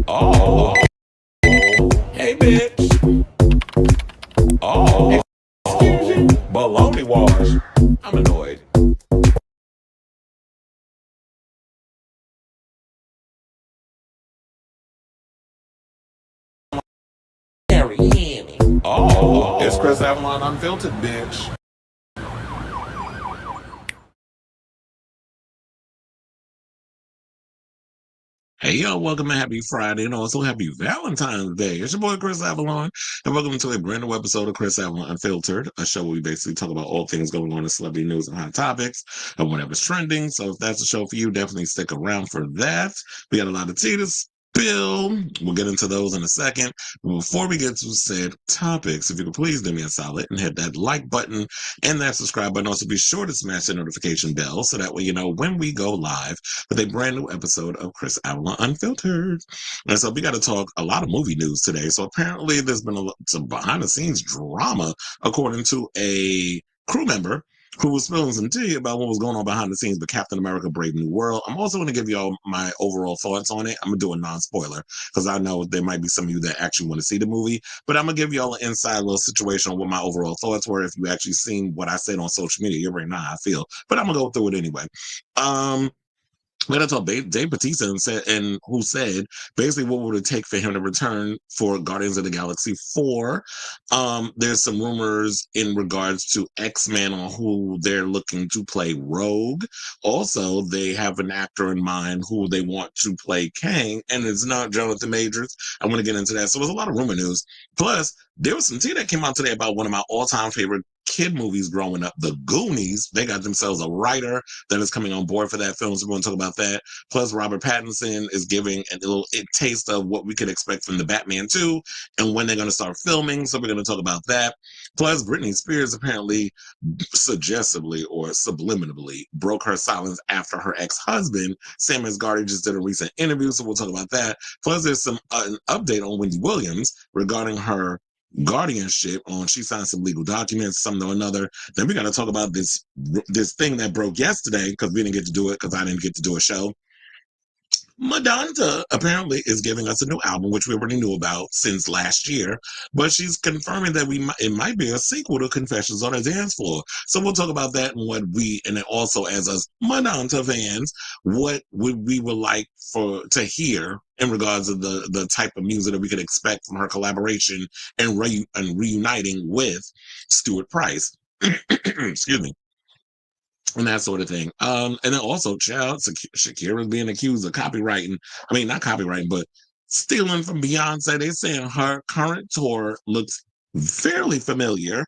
Oh, hey, bitch. Oh, excuse you. Baloney wash. I'm annoyed. Very heavy. Oh, it's Chris Avalon Unfiltered, bitch. Hey, yo, welcome and happy Friday and also happy Valentine's Day. It's your boy, Chris Avalon, and welcome to a brand new episode of Chris Avalon Unfiltered, a show where we basically talk about all things going on in celebrity news and hot topics and whatever's trending. So if that's a show for you, definitely stick around for that. We got a lot of tea to spill. We'll get into those in a second. But before we get to said topics, if you could please do me a solid and hit that like button and that subscribe button. Also, be sure to smash the notification bell so that way you know when we go live with a brand new episode of Chris Avalon Unfiltered. And so we got to talk a lot of movie news today. So apparently there's been some behind the scenes drama, according to a crew member who was spilling some tea about what was going on behind the scenes with Captain America Brave New World. I'm also going to give y'all my overall thoughts on it. I'm going to do a non-spoiler because I know there might be some of you that actually want to see the movie, but I'm going to give y'all an inside little situation on what my overall thoughts were. If you actually seen what I said on social media, you already know how I feel, but I'm going to go through it anyway. We had to talk Dave Bautista and who said basically what would it take for him to return for Guardians of the Galaxy 4. There's some rumors in regards to X-Men on who they're looking to play Rogue. Also, they have an actor in mind who they want to play Kang, and it's not Jonathan Majors. I want to get into that. So there's a lot of rumor news. Plus, there was some tea that came out today about one of my all-time favorite kid movies growing up, the Goonies. They got themselves a writer that is coming on board for that film, so we're going to talk about that. Plus, Robert Pattinson is giving a little taste of what we could expect from the Batman 2 and when they're going to start filming, so we're going to talk about that. Plus, Britney Spears apparently suggestively or subliminally broke her silence after her ex-husband, Sam Asghari, just did a recent interview, so we'll talk about that. Plus, there's some an update on Wendy Williams regarding her guardianship on she signed some legal documents, something or another. Then we got to talk about this thing that broke yesterday because we didn't get to do it because I didn't get to do a show. Madonna apparently is giving us a new album, which we already knew about since last year, but she's confirming that it might be a sequel to Confessions on a Dance Floor. So we'll talk about that and and then also as us Madonna fans, what we would like to hear in regards to the type of music that we could expect from her collaboration and reuniting with Stuart Price. Excuse me, and that sort of thing. And then also, child, Shakira is being accused of copywriting. I mean, not copywriting, but stealing from Beyonce. They're saying her current tour looks fairly familiar.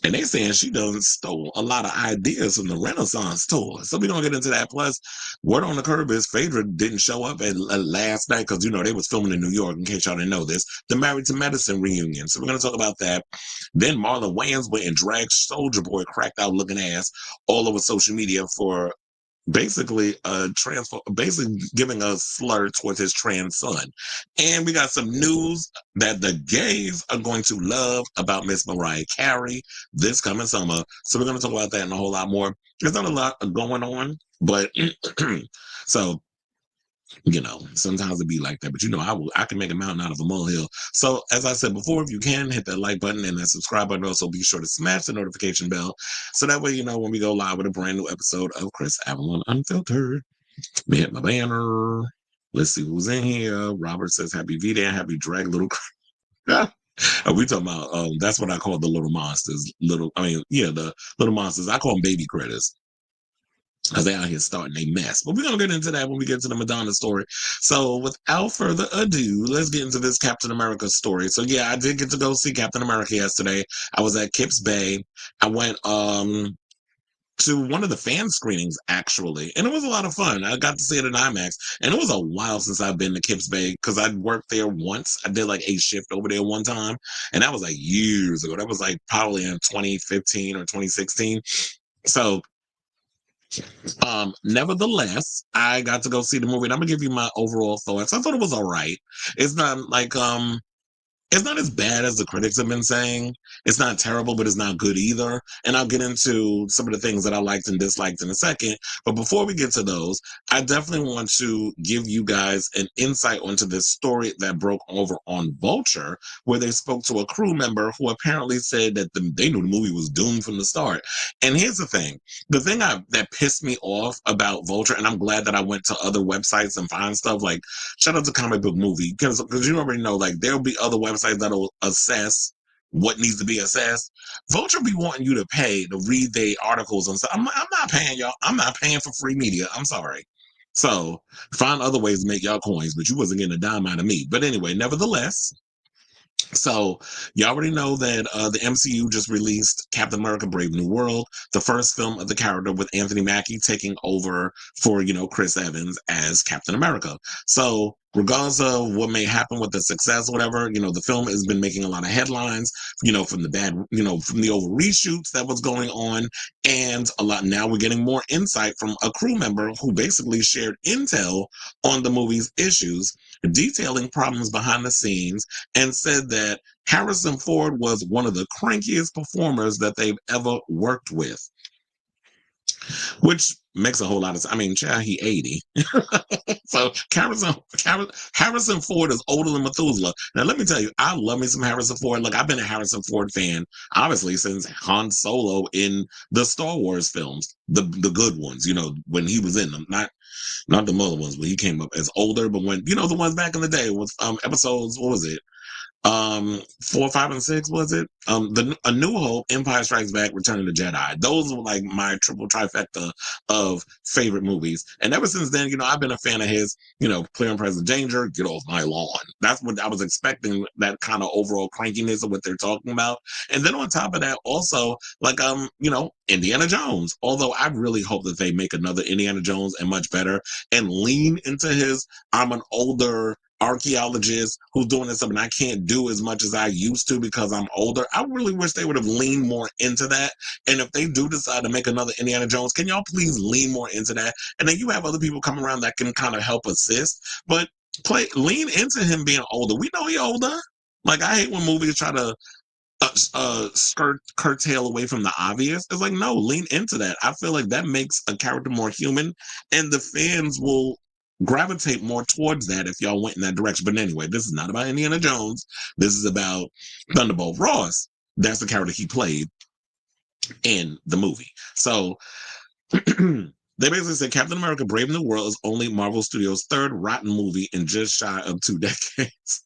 And they saying she done stole a lot of ideas from the Renaissance tour. So we don't get into that. Plus, word on the curb is Phaedra didn't show up at last night because, they was filming in New York, in case y'all didn't know this, the Married to Medicine reunion. So we're going to talk about that. Then Marlon Wayans went and dragged Soulja Boy cracked out looking ass all over social media for basically basically giving a slur towards his trans son. And we got some news that the gays are going to love about Miss Mariah Carey this coming summer. So we're going to talk about that and a whole lot more. There's not a lot going on, but so sometimes it be like that, but I can make a mountain out of a molehill. So as I said before, if you can hit that like button and that subscribe button, also be sure to smash the notification bell. So that way, when we go live with a brand new episode of Chris Avalon Unfiltered. Let me hit my banner. Let's see who's in here. Robert says happy V-Day and happy drag little. We talking about, that's what I call the little monsters. The little monsters. I call them baby critters, because they out here starting a mess. But we're going to get into that when we get to the Madonna story. So without further ado, let's get into this Captain America story. So yeah, I did get to go see Captain America yesterday. I was at Kips Bay. I went to one of the fan screenings, actually, and it was a lot of fun. I got to see it in IMAX, and it was a while since I've been to Kips Bay because I worked there once. I did like a shift over there one time, and that was like years ago. That was like probably in 2015 or 2016. So nevertheless, I got to go see the movie, and I'm gonna give you my overall thoughts. I thought it was all right. It's not like It's not as bad as the critics have been saying. It's not terrible, but it's not good either. And I'll get into some of the things that I liked and disliked in a second. But before we get to those, I definitely want to give you guys an insight onto this story that broke over on Vulture, where they spoke to a crew member who apparently said that they knew the movie was doomed from the start. And here's the thing that pissed me off about Vulture, and I'm glad that I went to other websites and find stuff like, shout out to Comic Book Movie, because you already know, like, there'll be other websites that'll assess what needs to be assessed. Vulture be wanting you to pay to read their articles and stuff. I'm not paying y'all. I'm not paying for free media. I'm sorry. So find other ways to make y'all coins, but you wasn't getting a dime out of me. But anyway, nevertheless, so you already know that the MCU just released Captain America: Brave New World, the first film of the character with Anthony Mackie taking over for Chris Evans as Captain America. So regardless of what may happen with the success, whatever, the film has been making a lot of headlines, from the bad, from the over reshoots that was going on, and a lot. Now we're getting more insight from a crew member who basically shared intel on the movie's issues, detailing problems behind the scenes, and said that Harrison Ford was one of the crankiest performers that they've ever worked with, which makes a whole lot of sense. I mean, child, he 80. So Harrison Ford is older than Methuselah. Now, let me tell you, I love me some Harrison Ford. Look, I've been a Harrison Ford fan, obviously, since Han Solo in the Star Wars films, the good ones, when he was in them. Not the other ones, when he came up as older, but when, the ones back in the day with episodes, what was it? 4, 5, and 6, was it? A New Hope, Empire Strikes Back, Return of the Jedi. Those were like my triple trifecta of favorite movies. And ever since then, I've been a fan of his, Clear and Present Danger, Get Off My Lawn. That's what I was expecting, that kind of overall crankiness of what they're talking about. And then on top of that, also, like, Indiana Jones. Although I really hope that they make another Indiana Jones and much better and lean into his, I'm an older archaeologist who's doing this stuff and I can't do as much as I used to because I'm older. I really wish they would have leaned more into that. And if they do decide to make another Indiana Jones, can y'all please lean more into that? And then you have other people come around that can kind of help assist, but lean into him being older. We know he's older. Like, I hate when movies try to curtail away from the obvious. It's like, no, lean into that. I feel like that makes a character more human, and the fans will gravitate more towards that if y'all went in that direction. But anyway, this is not about Indiana Jones. This is about Thunderbolt Ross. That's the character he played in the movie. So they basically said Captain America: Brave New World is only Marvel Studios' third rotten movie in just shy of 2 decades.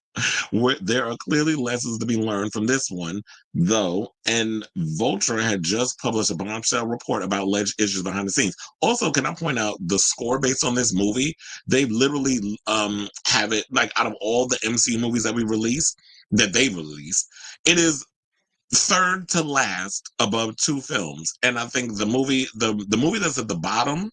Where there are clearly lessons to be learned from this one, though, and Vulture had just published a bombshell report about alleged issues behind the scenes. Also, can I point out the score based on this movie? They literally have it, like, out of all the MCU movies that they released, it is third to last above 2 films. And I think the movie that's at the bottom,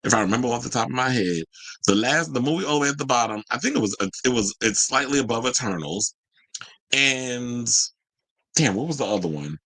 if I remember off the top of my head, the movie all the way at the bottom, I think it's slightly above Eternals. And damn, what was the other one?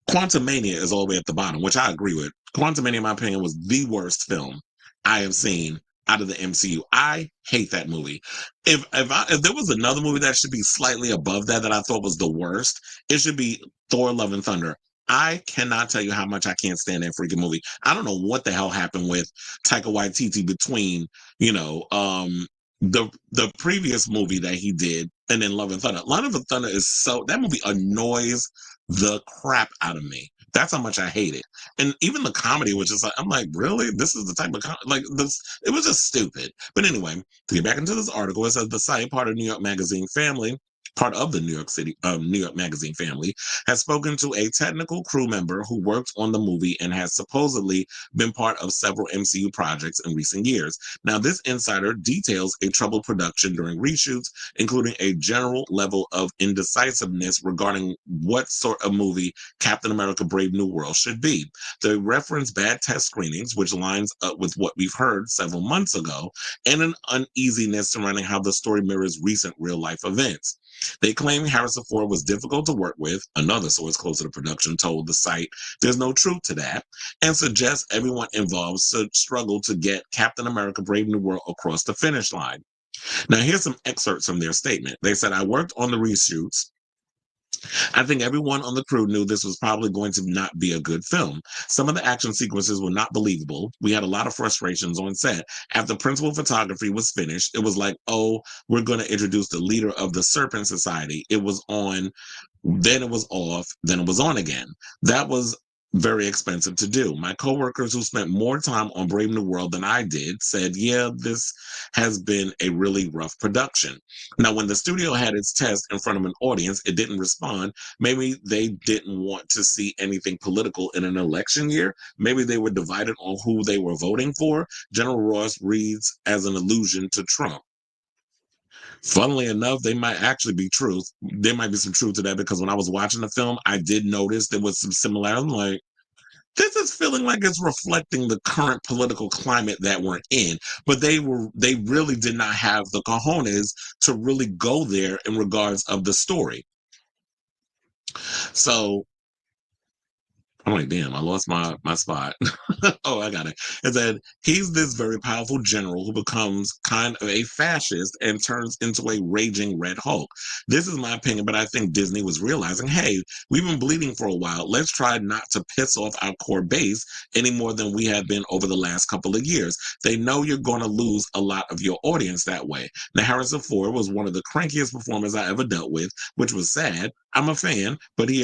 Quantumania is all the way at the bottom, which I agree with. Quantumania, in my opinion, was the worst film I have seen out of the MCU. I hate that movie. If there was another movie that should be slightly above that I thought was the worst, it should be Thor: Love and Thunder. I cannot tell you how much I can't stand that freaking movie. I don't know what the hell happened with Taika Waititi between, the previous movie that he did and then Love and Thunder. Love and Thunder that movie annoys the crap out of me. That's how much I hate it. And even the comedy was just like, I'm like, really? This is the type of like this. It was just stupid. But anyway, to get back into this article, it says the site, part of New York Magazine family, part of the New York Magazine family, has spoken to a technical crew member who worked on the movie and has supposedly been part of several MCU projects in recent years. Now, this insider details a troubled production during reshoots, including a general level of indecisiveness regarding what sort of movie Captain America: Brave New World should be. They reference bad test screenings, which lines up with what we've heard several months ago, and an uneasiness surrounding how the story mirrors recent real-life events. They claim Harrison Ford was difficult to work with. Another source close to the production told the site there's no truth to that, and suggests everyone involved should struggle to get Captain America: Brave New World across the finish line. Now, here's some excerpts from their statement. They said, I worked on the reshoots. I think everyone on the crew knew this was probably going to not be a good film. Some of the action sequences were not believable. We had a lot of frustrations on set. After principal photography was finished, it was like, oh, we're going to introduce the leader of the Serpent Society. It was on, then it was off, then it was on again. That was very expensive to do. My coworkers who spent more time on Brave New World than I did said, yeah, this has been a really rough production. Now, when the studio had its test in front of an audience, it didn't respond. Maybe they didn't want to see anything political in an election year. Maybe they were divided on who they were voting for. General Ross reads as an allusion to Trump. Funnily enough, they might actually be truth. There might be some truth to that because when I was watching the film, I did notice there was some similarity. I'm like, this is feeling like it's reflecting the current political climate that we're in. But they really did not have the cojones to really go there in regards of the story. So I'm like, damn, I lost my spot. Oh, I got it. It said he's this very powerful general who becomes kind of a fascist and turns into a raging Red Hulk. This is my opinion, but I think Disney was realizing, hey, we've been bleeding for a while. Let's try not to piss off our core base any more than we have been over the last couple of years. They know you're going to lose a lot of your audience that way. Now, Harrison Ford was one of the crankiest performers I ever dealt with, which was sad. I'm a fan, but he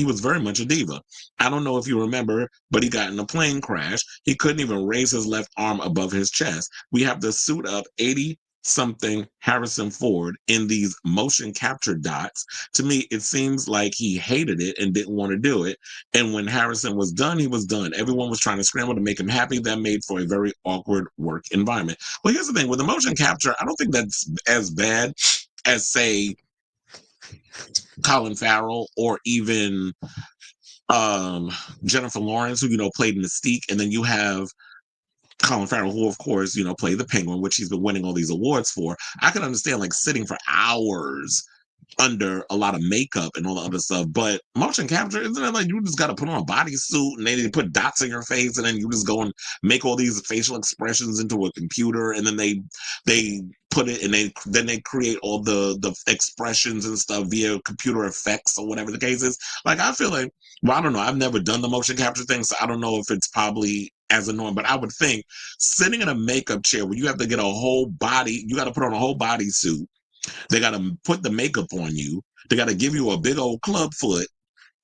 was very much a diva. I don't know if you remember, but he got in a plane crash. He couldn't even raise his left arm above his chest. We have to suit up 80 something Harrison Ford in these motion capture dots. To me, it seems like he hated it and didn't want to do it. And when Harrison was done, he was done. Everyone was trying to scramble to make him happy. That made for a very awkward work environment. Well, here's the thing with the motion capture, I don't think that's as bad as, say, Colin Farrell or even Jennifer Lawrence, who played Mystique, and then you have Colin Farrell, who of course played the Penguin, which he's been winning all these awards for. I can understand like sitting for hours under a lot of makeup and all the other stuff, but motion capture, isn't it like you just got to put on a bodysuit and they put dots in your face and then you just go and make all these facial expressions into a computer and then they put it and they create all the expressions and stuff via computer effects or whatever the case is. Like I feel like, well, I don't know, I've never done the motion capture thing, so I don't know if it's probably as annoying, but I would think sitting in a makeup chair where you have to get a whole body, you got to put on a whole bodysuit. They got to put the makeup on you. They got to give you a big old club foot.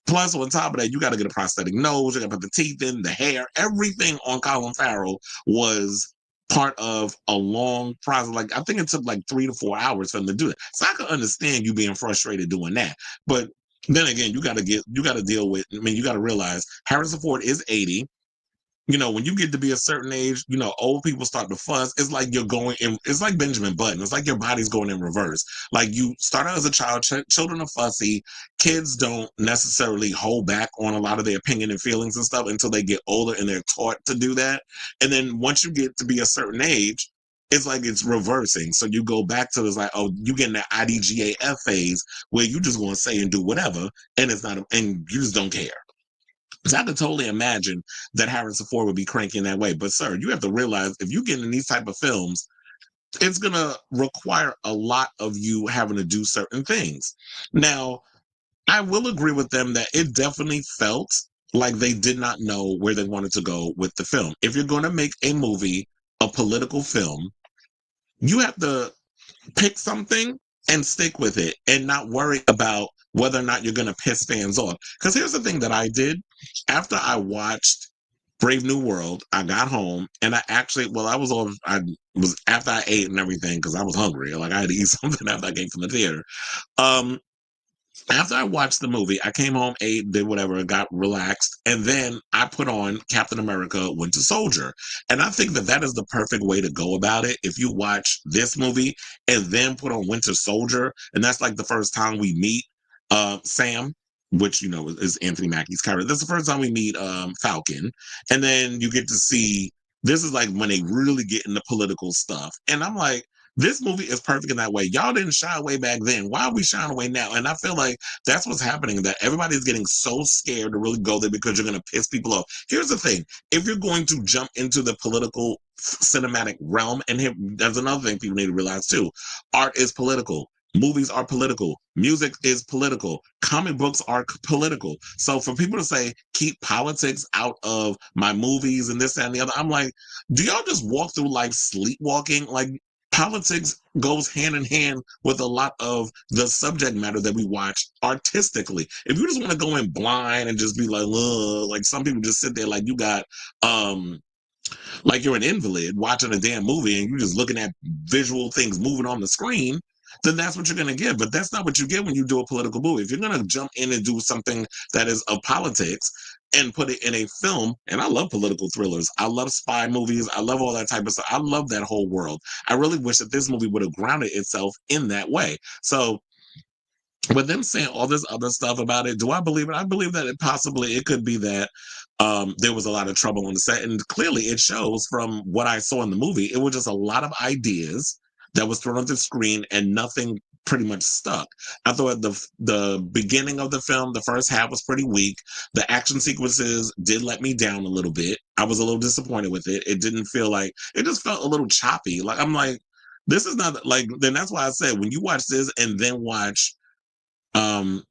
Plus, on top of that, you got to get a prosthetic nose. You got to put the teeth in, the hair. Everything on Colin Farrell was part of a long process. Like I think it took like 3 to 4 hours for them to do that. So I can understand you being frustrated doing that. But then again, you got to deal with. I mean, you got to realize Harrison Ford is 80. When you get to be a certain age, old people start to fuss. It's like you're going in, it's like Benjamin Button. It's like your body's going in reverse. Like you start out as a child, children are fussy. Kids don't necessarily hold back on a lot of their opinion and feelings and stuff until they get older and they're taught to do that. And then once you get to be a certain age, it's like it's reversing. So you go back to this like, oh, you get in that IDGAF phase where you just going to say and do whatever. And it's not, and you just don't care. So I could totally imagine that Harrison Ford would be cranky in that way. But sir, you have to realize if you get in these type of films, it's gonna require a lot of you having to do certain things. Now, I will agree with them that it definitely felt like they did not know where they wanted to go with the film. If you're gonna make a movie, a political film, you have to pick something and stick with it and not worry about whether or not you're going to piss fans off. Because here's the thing that I did after I watched Brave New World, I got home and I was after I ate and everything because I was hungry. Like I had to eat something after I came from the theater. Um, After I watched the movie, I came home, ate, did whatever, got relaxed, and then I put on Captain America: Winter Soldier. And I think that that is the perfect way to go about it. If you watch this movie and then put on Winter Soldier, and that's like the first time we meet Sam, which is Anthony Mackie's character. That's the first time we meet Falcon, and then you get to see this is like when they really get into political stuff, and I'm like, This movie is perfect in that way. Y'all didn't shy away back then. Why are we shying away now? And I feel like that's what's happening, that everybody's getting so scared to really go there because you're going to piss people off. Here's the thing. If you're going to jump into the political cinematic realm, and here, there's another thing people need to realize too. Art is political. Movies are political. Music is political. Comic books are political. So for people to say, keep politics out of my movies and this, that, and the other, I'm like, do y'all just walk through life sleepwalking? Like, politics goes hand in hand with a lot of the subject matter that we watch artistically. If you just want to go in blind and just be like some people just sit there like you got like you're an invalid watching a damn movie and you're just looking at visual things moving on the screen, then that's what you're going to get. But that's not what you get when you do a political movie. If you're going to jump in and do something that is of politics and put it in a film, and I love political thrillers, I love spy movies, I love all that type of stuff, I love that whole world. I really wish that this movie would have grounded itself in that way. So with them saying all this other stuff about it, do I believe it? I believe that it could be that there was a lot of trouble on the set, and clearly it shows from what I saw in the movie. It was just a lot of ideas that was thrown on the screen, and nothing pretty much stuck. I thought the beginning of the film, the first half was pretty weak. The action sequences did let me down a little bit. I was a little disappointed with it. It didn't feel like it just felt a little choppy. Like I'm like, this is not like. Then that's why I said when you watch this and then watch um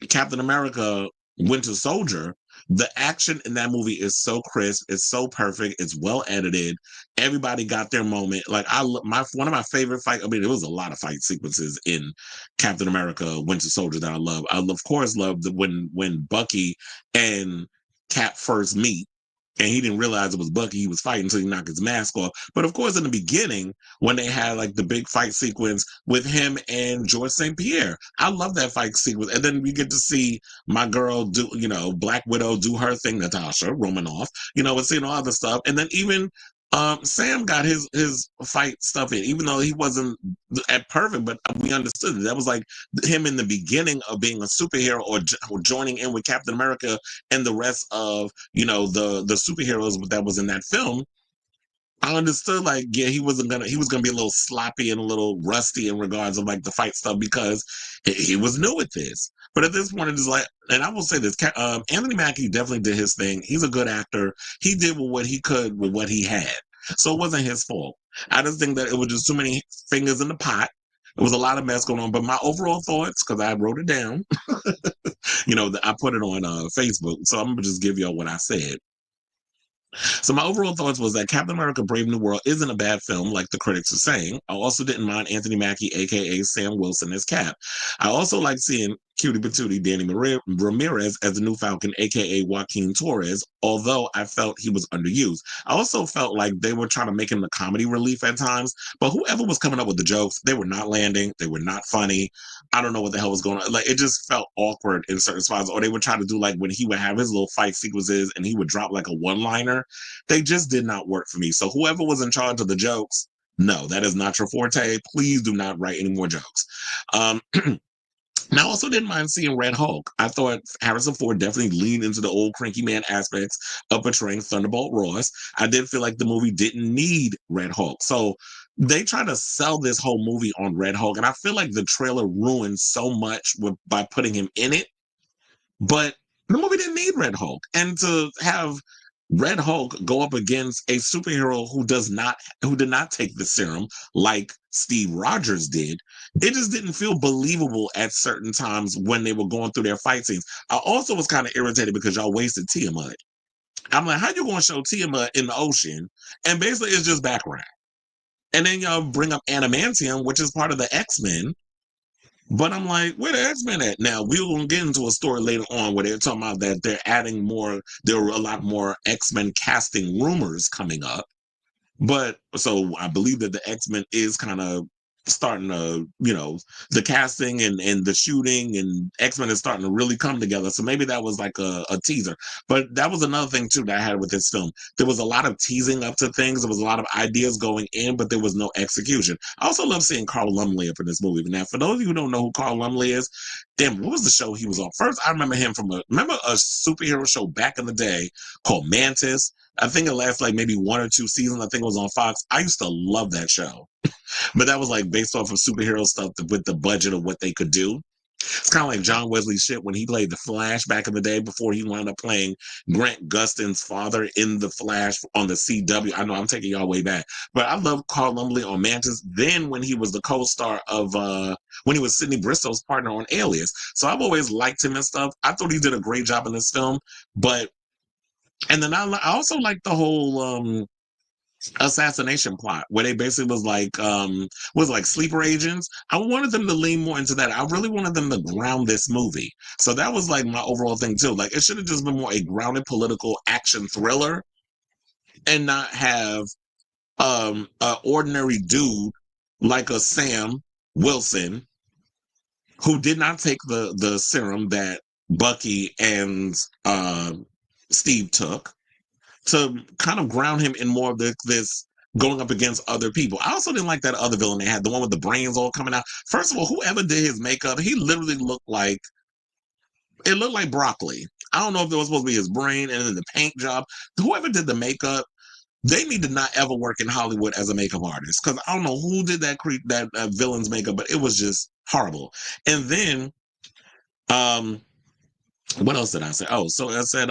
Captain America Winter Soldier, the action in that movie is so crisp, it's so perfect, it's well edited. Everybody got their moment. Like one of my favorite fight. I mean, there was a lot of fight sequences in Captain America Winter Soldier that I love. I of course love when Bucky and Cap first meet. And he didn't realize it was Bucky he was fighting until he knocked his mask off. But of course, in the beginning, when they had like the big fight sequence with him and George St. Pierre, I love that fight sequence. And then we get to see my girl do, Black Widow do her thing, Natasha Romanoff, and seeing all other stuff. And then even Sam got his fight stuff in, even though he wasn't at perfect, but we understood it. That was like him in the beginning of being a superhero or joining in with Captain America and the rest of the superheroes that was in that film. I understood, like, yeah, he was gonna be a little sloppy and a little rusty in regards of like the fight stuff because he was new at this. But at this point, it's like, and I will say this: Anthony Mackie definitely did his thing. He's a good actor. He did what he could with what he had, so it wasn't his fault. I just think that it was just too many fingers in the pot. It was a lot of mess going on. But my overall thoughts, because I wrote it down, I put it on Facebook, so I'm gonna just give y'all what I said. So my overall thoughts was that Captain America Brave New World isn't a bad film, like the critics are saying. I also didn't mind Anthony Mackie, a.k.a. Sam Wilson, as Cap. I also liked seeing Cutie Patootie Danny Ramirez as the new Falcon, a.k.a. Joaquin Torres, although I felt he was underused. I also felt like they were trying to make him the comedy relief at times, but whoever was coming up with the jokes, they were not landing. They were not funny. I don't know what the hell was going on. Like, it just felt awkward in certain spots. Or they would try to do like when he would have his little fight sequences and he would drop like a one-liner. They just did not work for me. So whoever was in charge of the jokes, no, that is not your forte. Please do not write any more jokes. And I also didn't mind seeing Red Hulk. I thought Harrison Ford definitely leaned into the old cranky man aspects of portraying Thunderbolt Ross. I did feel like the movie didn't need Red Hulk. So they try to sell this whole movie on Red Hulk. And I feel like the trailer ruined so much by putting him in it. But the movie didn't need Red Hulk. And to have Red Hulk go up against a superhero who did not take the serum like Steve Rogers did, it just didn't feel believable at certain times when they were going through their fight scenes. I also was kind of irritated because y'all wasted Tiamat. I'm like, how you going to show Tiamat in the ocean? And basically it's just background. And then y'all bring up Adamantium, which is part of the X-Men. But I'm like, where the X-Men at? Now, we're going to get into a story later on where they're talking about that they're adding more, there were a lot more X-Men casting rumors coming up. But so I believe that the X-Men is kind of starting to, the casting and the shooting and X-Men is starting to really come together. So maybe that was like a teaser. But that was another thing too that I had with this film. There was a lot of teasing up to things. There was a lot of ideas going in, but there was no execution. I also love seeing Carl Lumbly up in this movie. Now, for those of you who don't know who Carl Lumbly is, damn, what was the show he was on? First, I remember him from remember a superhero show back in the day called Mantis. I think it lasted like maybe 1 or 2 seasons. I think it was on Fox. I used to love that show. But that was like based off of superhero stuff with the budget of what they could do. It's kind of like John Wesley Shipp when he played the Flash back in the day before he wound up playing Grant Gustin's father in the Flash on the CW. I know I'm taking y'all way back, but I love Carl Lumbly on Mantis. Then when he was the co-star of when he was Sidney Bristow's partner on Alias, so I've always liked him and stuff. I thought he did a great job in this film, but and then I also like the whole assassination plot where they basically was like sleeper agents. I wanted them to lean more into that. I really wanted them to ground this movie. So that was like my overall thing too. Like it should have just been more a grounded political action thriller and not have a ordinary dude like a Sam Wilson who did not take the serum that Bucky and Steve took, to kind of ground him in more of this going up against other people. I also didn't like that other villain they had, the one with the brains all coming out. First of all, whoever did his makeup, he literally looked like broccoli. I don't know if it was supposed to be his brain and then the paint job. Whoever did the makeup, they need to not ever work in Hollywood as a makeup artist, because I don't know who did that villain's makeup, but it was just horrible. And then, what else did I say? Oh, so I said,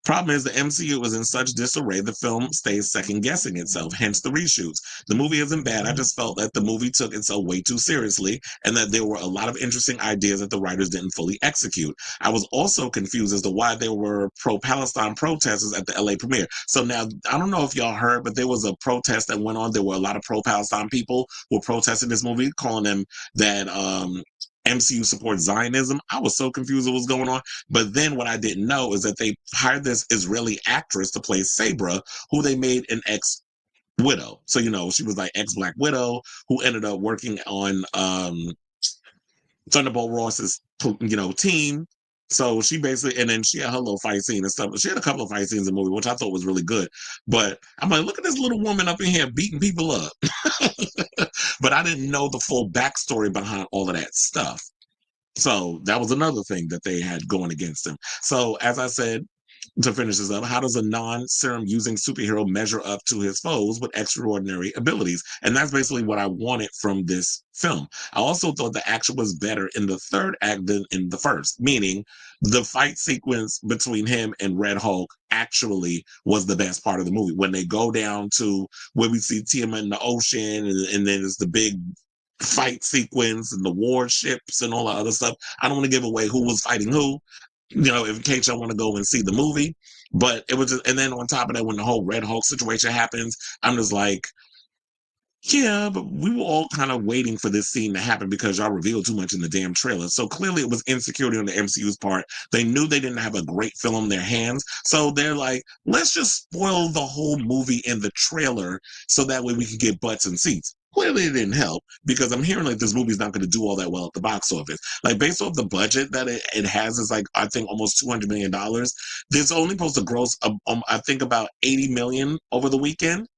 problem is the MCU was in such disarray, the film stays second guessing itself, hence the reshoots. The movie isn't bad. I just felt that the movie took itself way too seriously and that there were a lot of interesting ideas that the writers didn't fully execute. I was also confused as to why there were pro-Palestine protesters at the LA premiere. So now, I don't know if y'all heard, but there was a protest that went on. There were a lot of pro-Palestine people who were protesting this movie, calling them that MCU supports Zionism. I was so confused what was going on. But then what I didn't know is that they hired this Israeli actress to play Sabra, who they made an ex-widow. So, she was like ex-Black Widow who ended up working on Thunderbolt Ross's, team. So she basically, and then she had her little fight scene and stuff. She had a couple of fight scenes in the movie, which I thought was really good. But I'm like, look at this little woman up in here beating people up. But I didn't know the full backstory behind all of that stuff. So that was another thing that they had going against them. So as I said, to finish this up, how does a non-serum using superhero measure up to his foes with extraordinary abilities? And that's basically what I wanted from this film. I also thought the action was better in the third act than in the first, meaning the fight sequence between him and Red Hulk actually was the best part of the movie. When they go down to where we see Tillman in the ocean, and then it's the big fight sequence and the warships and all the other stuff. I don't want to give away who was fighting who, in case y'all want to go and see the movie. But it was just, and then on top of that, when the whole Red Hulk situation happens, I'm just like, yeah, but we were all kind of waiting for this scene to happen because y'all revealed too much in the damn trailer. So clearly it was insecurity on the MCU's part. They knew they didn't have a great film in their hands. So they're like, let's just spoil the whole movie in the trailer so that way we can get butts and seats. Clearly it didn't help, because I'm hearing like this movie's not going to do all that well at the box office. Like based off the budget that it has, is like, I think almost $200 million. This only supposed to gross, I think about 80 million over the weekend.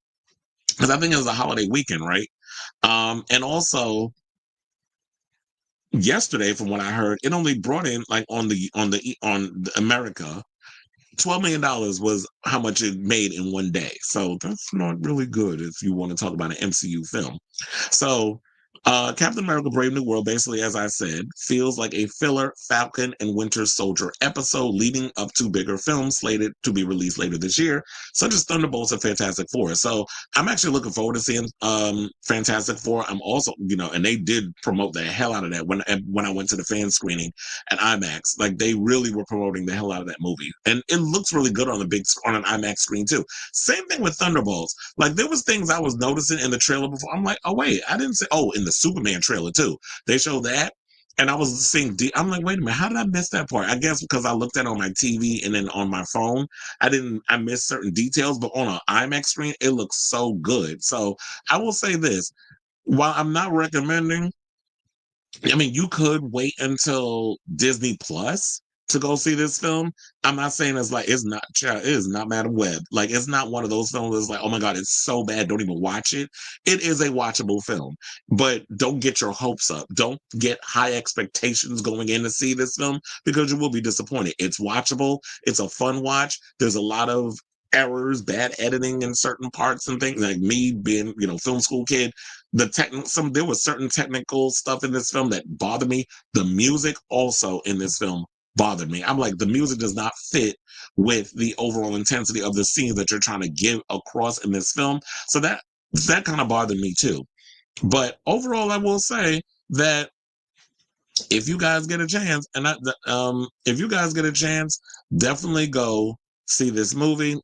Because I think it was a holiday weekend, right? And also yesterday, from what I heard, it only brought in like on the America, $12 million was how much it made in one day. So that's not really good if you want to talk about an MCU film. So Captain America Brave New World, basically, as I said, feels like a filler Falcon and Winter Soldier episode leading up to bigger films slated to be released later this year, such as Thunderbolts and Fantastic Four. So I'm actually looking forward to seeing Fantastic Four. I'm also, and they did promote the hell out of that when I went to the fan screening at IMAX. Like, they really were promoting the hell out of that movie. And it looks really good on an IMAX screen too. Same thing with Thunderbolts. Like, there was things I was noticing in the trailer before. I'm like, oh wait, I didn't say, oh, in the Superman trailer too. They showed that, and I was seeing. I'm like, wait a minute, how did I miss that part? I guess because I looked at it on my TV and then on my phone, I missed certain details. But on an IMAX screen, it looks so good. So I will say this: while I'm not recommending, I mean, you could wait until Disney Plus to go see this film. I'm not saying it's like it is not Madam Web. Like it's not one of those films that's like, oh my God, it's so bad, don't even watch it. It is a watchable film, but don't get your hopes up. Don't get high expectations going in to see this film because you will be disappointed. It's watchable. It's a fun watch. There's a lot of errors, bad editing in certain parts and things. Like me being, film school kid, there was certain technical stuff in this film that bothered me. The music also in this film bothered me. I'm like, the music does not fit with the overall intensity of the scenes that you're trying to give across in this film. So that kind of bothered me too. But overall, I will say that if you guys get a chance, if you guys get a chance, definitely go see this movie.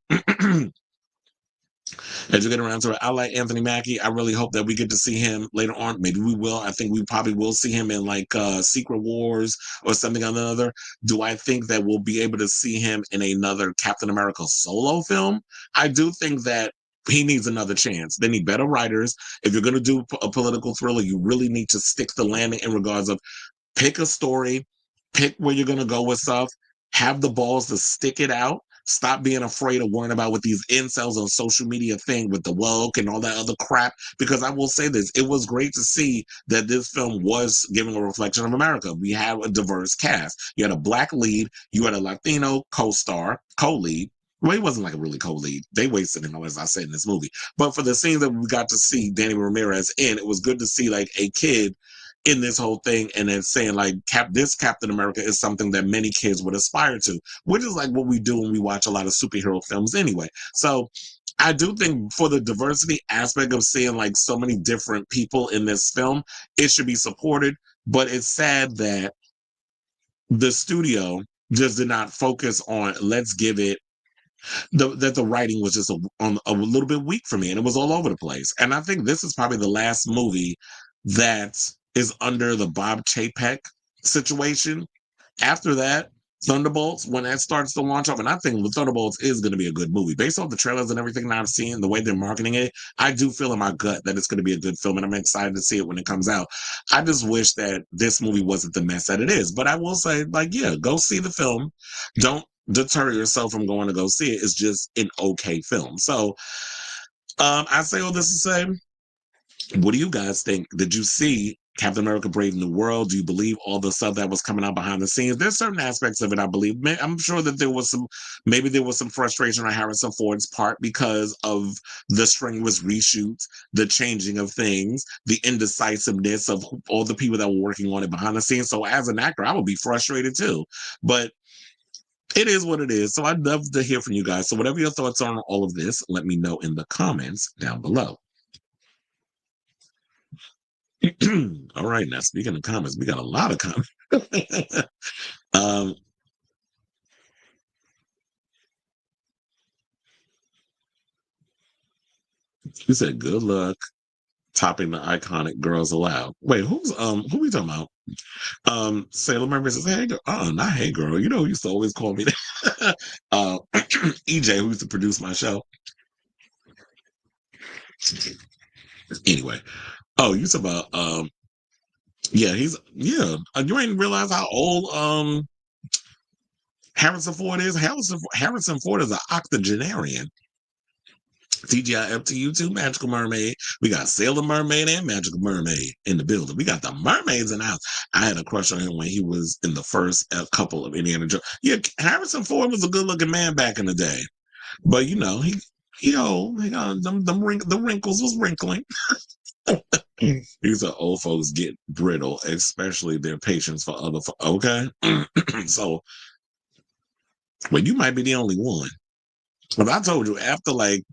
As you get around to it, I like Anthony Mackie. I really hope that we get to see him later on. Maybe we will. I think we probably will see him in like Secret Wars or something or another. Do I think that we'll be able to see him in another Captain America solo film? I do think that he needs another chance. They need better writers. If you're going to do a political thriller, you really need to stick the landing in regards of pick a story, pick where you're going to go with stuff, have the balls to stick it out. Stop being afraid of worrying about what these incels on social media think with the woke and all that other crap. Because I will say this, it was great to see that this film was giving a reflection of America. We have a diverse cast. You had a Black lead, you had a Latino co-lead. Well, he wasn't like a really co-lead. They wasted him, as I said, in this movie. But for the scenes that we got to see Danny Ramirez in, it was good to see like a kid in this whole thing and then saying like this Captain America is something that many kids would aspire to, which is like what we do when we watch a lot of superhero films anyway. So I do think for the diversity aspect of seeing like so many different people in this film, it should be supported. But it's sad that the studio just did not focus on let's give it that the writing was just a little bit weak for me and it was all over the place. And I think this is probably the last movie that is under the Bob Chapek situation. After that, Thunderbolts, when that starts to launch up, and I think the Thunderbolts is going to be a good movie. Based off the trailers and everything that I've seen, the way they're marketing it, I do feel in my gut that it's going to be a good film, and I'm excited to see it when it comes out. I just wish that this movie wasn't the mess that it is. But I will say, like, yeah, go see the film. Don't deter yourself from going to go see it. It's just an okay film. So I say all this to say, what do you guys think? Did you see Captain America Brave New World? Do you believe all the stuff that was coming out behind the scenes? There's certain aspects of it I believe. I'm sure that there was some frustration on Harrison Ford's part because of the strenuous reshoots, the changing of things, the indecisiveness of all the people that were working on it behind the scenes. So as an actor, I would be frustrated too. But it is what it is. So I'd love to hear from you guys. So whatever your thoughts are on all of this, let me know in the comments down below. All right, now speaking of comments, we got a lot of comments. You said good luck topping the iconic Girls Aloud. Wait, who we talking about? Sailor Mermaid says, hey girl. Not hey girl. You know who used to always call me that. EJ, who used to produce my show. Anyway. Oh, you talking about yeah, you ain't realize how old Harrison Ford is. Harrison Ford is an octogenarian. TGI up to you too, Magical Mermaid. We got Sailor Mermaid and Magical Mermaid in the building. We got the mermaids in the house. I had a crush on him when he was in the first couple of Indiana Jones. Yeah, Harrison Ford was a good looking man back in the day, but he old. He got the wrinkles was wrinkling. These are old folks get brittle, especially their patience for other folks. Okay, so, but you might be the only one. But I told you after like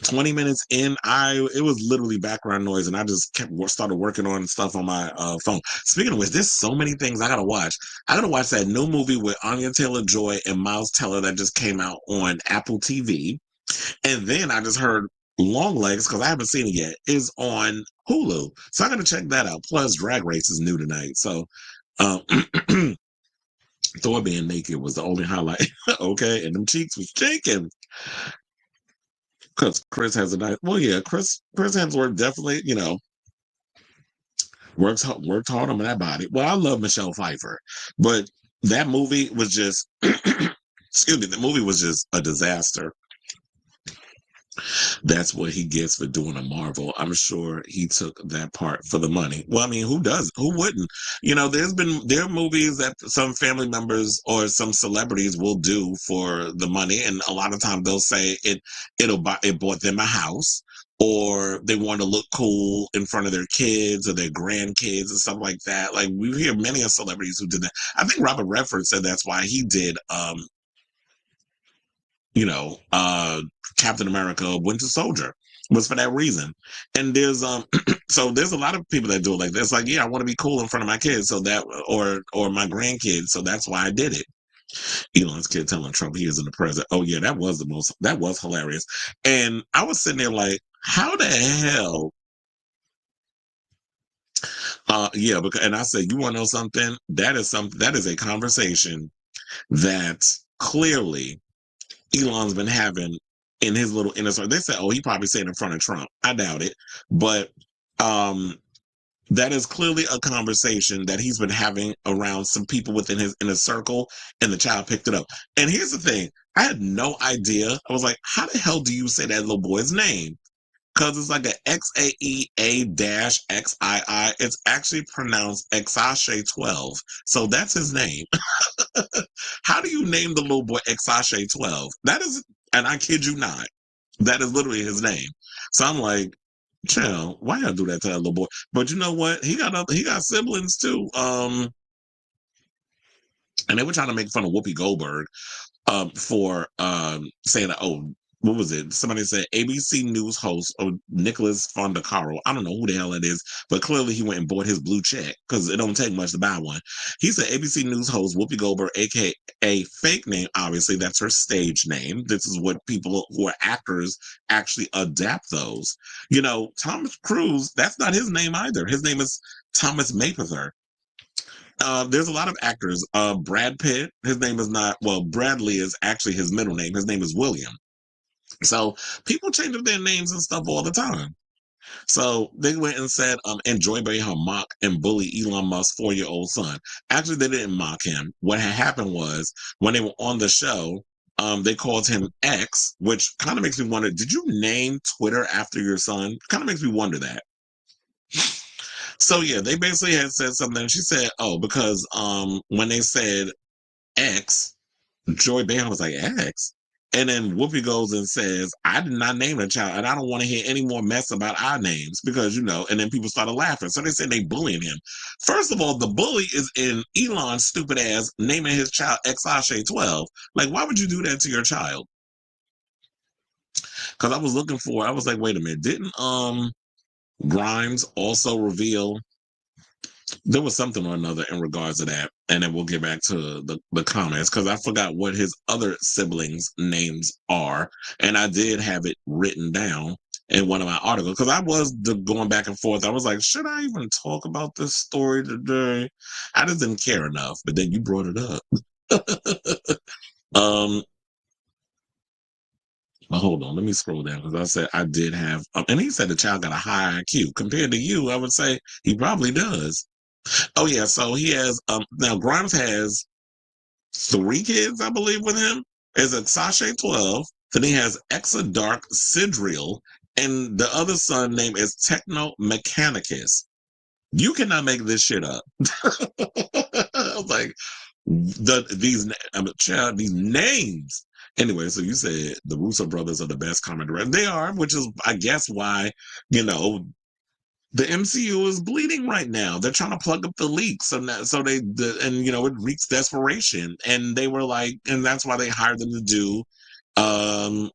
20 minutes in, it was literally background noise, and I just started working on stuff on my phone. Speaking of which, there's so many things I gotta watch. I gotta watch that new movie with Anya Taylor-Joy and Miles Teller that just came out on Apple TV, and then I just heard Longlegs, because I haven't seen it yet, is on Hulu, so I gotta check that out. Plus, Drag Race is new tonight, so Thor being naked was the only highlight. Okay, and them cheeks was shaking. Because Chris has a nice, well, yeah, Chris Hemsworth definitely, worked hard on that body. Well, I love Michelle Pfeiffer, but that movie was just excuse me, the movie was just a disaster. That's what he gets for doing a Marvel. I'm sure he took that part for the money. Well, I mean, who does? Who wouldn't? There are movies that some family members or some celebrities will do for the money, and a lot of times they'll say it bought them a house, or they want to look cool in front of their kids or their grandkids and stuff like that. Like we hear many of celebrities who did that. I think Robert Redford said that's why he did you know, Captain America Winter Soldier was for that reason. And there's so there's a lot of people that do it like this. Like, yeah, I want to be cool in front of my kids, so that or my grandkids, so that's why I did it. Elon's kid telling Trump he isn't the president. Oh yeah, that was hilarious. And I was sitting there like, how the hell? Yeah, because and I said, you want to know something? That is a conversation that clearly Elon's been having in his little inner circle. They said, "Oh, he probably said it in front of Trump." I doubt it, but um, that is clearly a conversation that he's been having around some people within his inner circle, and the child picked it up. And here's the thing: I had no idea. I was like, "How the hell do you say that little boy's name?" Because it's like a XAEA-XII. It's actually pronounced Exashe 12. So that's his name. How do you name the little boy Exashe 12? That is, and I kid you not, that is literally his name. So I'm like, chill, why y'all do that to that little boy? But you know what? He got siblings too. And they were trying to make fun of Whoopi Goldberg for saying that, oh, what was it? Somebody said ABC News host Nicholas Fondacaro. I don't know who the hell it is, but clearly he went and bought his blue check because it don't take much to buy one. He said ABC News host Whoopi Goldberg, aka a fake name, obviously that's her stage name. This is what people who are actors actually adapt those. You know, Thomas Cruise, that's not his name either. His name is Thomas Mapother. There's a lot of actors. Brad Pitt, his name is not, well, Bradley is actually his middle name. His name is William. So people change up their names and stuff all the time. So they went and said, and Joy Behar mock and bully Elon Musk's 4-year-old son. Actually, they didn't mock him. What had happened was when they were on the show, they called him X, which kind of makes me wonder, did you name Twitter after your son? Kind of makes me wonder that. So yeah, they basically had said something. She said, "Oh, because when they said X, Joy Behar was like X," and then Whoopi goes and says, "I did not name the child, and I don't want to hear any more mess about our names because you know." And then people started laughing. So they said they bullying him. First of all, the bully is in Elon's stupid ass naming his child Exashe 12. Like, why would you do that to your child? Because I was looking for, I was like, wait a minute, didn't Grimes also reveal? There was something or another in regards to that, and then we'll get back to the comments because I forgot what his other siblings' names are, and I did have it written down in one of my articles because I was going back and forth. I was like, should I even talk about this story today? I just didn't care enough, but then you brought it up. um, but hold on, let me scroll down because I said I did have, and he said the child got a high IQ compared to you. I would say he probably does. Oh yeah, so he has now Grimes has 3 kids, I believe, with him. Is it Sasha 12? Then he has Exa Dark Sidriel, and the other son name is Techno Mechanicus. You cannot make this shit up. I was like, these names. Anyway, so you said the Russo brothers are the best comic directors. They are, which is, I guess, why you know the MCU is bleeding right now. They're trying to plug up the leaks, and and you know it reeks desperation. And they were like, and that's why they hired them to do, um,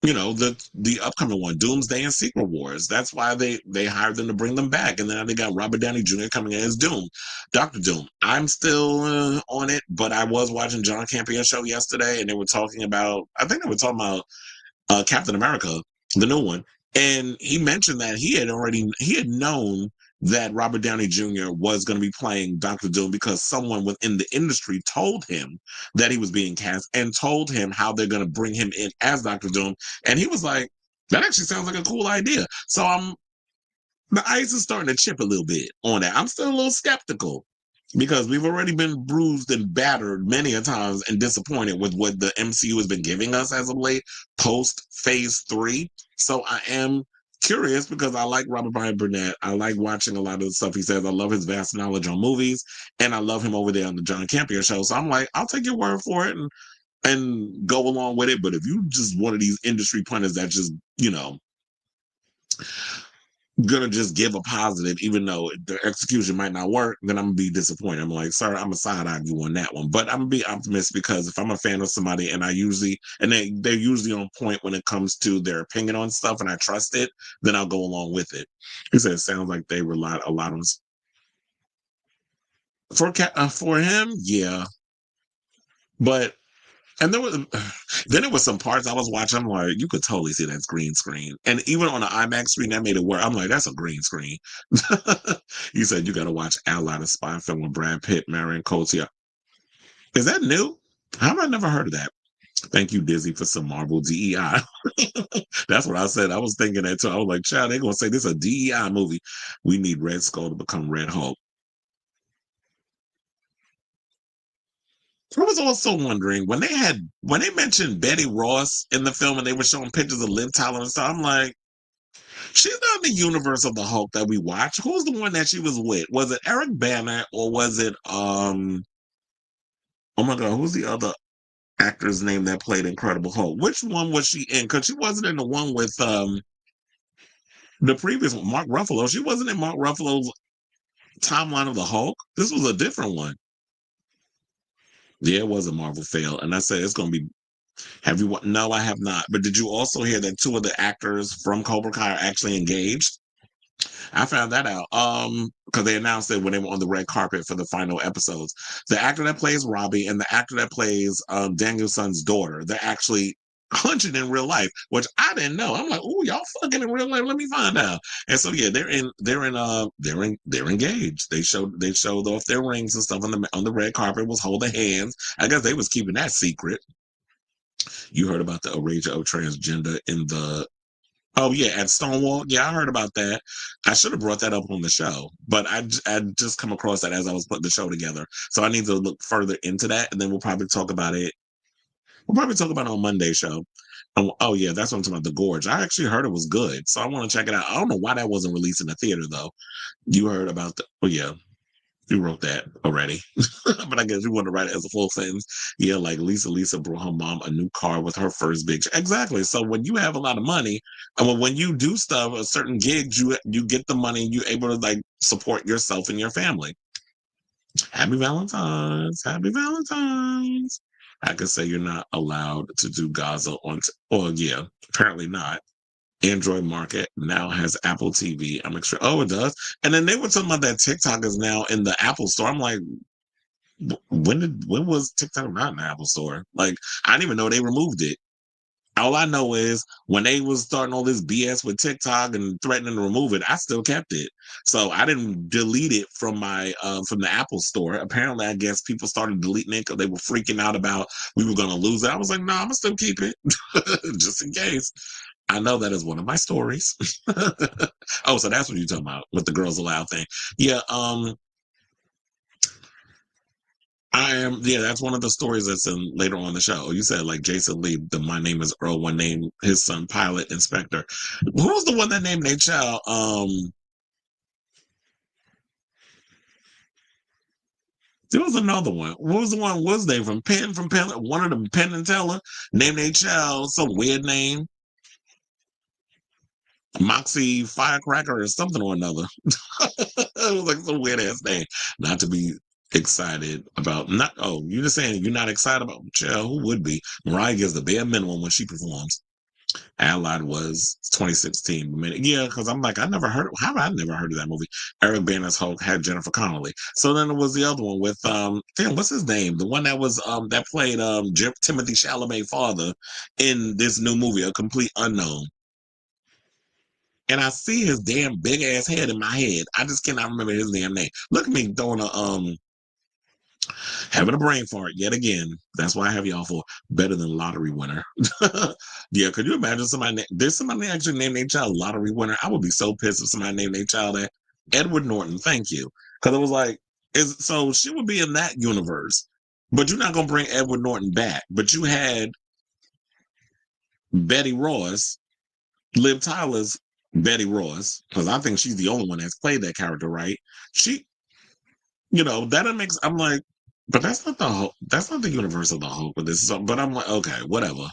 you know, the upcoming one, Doomsday and Secret Wars. That's why they hired them to bring them back. And then they got Robert Downey Jr. coming in as Doom, Doctor Doom. I'm still on it, but I was watching John Campion's show yesterday, and they were talking about. I think they were talking about Captain America, the new one, and he mentioned that he had known that Robert Downey Jr. was going to be playing Doctor Doom because someone within the industry told him that he was being cast and told him how they're going to bring him in as Doctor Doom, and he was like, "That actually sounds like a cool idea." So the ice is starting to chip a little bit on that. I'm still a little skeptical. because we've already been bruised and battered many a times and disappointed with what the MCU has been giving us as of late, post Phase 3. So I am curious because I like Robert Bryan Burnett. I like watching a lot of the stuff he says. I love his vast knowledge on movies, and I love him over there on the John Campion show. So I'm like, I'll take your word for it and go along with it. But if you just one of these industry punters that just, gonna just give a positive, even though the execution might not work, then I'm gonna be disappointed. I'm like, sorry, I'm a side eye you on that one. But I'm gonna be optimistic because if I'm a fan of somebody and they're usually on point when it comes to their opinion on stuff and I trust it, then I'll go along with it. He said it sounds like they relied a lot on for him, yeah. But and there was then there was some parts I was watching. I'm like, you could totally see that's green screen, and even on the IMAX screen, that made it work. I'm like, that's a green screen. You said you got to watch Allied, a spy film with Brad Pitt, Marion Cotillard. Is that new? How have I never heard of that? Thank you, Disney, for some Marvel DEI. That's what I said. I was thinking that too. I was like, child, they're gonna say this is a DEI movie. We need Red Skull to become Red Hulk. I was also wondering when they mentioned Betty Ross in the film and they were showing pictures of Liv Tyler and stuff. I'm like, she's not in the universe of the Hulk that we watch. Who's the one that she was with? Was it Eric Bana or was it oh my god, who's the other actor's name that played Incredible Hulk? Which one was she in? Because she wasn't in the one with the previous one, Mark Ruffalo. She wasn't in Mark Ruffalo's timeline of the Hulk. This was a different one. Yeah, it was a Marvel fail. And I said it's gonna be. Have you? No, I have not. But did you also hear that two of the actors from Cobra Kai are actually engaged? I found that out. Because they announced it when they were on the red carpet for the final episodes. The actor that plays Robbie and the actor that plays Danielson's daughter, they're actually hunching in real life, which I didn't know. I'm like, oh, y'all fucking in real life. Let me find out. And so yeah, they're engaged. They showed off their rings and stuff on the red carpet, was holding hands. I guess they was keeping that secret. You heard about the outrage of transgender in the Oh yeah, at Stonewall. Yeah, I heard about that. I should have brought that up on the show, but I just come across that as I was putting the show together. So I need to look further into that, and then we'll probably talk about it. We'll probably talk about it on Monday show. Oh yeah, that's what I'm talking about. The Gorge. I actually heard it was good, so I want to check it out. I don't know why that wasn't released in the theater though. You heard about the? Oh yeah, you wrote that already, but I guess you want to write it as a full sentence. Yeah, like Lisa brought her mom a new car with her first big. Exactly. So when you have a lot of money, and when you do stuff, a certain gigs, you get the money, you're able to like support yourself and your family. Happy Valentine's. Happy Valentine's. I could say you're not allowed to do Gaza on. Well, yeah, apparently not. Android market now has Apple TV. I'm extra. Oh, it does. And then they were talking about that TikTok is now in the Apple Store. I'm like, when was TikTok not in the Apple Store? Like, I didn't even know they removed it. All I know is when they was starting all this BS with TikTok and threatening to remove it, I still kept it. So I didn't delete it from the Apple Store. Apparently, I guess people started deleting it because they were freaking out about we were gonna lose it. I was like, no, I'm gonna still keep it just in case. I know that is one of my stories. Oh, so that's what you're talking about with the Girls Aloud thing. Yeah, I am. Yeah, that's one of the stories that's in later on the show. You said like Jason Lee, the My Name is Earl, one named his son Pilot Inspector. Who was the one that named their child? There was another one. What was the one? Was they from Penn? From Penn? One of them, Penn and Teller, named their child some weird name, Moxie Firecracker or something or another. It was like some weird ass name. Not to be excited about. Not. Oh, you're just saying you're not excited about. Child, who would be? Mariah gives the bare minimum when she performs. Allied was 2016. Yeah, because I'm like, I never heard. How have I never heard of that movie? Eric Bana's Hulk had Jennifer Connelly. So then it was the other one with damn, what's his name? The one that was that played Timothy Chalamet father in this new movie, A Complete Unknown. And I see his damn big ass head in my head. I just cannot remember his damn name. Look at me throwing a having a brain fart yet again. That's why I have y'all for better than lottery winner. Yeah, could you imagine there's somebody actually named their child lottery winner? I would be so pissed if somebody named their child that. Edward Norton, thank you. Because it was like, So she would be in that universe. But you're not gonna bring Edward Norton back. But you had Betty Ross, Liv Tyler's Betty Ross, because I think she's the only one that's played that character, right? She, that makes. I'm like, but that's not the whole. That's not the universe of the Hulk with this. So, but I'm like, okay, whatever.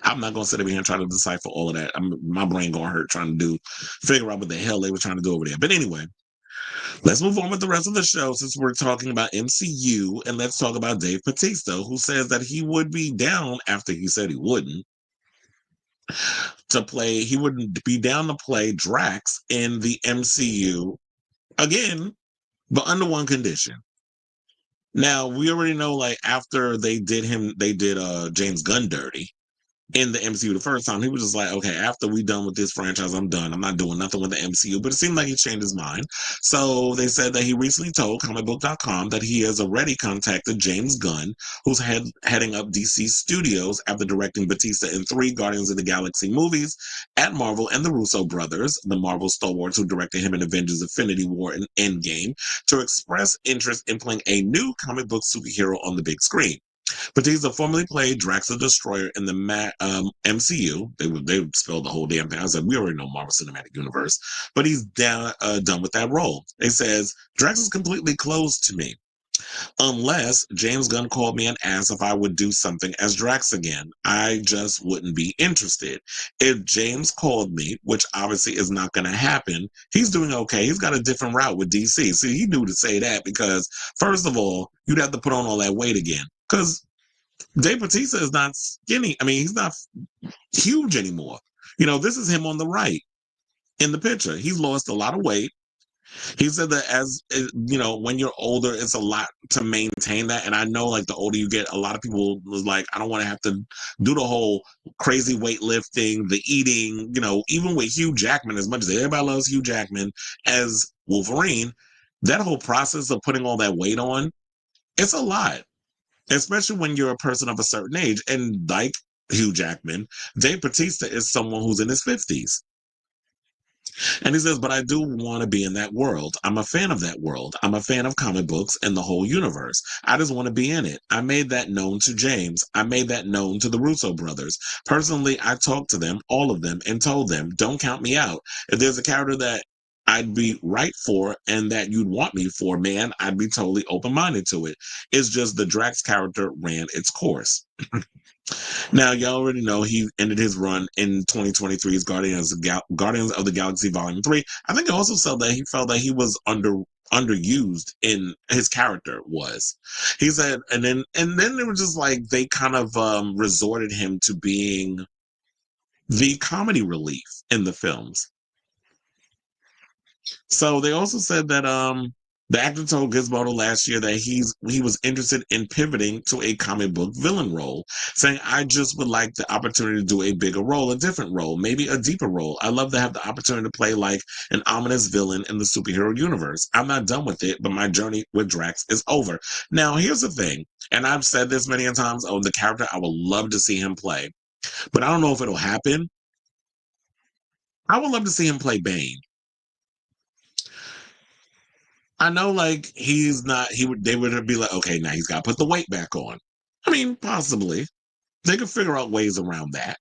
I'm not gonna sit over here and try to decipher all of that. My brain gonna hurt trying to figure out what the hell they were trying to do over there. But anyway, let's move on with the rest of the show since we're talking about MCU, and let's talk about Dave Bautista, who says that he would be down after he said he wouldn't to play. He wouldn't be down to play Drax in the MCU again, but under one condition. Now we already know, like after they did James Gunn dirty in the MCU the first time, he was just like, okay, after we done with this franchise, I'm done. I'm not doing nothing with the MCU. But it seemed like he changed his mind. So they said that he recently told comicbook.com that he has already contacted James Gunn, who's heading up DC Studios after directing Bautista in 3 Guardians of the Galaxy movies at Marvel, and the Russo brothers, the Marvel stalwarts who directed him in Avengers Infinity War and Endgame, to express interest in playing a new comic book superhero on the big screen. Bautista formerly played Drax the Destroyer in the MCU. They spelled the whole damn thing. I said, we already know Marvel Cinematic Universe. But he's done with that role. It says, Drax is completely closed to me. Unless James Gunn called me and asked if I would do something as Drax again. I just wouldn't be interested. If James called me, which obviously is not going to happen, he's doing okay. He's got a different route with DC. See, he knew to say that because, first of all, you'd have to put on all that weight again. Because Dave Bautista is not skinny. I mean, he's not huge anymore. This is him on the right in the picture. He's lost a lot of weight. He said that when you're older, it's a lot to maintain that. And I know, like, the older you get, a lot of people was like, I don't want to have to do the whole crazy weightlifting, the eating, even with Hugh Jackman, as much as everybody loves Hugh Jackman as Wolverine, that whole process of putting all that weight on, it's a lot. Especially when you're a person of a certain age. And like Hugh Jackman, Dave Bautista is someone who's in his 50s. And he says, but I do want to be in that world. I'm a fan of that world. I'm a fan of comic books and the whole universe. I just want to be in it. I made that known to James. I made that known to the Russo brothers. Personally, I talked to them, all of them, and told them, don't count me out. If there's a character that I'd be right for and that you'd want me for, man, I'd be totally open-minded to it. It's just the Drax character ran its course. Now, y'all already know he ended his run in 2023's Guardians of the Galaxy Volume 3. I think he also said that he felt that he was underused in his character was. He said, and then it was just like they kind of resorted him to being the comedy relief in the films. So they also said that the actor told Gizmodo last year that he was interested in pivoting to a comic book villain role, saying, I just would like the opportunity to do a bigger role, a different role, maybe a deeper role. I love to have the opportunity to play like an ominous villain in the superhero universe. I'm not done with it, but my journey with Drax is over. Now, here's the thing, and I've said this many times, the character I would love to see him play, but I don't know if it'll happen. I would love to see him play Bane. I know, like, they would be like, okay, now he's got to put the weight back on. I mean, possibly. They could figure out ways around that.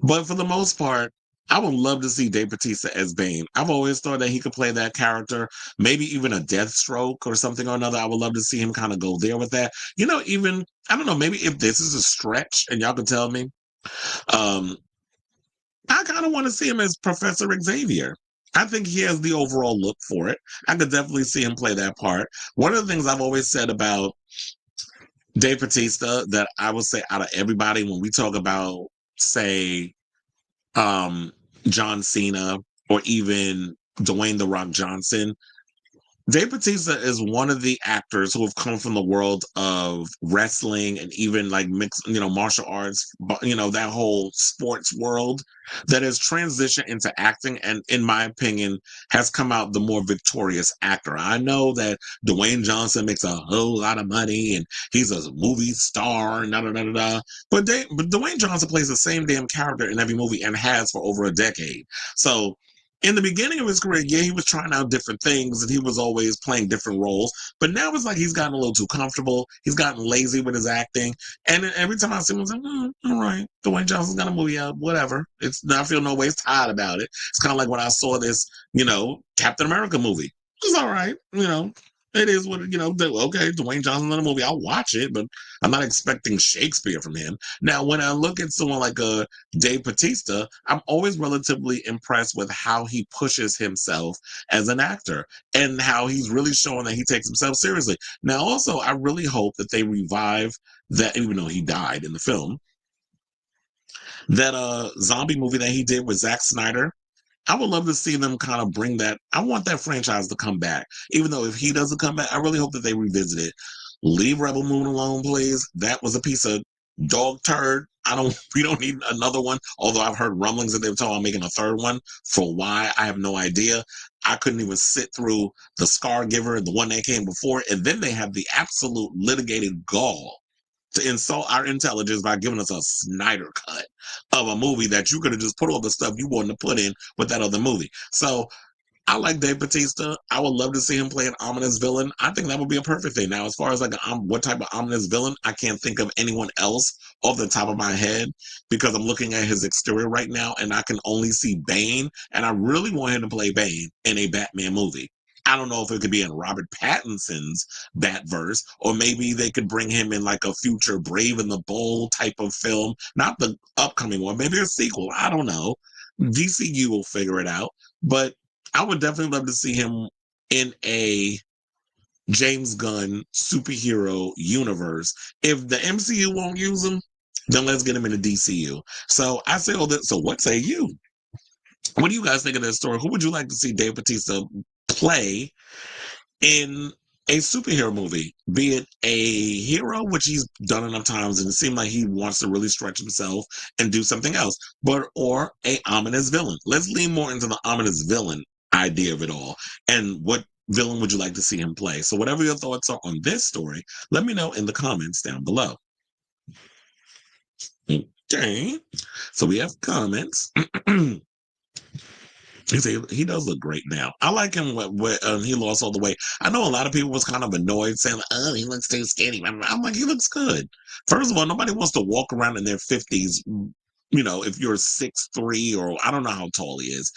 But for the most part, I would love to see Dave Bautista as Bane. I've always thought that he could play that character, maybe even a Deathstroke or something or another. I would love to see him kind of go there with that. Even, I don't know, maybe if this is a stretch and y'all can tell me, I kind of want to see him as Professor Xavier. I think he has the overall look for it. I could definitely see him play that part. One of the things I've always said about Dave Bautista that I would say out of everybody, when we talk about, say, John Cena or even Dwayne "The Rock" Johnson, Dave Bautista is one of the actors who have come from the world of wrestling and even like mixed, martial arts, that whole sports world that has transitioned into acting and, in my opinion, has come out the more victorious actor. I know that Dwayne Johnson makes a whole lot of money and he's a movie star and but Dwayne Johnson plays the same damn character in every movie and has for over a decade. So in the beginning of his career, yeah, he was trying out different things and he was always playing different roles. But now it's like he's gotten a little too comfortable. He's gotten lazy with his acting. And every time I see him, I'm like, all right, Dwayne Johnson's got a movie out, whatever. I feel no ways tired about it. It's kind of like when I saw this, Captain America movie. It's all right, It is what, okay, Dwayne Johnson's in a movie. I'll watch it, but I'm not expecting Shakespeare from him. Now, when I look at someone like Dave Bautista, I'm always relatively impressed with how he pushes himself as an actor and how he's really showing that he takes himself seriously. Now, also, I really hope that they revive that, even though he died in the film, that zombie movie that he did with Zack Snyder. I would love to see them kind of bring that. I want that franchise to come back. Even though if he doesn't come back, I really hope that they revisit it. Leave Rebel Moon alone, please. That was a piece of dog turd. We don't need another one. Although I've heard rumblings that they're talking about making a third one. For why, I have no idea. I couldn't even sit through the Scar Giver, the one that came before. And then they have the absolute litigated gall to insult our intelligence by giving us a Snyder cut of a movie that you could have just put all the stuff you wanted to put in with that other movie. So I like Dave Bautista. I would love to see him play an ominous villain. I think that would be a perfect thing. Now, as far as like what type of ominous villain, I can't think of anyone else off the top of my head because I'm looking at his exterior right now and I can only see Bane. And I really want him to play Bane in a Batman movie. I don't know if it could be in Robert Pattinson's Batverse, or maybe they could bring him in like a future Brave and the Bold type of film, not the upcoming one, maybe a sequel. I don't know. DCU will figure it out. But I would definitely love to see him in a James Gunn superhero universe. If the MCU won't use him, then let's get him in the DCU. So I say all that. So what say you? What do you guys think of this story? Who would you like to see Dave Bautista play in a superhero movie? Be it a hero, which he's done enough times, and it seemed like he wants to really stretch himself and do something else, or a ominous villain. Let's lean more into the ominous villain idea of it all. And what villain would you like to see him play? So whatever your thoughts are on this story, let me know in the comments down below. Okay, so we have comments. He does look great now. I like him when he lost all the weight. I know a lot of people was kind of annoyed saying, like, oh, he looks too skinny. I'm like, he looks good. First of all, nobody wants to walk around in their 50s, if you're 6'3", or I don't know how tall he is,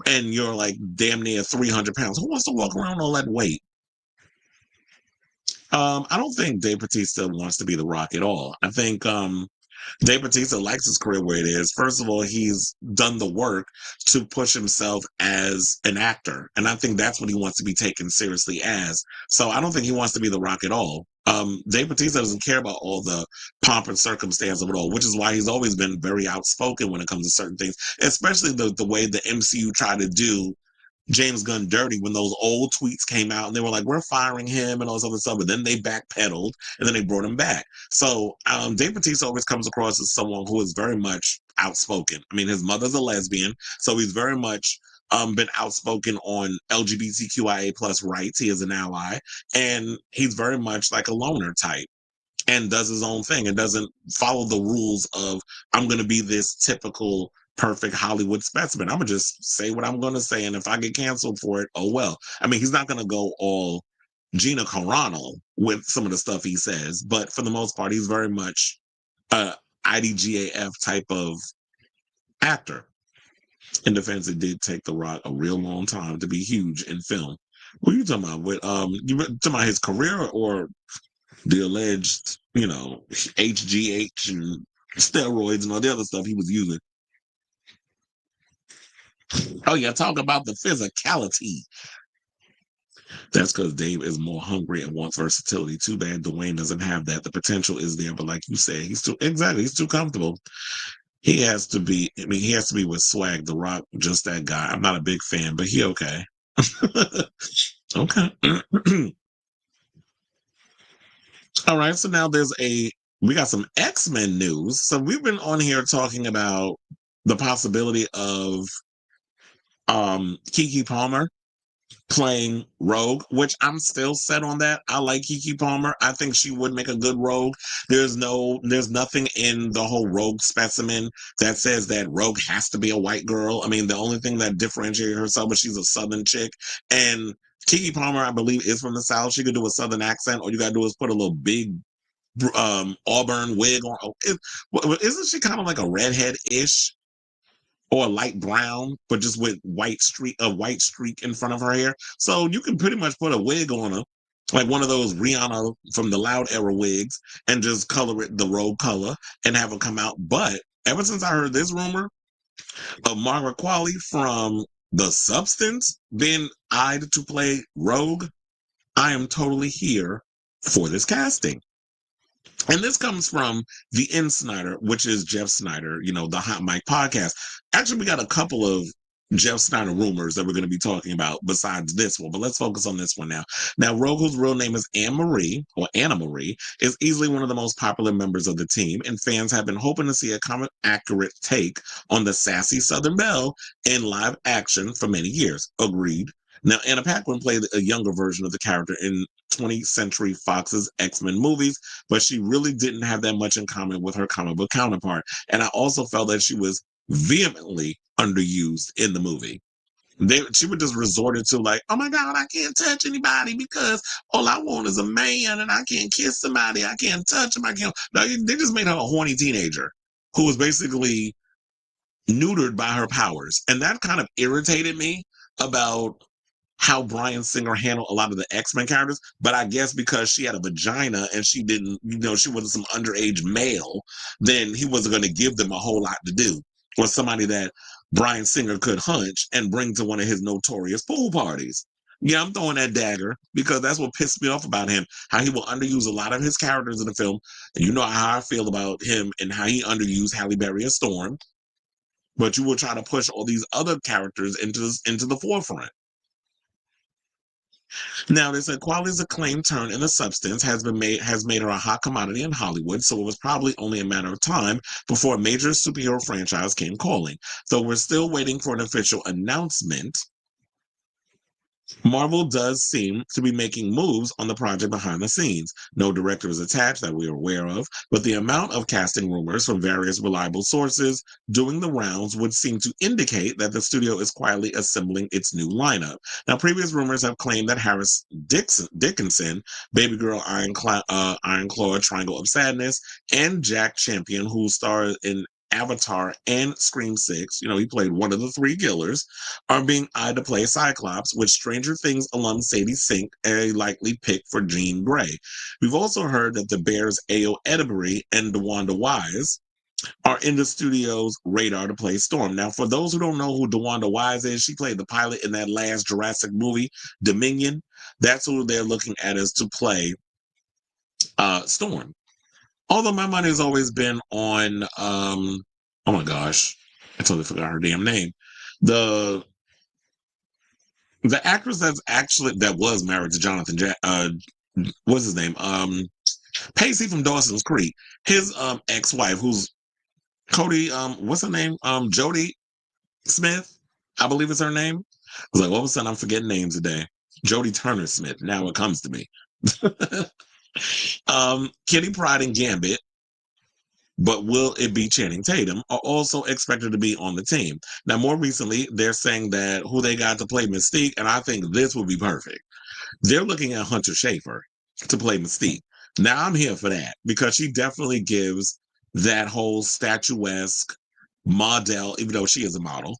and you're like damn near 300 pounds. Who wants to walk around all that weight? I don't think Dave Bautista wants to be The Rock at all. I think Dave Bautista likes his career where it is. First of all, he's done the work to push himself as an actor. And I think that's what he wants to be taken seriously as. So I don't think he wants to be The Rock at all. Dave Bautista doesn't care about all the pomp and circumstance of it all, which is why he's always been very outspoken when it comes to certain things, especially the way the MCU tried to do James Gunn dirty when those old tweets came out and they were like, we're firing him and all this other stuff. But then they backpedaled and then they brought him back. So Dave Bautista always comes across as someone who is very much outspoken. I mean, his mother's a lesbian, so he's very much been outspoken on LGBTQIA plus rights. He is an ally, and he's very much like a loner type and does his own thing and doesn't follow the rules of, I'm going to be this typical perfect Hollywood specimen. I'm going to just say what I'm going to say. And if I get canceled for it, oh well. I mean, he's not going to go all Gina Carano with some of the stuff he says, but for the most part, he's very much a IDGAF type of actor. In defense, it did take The Rock a real long time to be huge in film. What are you talking about? With you talking about his career or the alleged, HGH and steroids and all the other stuff he was using? Oh, yeah, talk about the physicality. That's because Dave is more hungry and wants versatility. Too bad Dwayne doesn't have that. The potential is there, but like you said, he's too comfortable. He has to be with swag. The Rock, just that guy. I'm not a big fan, but he okay. Okay. All right, so now we got some X-Men news. So we've been on here talking about the possibility of Keke Palmer playing Rogue, which I'm still set on that. I like Keke Palmer. I think she would make a good Rogue. There's nothing in the whole Rogue specimen that says that Rogue has to be a white girl. I mean, the only thing that differentiates herself is she's a Southern chick. And Keke Palmer, I believe, is from the South. She could do a Southern accent. All you gotta do is put a little big auburn wig on. Isn't she kind of like a redhead-ish? Or light brown, but just with a white streak in front of her hair. So you can pretty much put a wig on her, like one of those Rihanna from the Loud era wigs, and just color it the Rogue color and have her come out. But ever since I heard this rumor of Margaret Qualley from The Substance being eyed to play Rogue, I am totally here for this casting. And this comes from the In Snyder, which is Jeff Snyder, the Hot Mic podcast. Actually, we got a couple of Jeff Snyder rumors that we're going to be talking about besides this one, but let's focus on this one now. Now, Rogue, whose real name is Anna Marie, is easily one of the most popular members of the team, and fans have been hoping to see a comic-accurate take on the sassy Southern Belle in live action for many years. Agreed. Now, Anna Paquin played a younger version of the character in 20th Century Fox's X-Men movies, but she really didn't have that much in common with her comic book counterpart. And I also felt that she was vehemently underused in the movie. She would just resorted to like, oh my God, I can't touch anybody because all I want is a man and I can't kiss somebody. I can't touch him. I can't. No, they just made her a horny teenager who was basically neutered by her powers. And that kind of irritated me about how Bryan Singer handled a lot of the X-Men characters, but I guess because she had a vagina and she didn't, she wasn't some underage male, then he wasn't going to give them a whole lot to do. Or somebody that Bryan Singer could hunch and bring to one of his notorious pool parties. Yeah, I'm throwing that dagger because that's what pissed me off about him, how he will underuse a lot of his characters in the film. And you know how I feel about him and how he underused Halle Berry as Storm. But you will try to push all these other characters into the forefront. Now, they said Qualley's acclaimed turn in The Substance has made her a hot commodity in Hollywood, so it was probably only a matter of time before a major superhero franchise came calling. Though we're still waiting for an official announcement, Marvel does seem to be making moves on the project behind the scenes. No director is attached that we are aware of, but the amount of casting rumors from various reliable sources doing the rounds would seem to indicate that the studio is quietly assembling its new lineup. Now, previous rumors have claimed that Harris Dickinson, Baby Girl, Iron Claw, Triangle of Sadness, and Jack Champion, who starred in Avatar and Scream 6, he played one of the three killers, are being eyed to play Cyclops, with Stranger Things alum Sadie Sink a likely pick for Jean Grey. We've also heard that the Bears Ayo Edebiri and DeWanda Wise are in the studio's radar to play Storm. Now, for those who don't know who DeWanda Wise is, she played the pilot in that last Jurassic movie, Dominion. That's who they're looking at as to play Storm. Although my money has always been on, oh my gosh, I totally forgot her damn name. The actress that was married to Jonathan, what's his name? Pacey from Dawson's Creek. His ex-wife, who's Cody, what's her name? Jodie Smith, I believe is her name. I was like, all of a sudden I'm forgetting names today. Jodie Turner Smith. Now it comes to me. Kitty Pryde and Gambit, but will it be Channing Tatum, are also expected to be on the team. Now, more recently, they're saying that who they got to play Mystique, and I think this would be perfect. They're looking at Hunter Schafer to play Mystique. Now, I'm here for that because she definitely gives that whole statuesque model, even though she is a model,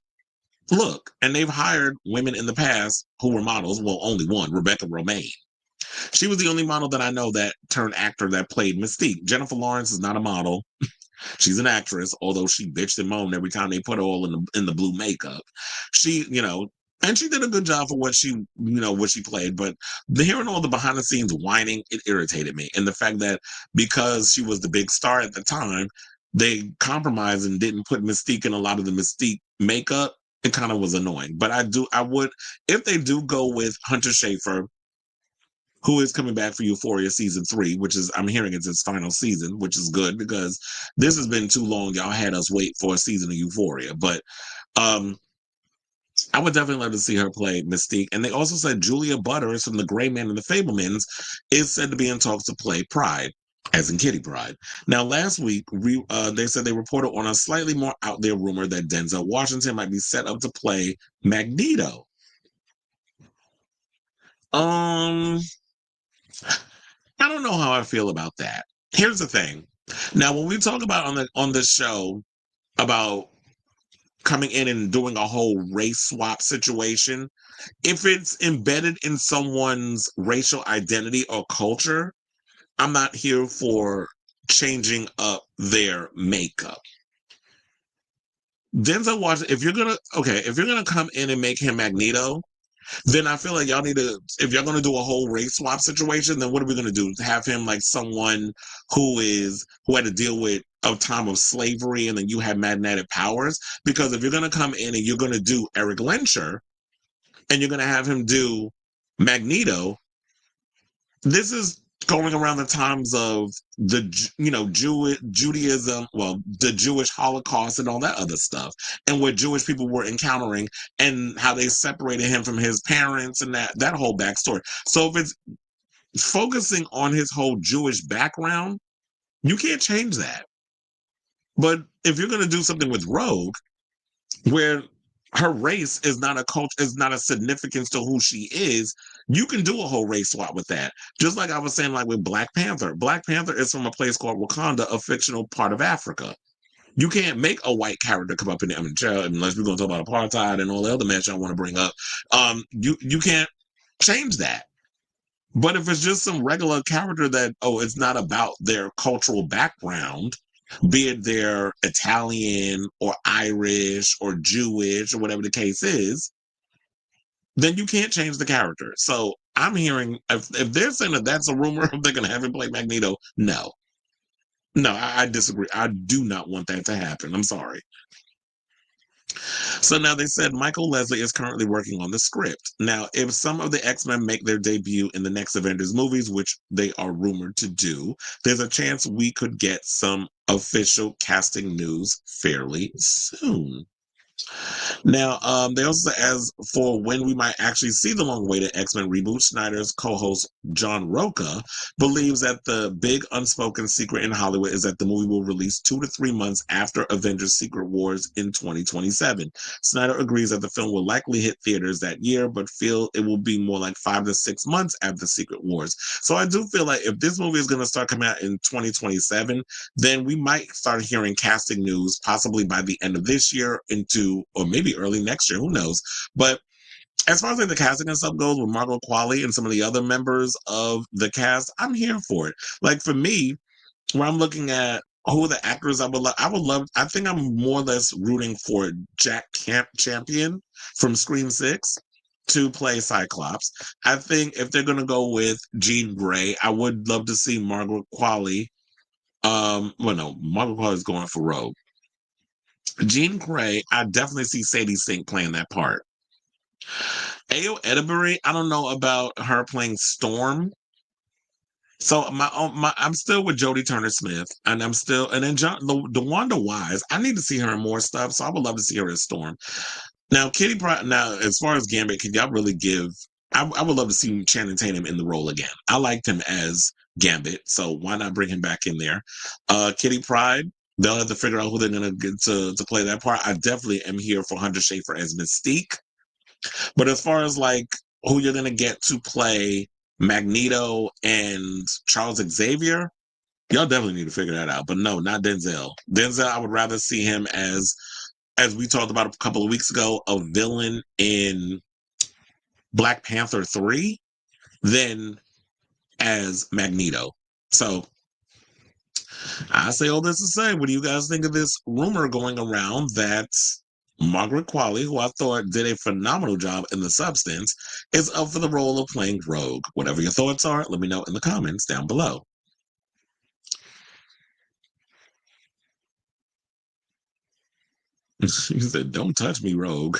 look. And they've hired women in the past who were models. Well, only one, Rebecca Romijn. She was the only model that I know that turned actor that played Mystique. Jennifer Lawrence is not a model. She's an actress, although she bitched and moaned every time they put her all in the blue makeup. She, and she did a good job for what she played. But hearing all the behind the scenes whining, it irritated me. And the fact that because she was the big star at the time, they compromised and didn't put Mystique in a lot of the Mystique makeup. It kind of was annoying. But I would, if they do go with Hunter Schafer, who is coming back for Euphoria season 3, which is, I'm hearing it's its final season, which is good because this has been too long. Y'all had us wait for a season of Euphoria. But I would definitely love to see her play Mystique. And they also said Julia Butters from The Gray Man and the Fablemans is said to be in talks to play Pride, as in Kitty Pride. Now, last week, they said they reported on a slightly more out there rumor that Denzel Washington might be set up to play Magneto. Um, I don't know how I feel about that. Here's the thing. Now, when we talk about on this show about coming in and doing a whole race swap situation, if it's embedded in someone's racial identity or culture, I'm not here for changing up their makeup. Denzel Washington, if you're gonna come in and make him Magneto, then I feel like y'all need to, if you're gonna do a whole race swap situation, then what are we gonna do? Have him like someone who had to deal with a time of slavery, and then you have magnetic powers? Because if you're gonna come in and you're gonna do Eric Lensher, and you're gonna have him do Magneto, this is going around the times of the Judaism, well, the Jewish Holocaust and all that other stuff, and what Jewish people were encountering, and how they separated him from his parents, and that whole backstory. So if it's focusing on his whole Jewish background, you can't change that. But if you're going to do something with Rogue, where her race is not a culture, is not a significance to who she is, you can do a whole race swap with that. Just like I was saying, like with Black Panther. Black Panther is from a place called Wakanda, a fictional part of Africa. You can't make a white character come up in there, unless we're going to talk about apartheid and all the other mess I want to bring up. You can't change that. But if it's just some regular character that, it's not about their cultural background, be it they're Italian or Irish or Jewish or whatever the case is, then you can't change the character. So I'm hearing, if they're saying that that's a rumor, they're going to have him play Magneto. No. No, I disagree. I do not want that to happen. I'm sorry. So now they said Michael Leslie is currently working on the script. Now, if some of the X-Men make their debut in the next Avengers movies, which they are rumored to do, there's a chance we could get some official casting news fairly soon. Now, they also, as for when we might actually see the long-awaited X-Men reboot, Snyder's co-host John Roca believes that the big unspoken secret in Hollywood is that the movie will release 2 to 3 months after Avengers: Secret Wars in 2027. Snyder agrees that the film will likely hit theaters that year, but feel it will be more like 5 to 6 months after Secret Wars. So I do feel like if this movie is going to start coming out in 2027, then we might start hearing casting news possibly by the end of this year into, or maybe early next year, who knows. But as far as like the casting and stuff goes with Margaret Qualley and some of the other members of the cast, I'm here for it. Like for me, when I'm looking at who the actors I think I'm more or less rooting for Jack Champion from Scream 6 to play Cyclops. I think if they're gonna go with Jean Grey, I would love to see Margaret Qualley. Well, no, Margaret Qualley's going for Rogue. Jean Grey, I definitely see Sadie Sink playing that part. Ayo Edebiri, I don't know about her playing Storm. So I'm still with Jodie Turner-Smith, and then DeWanda Wise. I need to see her in more stuff, so I would love to see her as Storm. Now, Kitty Pryde. Now, as far as Gambit, can y'all really give? I would love to see Channing Tatum in the role again. I liked him as Gambit, so why not bring him back in there? Kitty Pryde. They'll have to figure out who they're gonna get to play that part. I definitely am here for Hunter Schafer as Mystique. But as far as like who you're gonna get to play Magneto and Charles Xavier, y'all definitely need to figure that out. But no, not Denzel. Denzel, I would rather see him as we talked about a couple of weeks ago, a villain in Black Panther 3 than as Magneto. So I say all this to say, what do you guys think of this rumor going around that Margaret Qualley, who I thought did a phenomenal job in The Substance, is up for the role of playing Rogue? Whatever your thoughts are, let me know in the comments down below. You said, "Don't touch me, Rogue."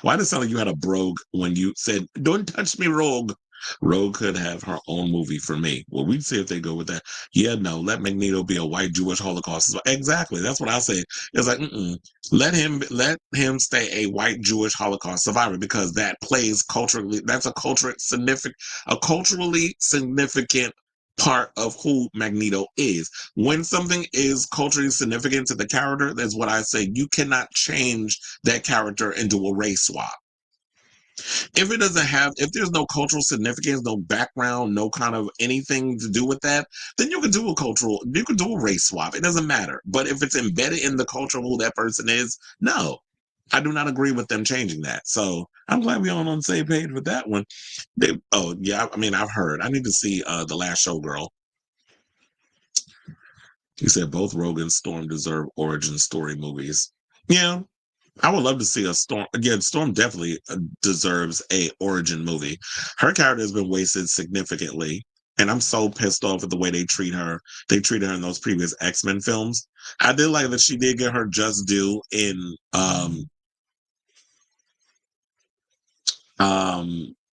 Why did it sound like you had a brogue when you said, "Don't touch me, Rogue"? Rogue could have her own movie for me. Well, we'd see if they go with that. Yeah, no, let Magneto be a white Jewish Holocaust. Exactly, that's what I say. It's like, let him stay a white Jewish Holocaust survivor because that plays culturally. That's a culturally significant part of who Magneto is. When something is culturally significant to the character, that's what I say. You cannot change that character into a race swap. If there's no cultural significance, no background, no kind of anything to do with that, then you can do a race swap. It doesn't matter. But if it's embedded in the culture of who that person is, no, I do not agree with them changing that. So I'm glad we're all on the same page with that one. Oh yeah, I mean, I've heard. I need to see The Last Showgirl. You said both Rogue and Storm deserve origin story movies. Yeah, I would love to see a Storm again. Storm definitely deserves a origin movie. Her character has been wasted significantly, and I'm so pissed off at the way they treat her. They treated her in those previous X-Men films. I did like that she did get her just due in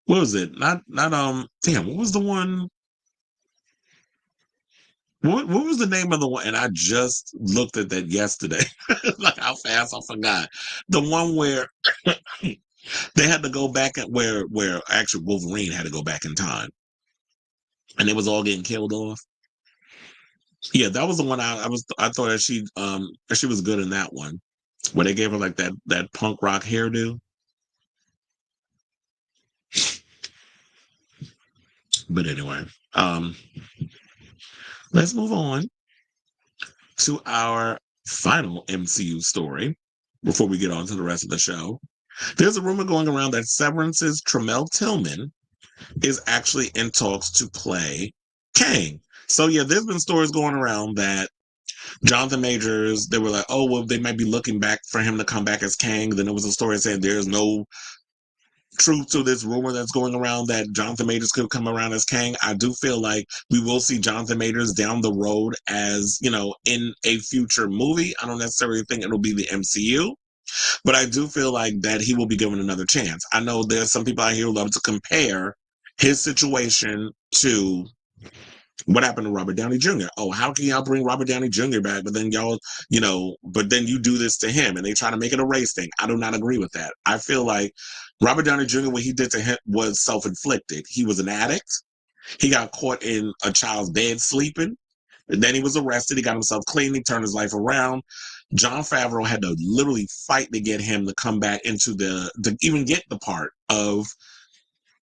what was it? Not damn, what was the one? What was the name of the one? And I just looked at that yesterday. Like how fast I forgot. The one where they had to go back at where actually Wolverine had to go back in time, and it was all getting killed off. Yeah, that was the one I thought that she was good in that one, where they gave her like that punk rock hairdo. But anyway, let's move on to our final MCU story before we get on to the rest of the show. There's a rumor going around that Severance's Tramell Tillman is actually in talks to play Kang. So yeah, there's been stories going around that Jonathan Majors, they were like, oh, well, they might be looking back for him to come back as Kang. Then there was a story saying there's no truth to this rumor that's going around that Jonathan Majors could come around as Kang. I do feel like we will see Jonathan Majors down the road as, in a future movie. I don't necessarily think it'll be the MCU. But I do feel like that he will be given another chance. I know there's some people out here who love to compare his situation to what happened to Robert Downey Jr. Oh, how can y'all bring Robert Downey Jr. back? But then but then you do this to him and they try to make it a race thing. I do not agree with that. I feel like Robert Downey Jr., what he did to him was self-inflicted. He was an addict. He got caught in a child's bed sleeping. And then he was arrested. He got himself clean. He turned his life around. Jon Favreau had to literally fight to get him to come back to even get the part of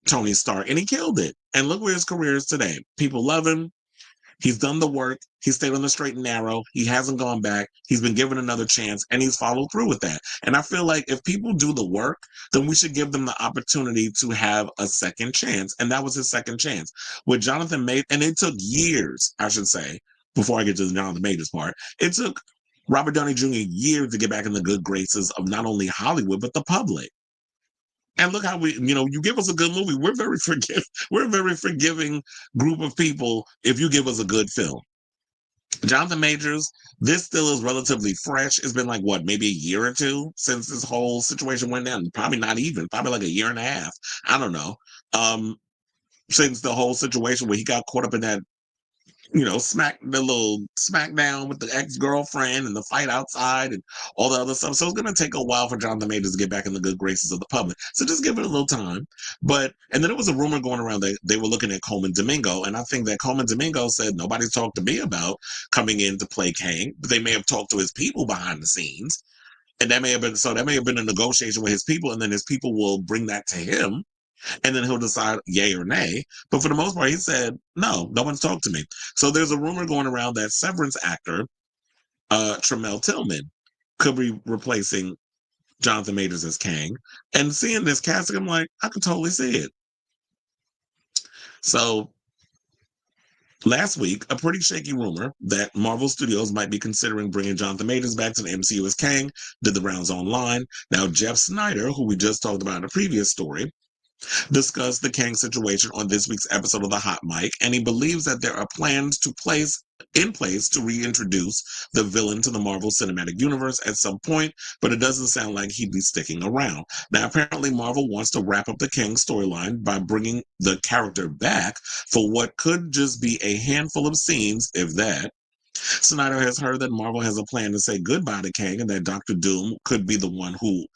Tony Stark, and he killed it. And look where his career is today. People love him. He's done the work. He stayed on the straight and narrow. He hasn't gone back. He's been given another chance, and he's followed through with that. And I feel like if people do the work, then we should give them the opportunity to have a second chance. And that was his second chance. With Jonathan Majors, and it took years, I should say, before I get to the Jonathan Majors part, it took Robert Downey Jr. years to get back in the good graces of not only Hollywood, but the public. And look how you give us a good movie. We're a very forgiving group of people if you give us a good film. Jonathan Majors, this still is relatively fresh. It's been like, what, maybe a year or two since this whole situation went down? Probably not even, probably like a year and a half. I don't know. Since the whole situation where he got caught up in that the little smackdown with the ex-girlfriend and the fight outside and all the other stuff. So it's going to take a while for Jonathan Majors to get back in the good graces of the public. So just give it a little time. And then there was a rumor going around that they were looking at Coleman Domingo. And I think that Coleman Domingo said, nobody's talked to me about coming in to play Kang, but they may have talked to his people behind the scenes. And that may have been a negotiation with his people. And then his people will bring that to him. And then he'll decide yay or nay. But for the most part, he said, no one's talked to me. So there's a rumor going around that Severance actor, Tramell Tillman, could be replacing Jonathan Majors as Kang. And seeing this casting, I'm like, I could totally see it. So last week, a pretty shaky rumor that Marvel Studios might be considering bringing Jonathan Majors back to the MCU as Kang did the rounds online. Now, Jeff Snyder, who we just talked about in a previous story, discussed the Kang situation on this week's episode of the Hot Mic, and he believes that there are plans in place to reintroduce the villain to the Marvel Cinematic Universe at some point, but it doesn't sound like he'd be sticking around. Now, apparently, Marvel wants to wrap up the Kang storyline by bringing the character back for what could just be a handful of scenes, if that. Snyder has heard that Marvel has a plan to say goodbye to Kang and that Doctor Doom could be the one who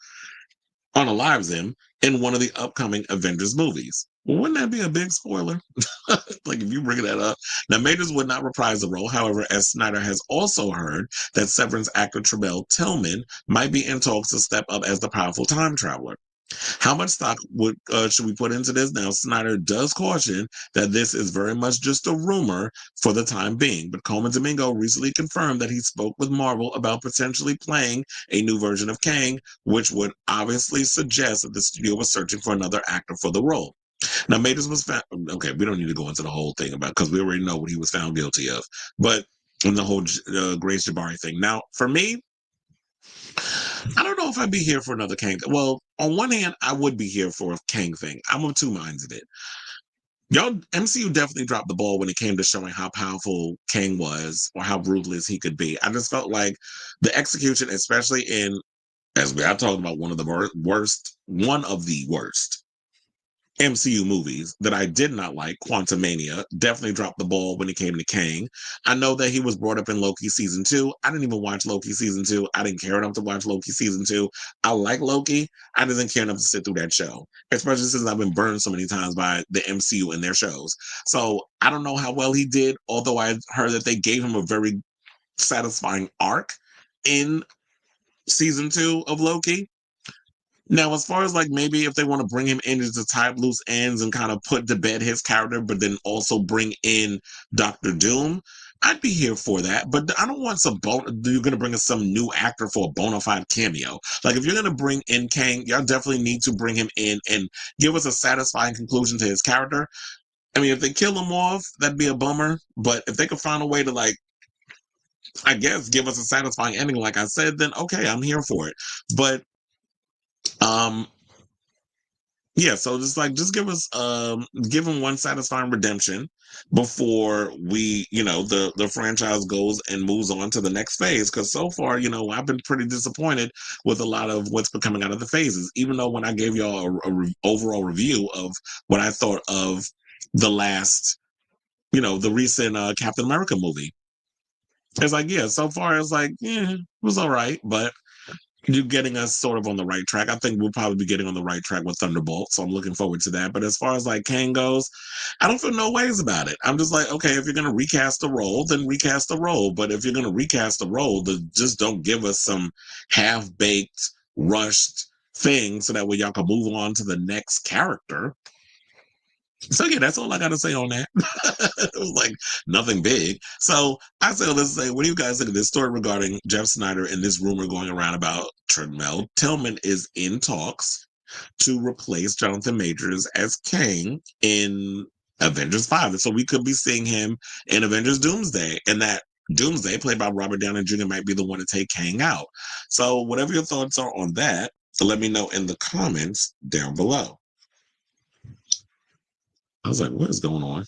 unalives him in one of the upcoming Avengers movies. Well, wouldn't that be a big spoiler? Like if you bring that up. Now, Majors would not reprise the role. However, as Snyder has also heard that Severance actor Tramell Tillman might be in talks to step up as the powerful time traveler. How much stock should we put into this? Now, Snyder does caution that this is very much just a rumor for the time being, but Coleman Domingo recently confirmed that he spoke with Marvel about potentially playing a new version of Kang, which would obviously suggest that the studio was searching for another actor for the role. Now, Majors was found. Okay, we don't need to go into the whole thing about because we already know what he was found guilty of, but in the whole Grace Jabari thing. Now, for me, I don't know if I'd be here for another Kang. Well, on one hand, I would be here for a Kang thing. I'm of two minds of it. Y'all, MCU definitely dropped the ball when it came to showing how powerful Kang was or how ruthless he could be. I just felt like the execution, especially in, as we are talking about, one of the worst MCU movies that I did not like, Quantumania, definitely dropped the ball when it came to Kang. I know that he was brought up in Loki season 2. I didn't even watch Loki season 2. I didn't care enough to watch Loki season 2. I like Loki. I didn't care enough to sit through that show, especially since I've been burned so many times by the MCU and their shows. So I don't know how well he did, although I heard that they gave him a very satisfying arc in season 2 of Loki. Now, as far as like maybe if they want to bring him in to tie up loose ends and kind of put to bed his character, but then also bring in Doctor Doom, I'd be here for that. But I don't want you're going to bring us some new actor for a bona fide cameo. Like if you're going to bring in Kang, y'all definitely need to bring him in and give us a satisfying conclusion to his character. I mean, if they kill him off, that'd be a bummer. But if they could find a way to like, I guess, give us a satisfying ending, like I said, then okay, I'm here for it. But um yeah, so just give him one satisfying redemption before the franchise goes and moves on to the next phase. Because so far, I've been pretty disappointed with a lot of what's been coming out of the phases. Even though when I gave y'all overall review of what I thought of the last, the recent Captain America movie, it's like, yeah, so far it's like, yeah, it was all right, but you're getting us sort of on the right track. I think we'll probably be getting on the right track with Thunderbolt, so I'm looking forward to that. But as far as like Kang goes, I don't feel no ways about it. I'm just like, okay, if you're gonna recast the role, then recast the role. But if you're gonna recast the role, then just don't give us some half-baked, rushed thing so that way y'all can move on to the next character. So yeah, that's all I gotta say on that. It was like nothing big. So I say, let's say, what do you guys think of this story regarding Jeff Snyder and this rumor going around about Tramell? Tillman is in talks to replace Jonathan Majors as Kang in Avengers 5. So we could be seeing him in Avengers Doomsday. And that Doomsday, played by Robert Downey Jr., might be the one to take Kang out. So whatever your thoughts are on that, let me know in the comments down below. I was like, what is going on?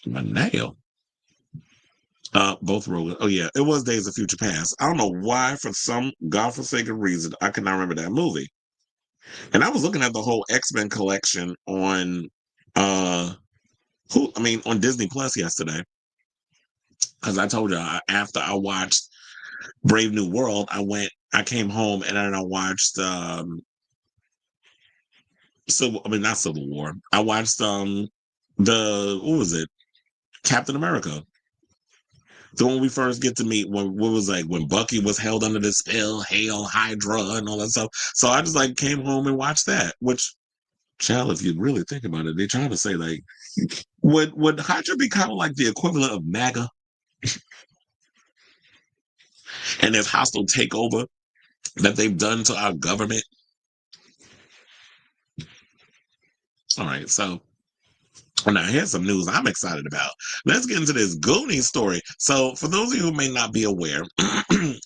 My nail. Both Rogan. Oh yeah, it was Days of Future Past. I don't know why, for some godforsaken reason, I cannot remember that movie. And I was looking at the whole X-Men collection on on Disney Plus yesterday. Because I told you after I watched Brave New World, I came home and then I watched not Civil War. I watched what was it? Captain America. The one we first get to meet when Bucky was held under the spell, Hail Hydra and all that stuff. So I just like came home and watched that, which, child, if you really think about it, they're trying to say like, would Hydra be kind of like the equivalent of MAGA and this hostile takeover that they've done to our government? All right, so now here's some news I'm excited about. Let's get into this Goonies story. So for those of you who may not be aware,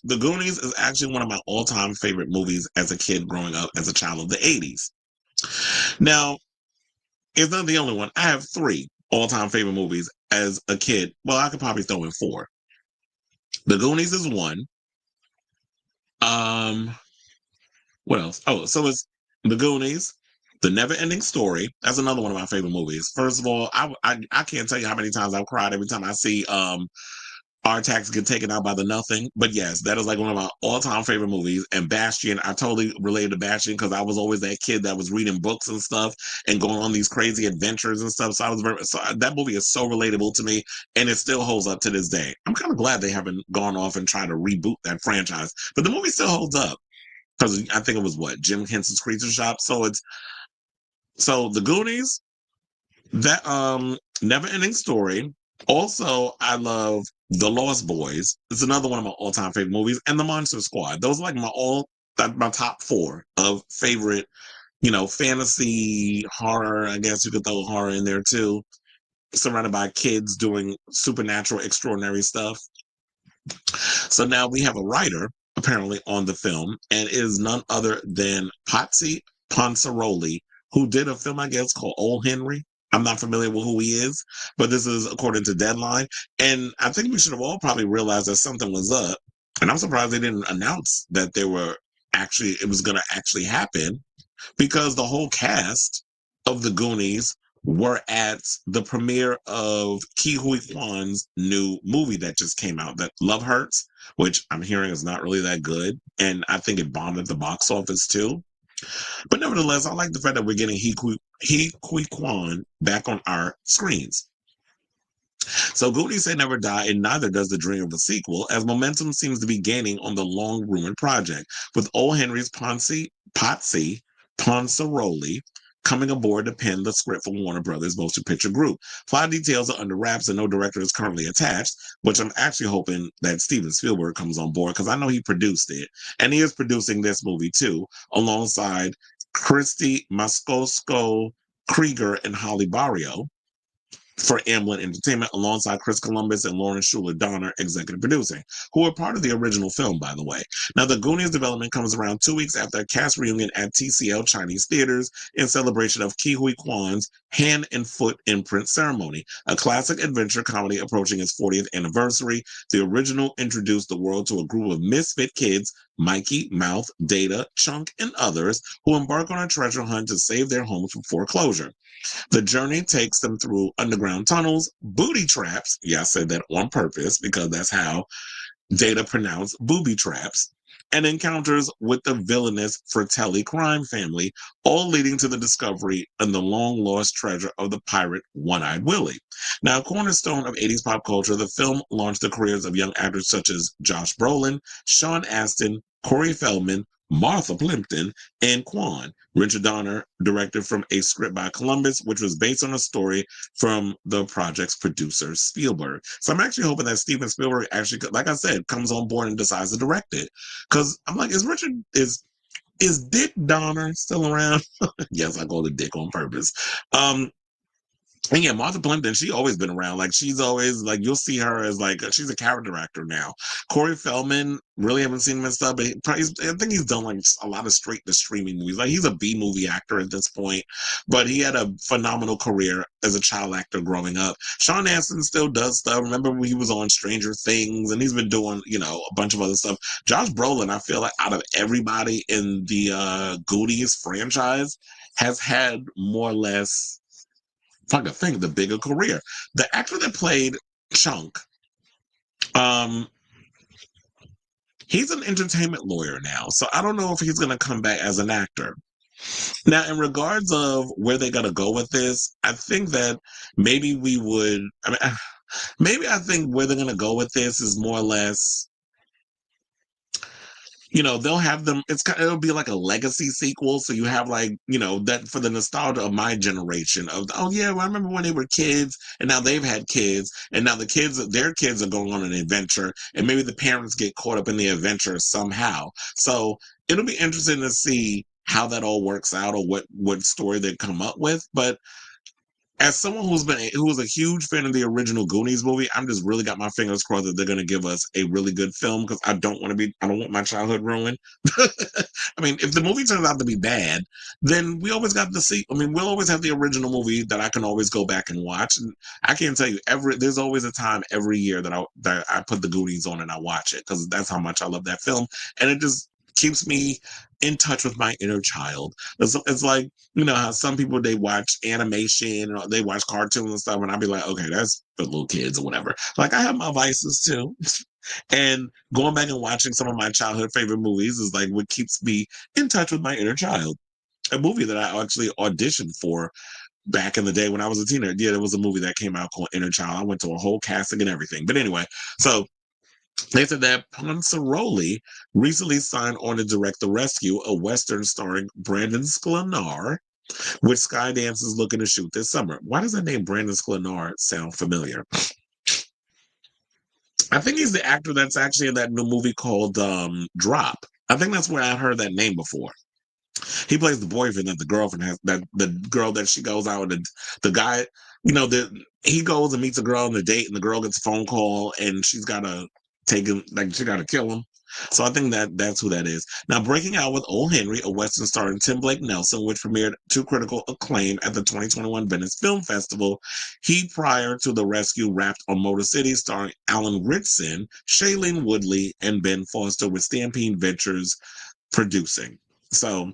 The Goonies is actually one of my all-time favorite movies as a kid growing up as a child of the 80s. Now, it's not the only one. I have 3 all-time favorite movies as a kid. Well, I could probably throw in 4. The Goonies is one. Um, what else? Oh, so it's The Goonies, The Never Ending Story. That's another one of my favorite movies. First of all, I can't tell you how many times I've cried every time I see our tax get taken out by the nothing. But yes, that is like one of my all-time favorite movies. And Bastion, I totally related to Bastion because I was always that kid that was reading books and stuff and going on these crazy adventures and stuff. So I was that movie is so relatable to me, and it still holds up to this day. I'm kind of glad they haven't gone off and tried to reboot that franchise, but the movie still holds up because I think it was what Jim Henson's Creature Shop. So the Goonies, that Never Ending Story. Also, I love The Lost Boys. It's another one of my all-time favorite movies, and The Monster Squad. Those are like my top 4 of favorite, fantasy horror. I guess you could throw horror in there too. Surrounded by kids doing supernatural, extraordinary stuff. So now we have a writer apparently on the film, and it is none other than Potsy Ponciroli, who did a film I guess called Old Henry. I'm not familiar with who he is, but this is according to Deadline. And I think we should have all probably realized that something was up. And I'm surprised they didn't announce that it was going to actually happen because the whole cast of the Goonies were at the premiere of Ke Huy Quan's new movie that just came out, that Love Hurts, which I'm hearing is not really that good. And I think it bombed at the box office too. But nevertheless, I like the fact that we're getting Ke Huy Quan back on our screens. So Goonies Say Never Die, and neither does the dream of a sequel, as momentum seems to be gaining on the long-rumored project, with Old Henry's Potsy Ponciroli coming aboard to pen the script for Warner Brothers Motion Picture Group. Plot details are under wraps and no director is currently attached, which I'm actually hoping that Steven Spielberg comes on board because I know he produced it, and he is producing this movie too, alongside Christy Moscoso Krieger and Holly Barrio for Amblin Entertainment, alongside Chris Columbus and Lauren Schuler Donner executive producing, who were part of the original film, by the way. Now, the Goonies development comes around 2 weeks after a cast reunion at TCL Chinese theaters in celebration of Ke Huy Quan's Hand and Foot Imprint Ceremony, a classic adventure comedy approaching its 40th anniversary. The original introduced the world to a group of misfit kids, Mikey, Mouth, Data, Chunk, and others, who embark on a treasure hunt to save their homes from foreclosure. The journey takes them through underground tunnels, booby traps. Yeah, I said that on purpose because that's how Data pronounced booby traps, and encounters with the villainous Fratelli crime family, all leading to the discovery and the long lost treasure of the pirate One-Eyed Willie. Now, a cornerstone of 80s pop culture, the film launched the careers of young actors such as Josh Brolin, Sean Astin, Corey Feldman, Martha Plimpton, and Quan. Richard Donner directed from a script by Columbus, which was based on a story from the project's producer, Spielberg. So I'm actually hoping that Steven Spielberg actually, like I said, comes on board and decides to direct it. Because I'm like, is Dick Donner still around? Yes, I call it Dick on purpose. And yeah, Martha Plimpton, she always been around. Like she's always like you'll see her as like she's a character actor now. Corey Feldman, really haven't seen him and stuff, but I think he's done like a lot of straight to streaming movies. Like he's a B movie actor at this point, but he had a phenomenal career as a child actor growing up. Sean Astin still does stuff. Remember when he was on Stranger Things, and he's been doing a bunch of other stuff. Josh Brolin, I feel like out of everybody in the Goonies franchise, has had more or less, if I could think, the bigger career. The actor that played Chunk, um, he's an entertainment lawyer now, so I don't know if he's going to come back as an actor. Now, in regards of where they're going to go with this, I think that maybe we would. I mean, maybe I think where they're going to go with this is more or less, they'll have them. It'll be like a legacy sequel. So you have like, that for the nostalgia of my generation of, oh yeah, well, I remember when they were kids and now they've had kids and now their kids are going on an adventure and maybe the parents get caught up in the adventure somehow. So it'll be interesting to see how that all works out or what story they come up with. But as someone who was a huge fan of the original Goonies movie, I'm just really got my fingers crossed that they're going to give us a really good film because I don't want my childhood ruined. I mean, if the movie turns out to be bad, then we always got the see. I mean, we'll always have the original movie that I can always go back and watch. And I can't tell you there's always a time every year that I put the Goonies on and I watch it because that's how much I love that film, and it just keeps me in touch with my inner child. It's like, you know how some people they watch animation or they watch cartoons and stuff, and I'll be like, okay, that's for little kids or whatever. Like I have my vices too. And going back and watching some of my childhood favorite movies is like what keeps me in touch with my inner child. A movie that I actually auditioned for back in the day when I was a teenager. Yeah, there was a movie that came out called Inner Child. I went to a whole casting and everything. But anyway, so they said that Ponciroli recently signed on to direct The Rescue, a Western starring Brandon Sklenar, which Skydance is looking to shoot this summer. Why does that name Brandon Sklenar sound familiar? I think he's the actor that's actually in that new movie called Drop. I think that's where I heard that name before. He plays the boyfriend that the girlfriend has, that the girl that she goes out with, the guy, you know, he goes and meets a girl on the date, and the girl gets a phone call, and she's got to take him, like she got to kill him. So I think that's who that is. Now, Breaking Out with Old Henry, a Western starring Tim Blake Nelson, which premiered to critical acclaim at the 2021 Venice Film Festival. He, prior to The Rescue, rapped on Motor City, starring Alan Ritson, Shailene Woodley, and Ben Foster, with Stampede Ventures producing. So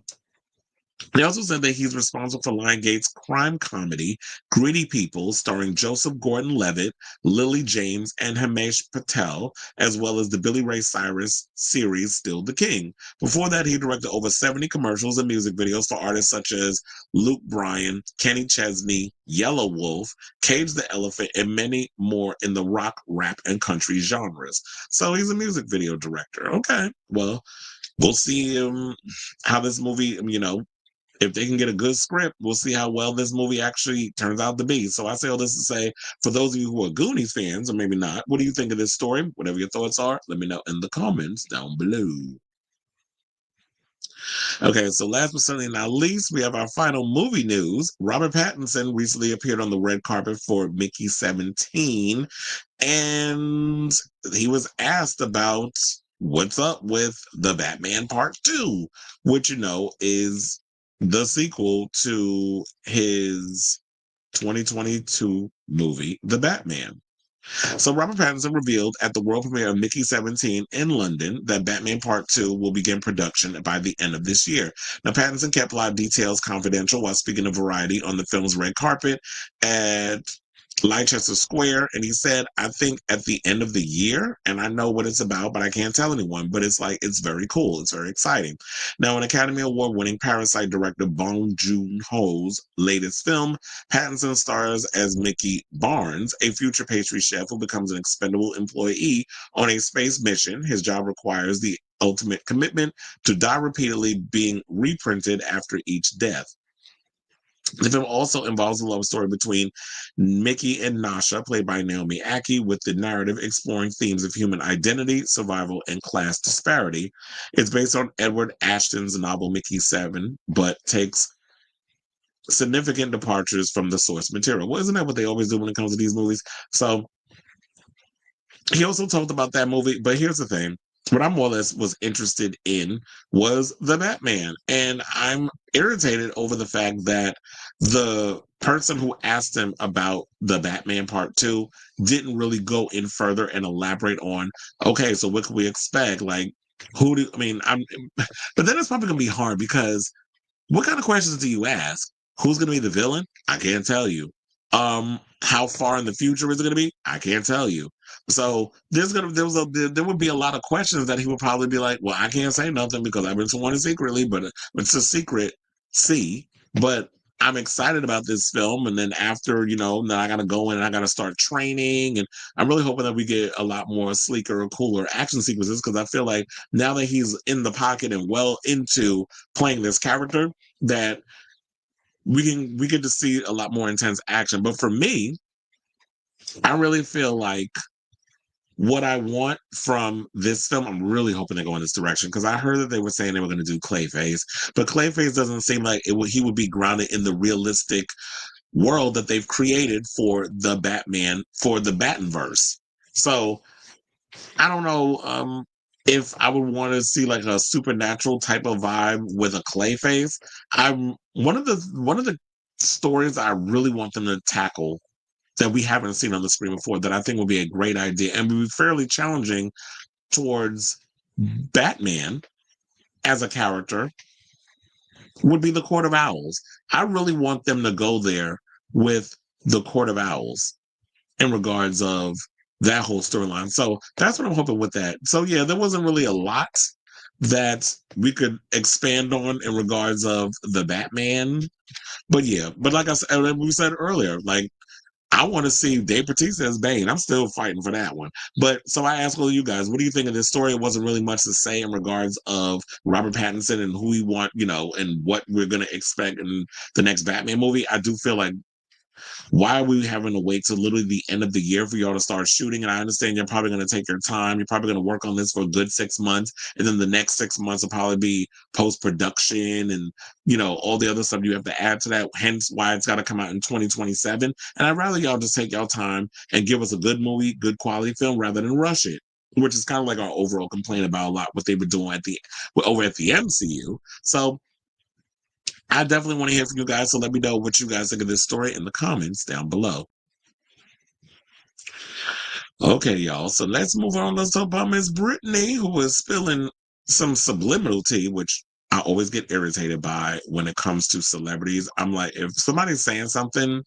they also said that he's responsible for Lionsgate's crime comedy, Gritty People, starring Joseph Gordon-Levitt, Lily James, and Himesh Patel, as well as the Billy Ray Cyrus series Still the King. Before that, he directed over 70 commercials and music videos for artists such as Luke Bryan, Kenny Chesney, Yellow Wolf, Cage the Elephant, and many more in the rock, rap, and country genres. So he's a music video director. Okay, well, we'll see how this movie, if they can get a good script, we'll see how well this movie actually turns out to be. So I say all this to say, for those of you who are Goonies fans, or maybe not, what do you think of this story? Whatever your thoughts are, let me know in the comments down below. Okay, so last but certainly not least, we have our final movie news. Robert Pattinson recently appeared on the red carpet for Mickey 17, and he was asked about what's up with The Batman Part 2, which, is the sequel to his 2022 movie, The Batman. So Robert Pattinson revealed at the world premiere of Mickey 17 in London that Batman Part 2 will begin production by the end of this year. Now, Pattinson kept a lot of details confidential while speaking to Variety on the film's red carpet at Leicester Square, and he said, I think at the end of the year, and I know what it's about, but I can't tell anyone, but it's very cool. It's very exciting. Now, an Academy Award winning Parasite director Bong Joon-ho's latest film, Pattinson stars as Mickey Barnes, a future pastry chef who becomes an expendable employee on a space mission. His job requires the ultimate commitment to die repeatedly, being reprinted after each death. The film also involves a love story between Mickey and Nasha, played by Naomi Ackie, with the narrative exploring themes of human identity, survival, and class disparity. It's based on Edward Ashton's novel Mickey 7, but takes significant departures from the source material. Well, isn't that what they always do when it comes to these movies? So he also talked about that movie, but here's the thing. What I more or less was interested in was the Batman. And I'm irritated over the fact that the person who asked him about the Batman Part 2 didn't really go in further and elaborate on, okay, so what can we expect? Like, but then it's probably going to be hard because what kind of questions do you ask? Who's going to be the villain? I can't tell you. How far in the future is it going to be? I can't tell you. So there would be a lot of questions that he would probably be like, well, I can't say nothing because I've been sworn secretly, but it's a secret. See, but I'm excited about this film, and then after, then I got to go in and I got to start training, and I'm really hoping that we get a lot more sleeker, cooler action sequences because I feel like now that he's in the pocket and well into playing this character, that we get to see a lot more intense action. But for me, I really feel like what I want from this film, I'm really hoping they go in this direction because I heard that they were saying they were going to do Clayface, but Clayface doesn't seem like he would be grounded in the realistic world that they've created for the Batman, for the Batmanverse. So I don't know if I would want to see like a supernatural type of vibe with a Clayface. I'm one of the stories I really want them to tackle that we haven't seen on the screen before that I think would be a great idea and would be fairly challenging towards Batman as a character would be the Court of Owls. I really want them to go there with the Court of Owls in regards of that whole storyline. So that's what I'm hoping with that. So yeah, there wasn't really a lot that we could expand on in regards of the Batman. But yeah, but like I said, like we said earlier, like I want to see Dave Bautista as Bane. I'm still fighting for that one. But so I ask all of you guys, what do you think of this story? It wasn't really much to say in regards of Robert Pattinson and who we want, and what we're going to expect in the next Batman movie. I do feel like why are we having to wait till literally the end of the year for y'all to start shooting? And I understand you're probably going to take your time. You're probably going to work on this for a good 6 months. And then the next 6 months will probably be post-production and, all the other stuff you have to add to that. Hence why it's got to come out in 2027. And I'd rather y'all just take y'all time and give us a good movie, good quality film rather than rush it. Which is kind of like our overall complaint about a lot what they've been doing over at the MCU. So I definitely want to hear from you guys. So let me know what you guys think of this story in the comments down below. Okay, y'all. So let's move on. Let's talk about Miss Britney, who is spilling some subliminal tea, which I always get irritated by when it comes to celebrities. I'm like, if somebody's saying something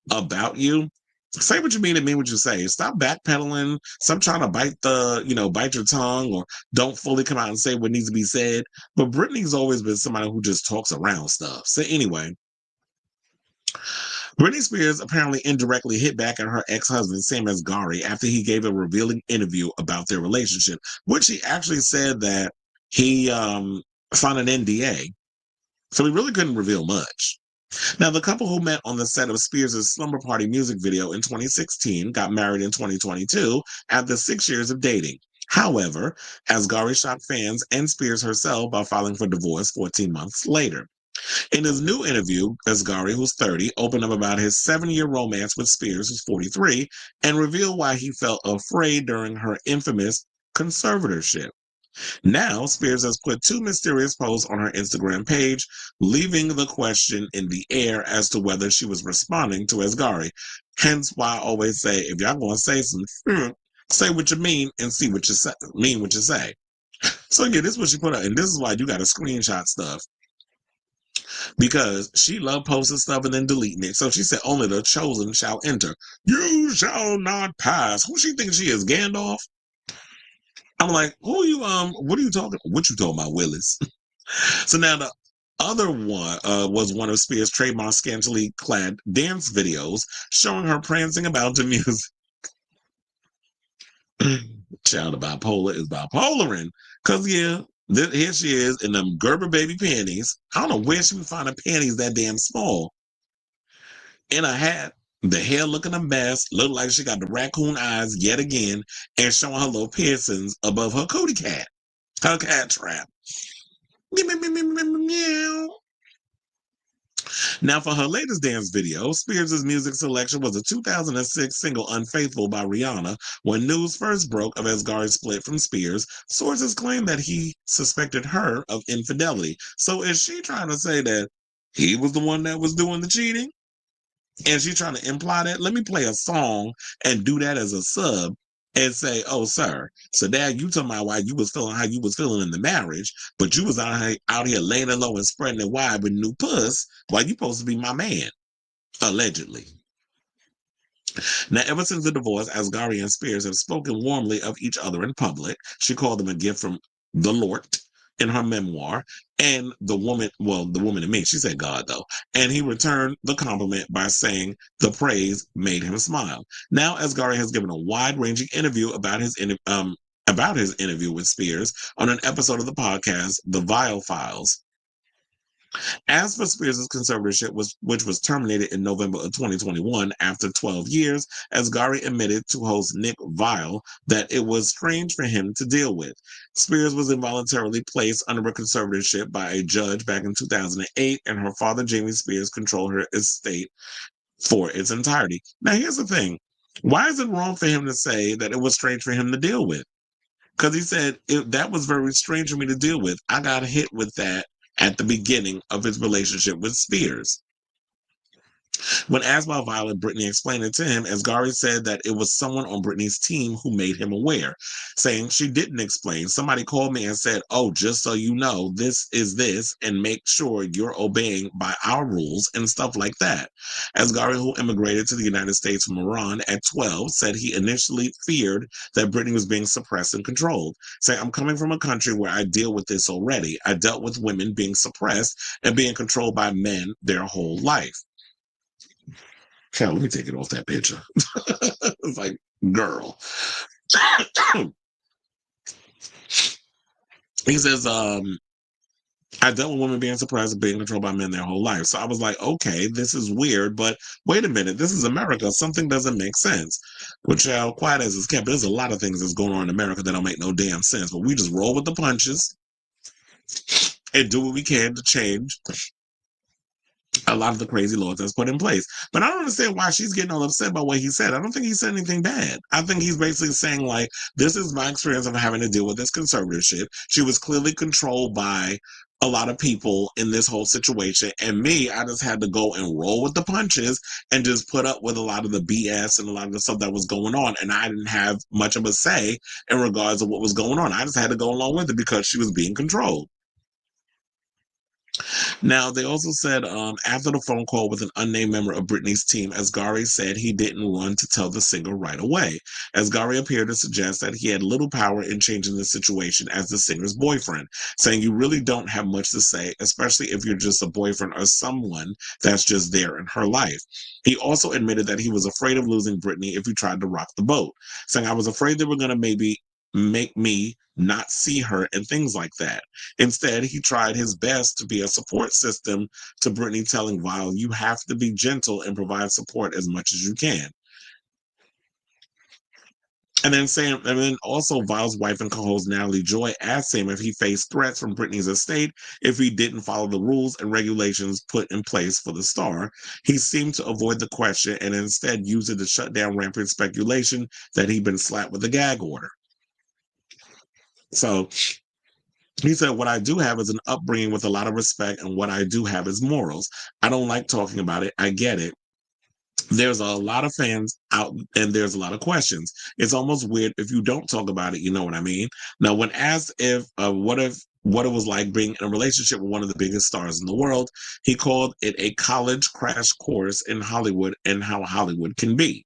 about you, say what you mean and mean what you say. Stop backpedaling. Stop trying to bite your tongue or don't fully come out and say what needs to be said. But Britney's always been somebody who just talks around stuff. So anyway, Britney Spears apparently indirectly hit back at her ex-husband, Sam Asghari, after he gave a revealing interview about their relationship, which he actually said that he signed an NDA. So he really couldn't reveal much. Now, the couple who met on the set of Spears' Slumber Party music video in 2016 got married in 2022 after 6 years of dating. However, Asghari shocked fans and Spears herself by filing for divorce 14 months later. In his new interview, Asghari, who's 30, opened up about his 7-year romance with Spears, who's 43, and revealed why he felt afraid during her infamous conservatorship. Now, Spears has put 2 mysterious posts on her Instagram page, leaving the question in the air as to whether she was responding to Asghari. Hence why I always say, if y'all going to say something, say what you mean and see what you say, mean what you say. So yeah, this is what she put out, and this is why you got to screenshot stuff. Because she loved posting stuff and then deleting it. So she said, only the chosen shall enter. You shall not pass. Who she thinks she is, Gandalf? I'm like, what are you talking about, Willis? So now the other one was one of Spears' trademark scantily clad dance videos showing her prancing about the music. Child of bipolar is bipolaring. Because, yeah, here she is in them Gerber baby panties. I don't know where she would find her panties that damn small. In a hat, the hair looking a mess, look like she got the raccoon eyes yet again, and showing her little piercings above her cootie cat. Her cat trap. Meow. Now, for her latest dance video, Spears' music selection was a 2006 single Unfaithful by Rihanna. When news first broke of Asghari's split from Spears, sources claim that he suspected her of infidelity. So is she trying to say that he was the one that was doing the cheating? And she's trying to imply that? Let me play a song and do that as a sub and say, oh, sir, so dad, you talking about why you was feeling how you was feeling in the marriage, but you was out here laying it low and spreading it wide with new puss while you supposed to be my man, allegedly. Now, ever since the divorce, Asghari and Spears have spoken warmly of each other in public. She called them a gift from the Lord in her memoir. And the woman to me, she said God though. And he returned the compliment by saying the praise made him smile. Now, Asghari has given a wide-ranging interview about his interview with Spears on an episode of the podcast, The Vile Files. As for Spears' conservatorship, which was terminated in November of 2021 after 12 years, Asghari admitted to host Nick Vile that it was strange for him to deal with. Spears was involuntarily placed under a conservatorship by a judge back in 2008, and her father, Jamie Spears, controlled her estate for its entirety. Now, here's the thing. Why is it wrong for him to say that it was strange for him to deal with? Because he said that was very strange for me to deal with. I got hit with that at the beginning of his relationship with Spears. When asked by Violet, Britney explained it to him. Asghari said that it was someone on Britney's team who made him aware, saying she didn't explain. Somebody called me and said, "Oh, just so you know, this is this, and make sure you're obeying by our rules," and stuff like that. Asghari, who immigrated to the United States from Iran at 12, said he initially feared that Britney was being suppressed and controlled, saying, "I'm coming from a country where I deal with this already. I dealt with women being suppressed and being controlled by men their whole life." Hell, let me take it off that picture. It's like, girl. He says, I dealt with women being suppressed and being controlled by men their whole life. So I was like, okay, this is weird, but wait a minute, this is America. Something doesn't make sense. Which, quiet as it's kept, there's a lot of things that's going on in America that don't make no damn sense. But we just roll with the punches and do what we can to change a lot of the crazy laws that's put in place. But I don't understand why she's getting all upset about what he said. I don't think he said anything bad. I think he's basically saying, like, this is my experience of having to deal with this conservatorship. She was clearly controlled by a lot of people in this whole situation. And me, I just had to go and roll with the punches and just put up with a lot of the BS and a lot of the stuff that was going on. And I didn't have much of a say in regards to what was going on. I just had to go along with it because she was being controlled. Now, they also said after the phone call with an unnamed member of Britney's team, Asghari said he didn't run to tell the singer right away. Asghari appeared to suggest that he had little power in changing the situation as the singer's boyfriend, saying you really don't have much to say, especially if you're just a boyfriend or someone that's just there in her life. He also admitted that he was afraid of losing Britney if he tried to rock the boat, saying, "I was afraid they were going to maybe make me not see her," and things like that. Instead, he tried his best to be a support system to Britney, telling Vile, "You have to be gentle and provide support as much as you can." And then also Vile's wife and co-host Natalie Joy asked him if he faced threats from Britney's estate if he didn't follow the rules and regulations put in place for the star. He seemed to avoid the question and instead used it to shut down rampant speculation that he'd been slapped with a gag order. So he said, "What I do have is an upbringing with a lot of respect, and what I do have is morals. I don't like talking about it. I get it. There's a lot of fans out and there's a lot of questions. It's almost weird if you don't talk about it, you know what I mean?" Now, when asked what it was like being in a relationship with one of the biggest stars in the world, he called it a college crash course in Hollywood and how Hollywood can be.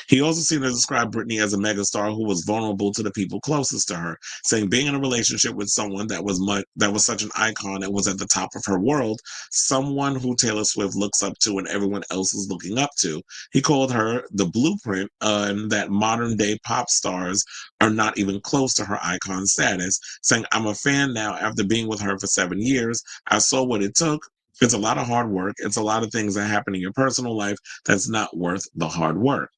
He also seemed to describe Britney as a megastar who was vulnerable to the people closest to her, saying being in a relationship with someone that was such an icon and was at the top of her world, someone who Taylor Swift looks up to and everyone else is looking up to. He called her the blueprint, and that modern day pop stars are not even close to her icon status, saying, "I'm a fan now after being with her for 7 years. I saw what it took. It's a lot of hard work. It's a lot of things that happen in your personal life that's not worth the hard work."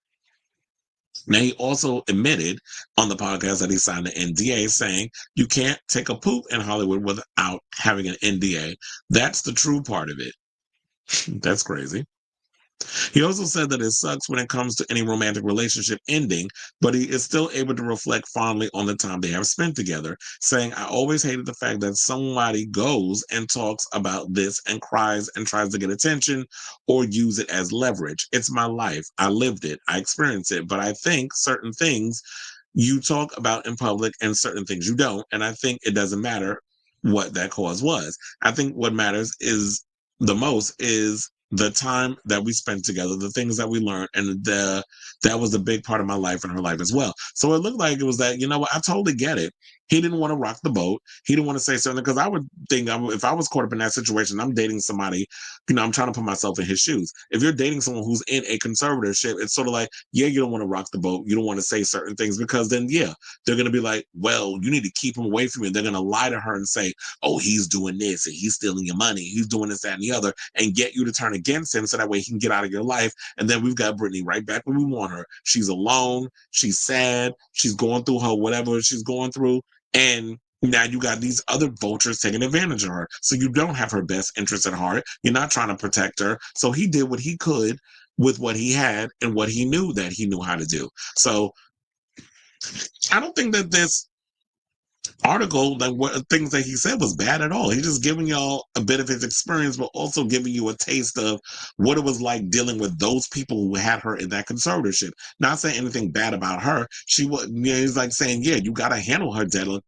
Now, he also admitted on the podcast that he signed an NDA saying you can't take a poop in Hollywood without having an NDA. That's the true part of it. That's crazy. He also said that it sucks when it comes to any romantic relationship ending, but he is still able to reflect fondly on the time they have spent together, saying, "I always hated the fact that somebody goes and talks about this and cries and tries to get attention or use it as leverage. It's my life. I lived it. I experienced it. But I think certain things you talk about in public and certain things you don't. And I think it doesn't matter what that cause was. I think what matters is the most is the time that we spent together, the things that we learned, and that was a big part of my life and her life as well." So it looked like it was that, you know what, I totally get it. He didn't want to rock the boat. He didn't want to say something because I would think if I was caught up in that situation, I'm dating somebody, I'm trying to put myself in his shoes. If you're dating someone who's in a conservatorship, it's sort of like, yeah, you don't want to rock the boat. You don't want to say certain things because then, yeah, they're going to be like, well, you need to keep him away from you. They're going to lie to her and say, oh, he's doing this and he's stealing your money. He's doing this, that, and the other, and get you to turn against him so that way he can get out of your life. And then we've got Britney right back where we want her. She's alone. She's sad. She's going through her whatever she's going through. And now you got these other vultures taking advantage of her. So you don't have her best interest at heart. You're not trying to protect her. So he did what he could with what he had and what he knew that he knew how to do. So I don't think that this article, like what things that he said, was bad at all. He's just giving y'all a bit of his experience, but also giving you a taste of what it was like dealing with those people who had her in that conservatorship. Not saying anything bad about her. She was, he's like saying, yeah, you got to handle her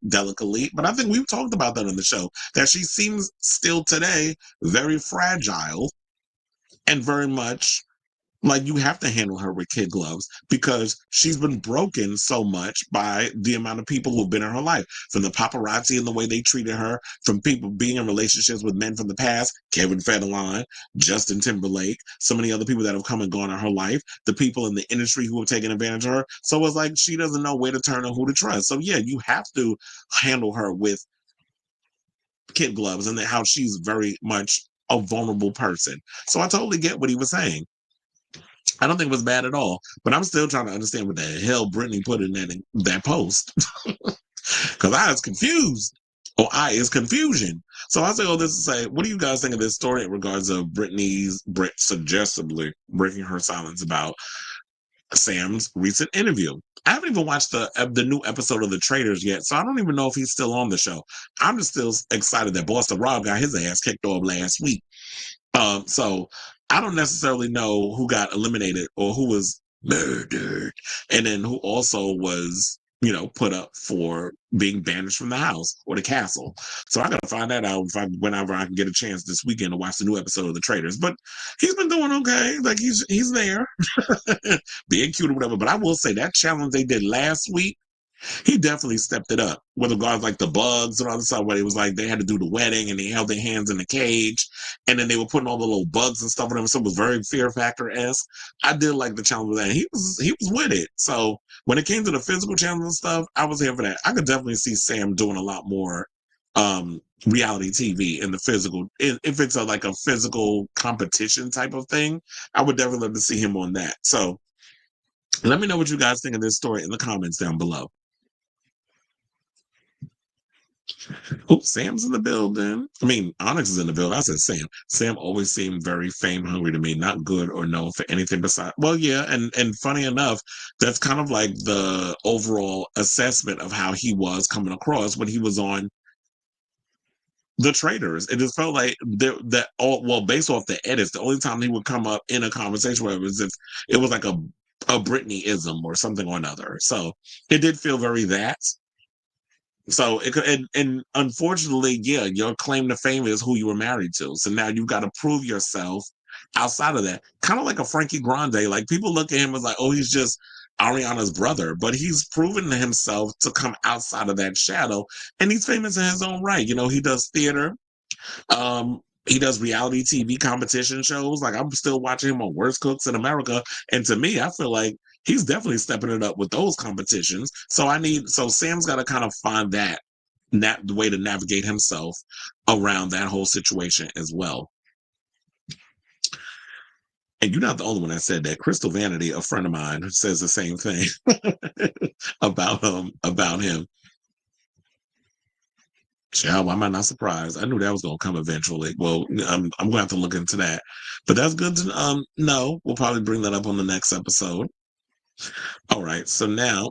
delicately. But I think we've talked about that on the show, that she seems still today very fragile and very much like you have to handle her with kid gloves, because she's been broken so much by the amount of people who've been in her life, from the paparazzi and the way they treated her, from people being in relationships with men from the past, Kevin Federline, Justin Timberlake, so many other people that have come and gone in her life, the people in the industry who have taken advantage of her. So it's like she doesn't know where to turn or who to trust. So yeah, you have to handle her with kid gloves, and how she's very much a vulnerable person. So I totally get what he was saying. I don't think it was bad at all, but I'm still trying to understand what the hell Britney put in that post, because I was confused, or I is confusion. So I say all this to say, what do you guys think of this story in regards of Brit suggestively breaking her silence about Sam's recent interview? I haven't even watched the new episode of The Traitors yet, so I don't even know if he's still on the show. I'm just still excited that Boston Rob got his ass kicked off last week. So I don't necessarily know who got eliminated or who was murdered, and then who also was, put up for being banished from the house or the castle. So I gotta find that out whenever I can get a chance this weekend to watch the new episode of The Traitors. But he's been doing okay. Like he's there, being cute or whatever. But I will say that challenge they did last week, he definitely stepped it up with regards like the bugs and all this stuff, where it was like they had to do the wedding and they held their hands in the cage, and then they were putting all the little bugs and stuff on them. So it was very Fear Factor-esque. I did like the challenge with that. He was with it. So when it came to the physical challenge and stuff, I was here for that. I could definitely see Sam doing a lot more reality TV in the physical. If it's like a physical competition type of thing, I would definitely love to see him on that. So let me know what you guys think of this story in the comments down below. Oh, Sam's in the building. I mean, Onyx is in the building. I said Sam. Sam always seemed very fame hungry to me, not good or known for anything besides. Well, yeah, and funny enough, that's kind of like the overall assessment of how he was coming across when he was on The Traitors. It just felt like based off the edits, the only time he would come up in a conversation where it was if it was like a Britney-ism or something or another. So it did feel very that. So it could, and unfortunately, yeah, your claim to fame is who you were married to. So now you've got to prove yourself outside of that. Kind of like a Frankie Grande. Like people look at him as like, oh, he's just Ariana's brother, but he's proven himself to come outside of that shadow, and he's famous in his own right. He does theater. He does reality TV competition shows. Like I'm still watching him on Worst Cooks in America, and to me, I feel like he's definitely stepping it up with those competitions. So Sam's got to kind of find the way to navigate himself around that whole situation as well. And you're not the only one that said that. Crystal Vanity, a friend of mine, says the same thing about him. Yeah, why am I not surprised? I knew that was going to come eventually. Well, I'm going to have to look into that. But that's good to know. We'll probably bring that up on the next episode. All right, so now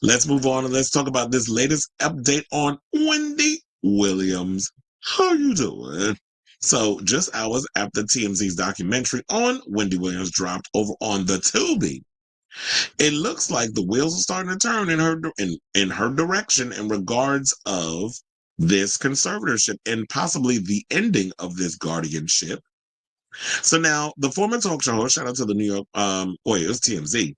let's move on and let's talk about this latest update on Wendy Williams. How you doing? So just hours after TMZ's documentary on Wendy Williams dropped over on the Tubi, it looks like the wheels are starting to turn in her direction in regards of this conservatorship and possibly the ending of this guardianship. So now the former talk show host, shout out to the New York, it was TMZ.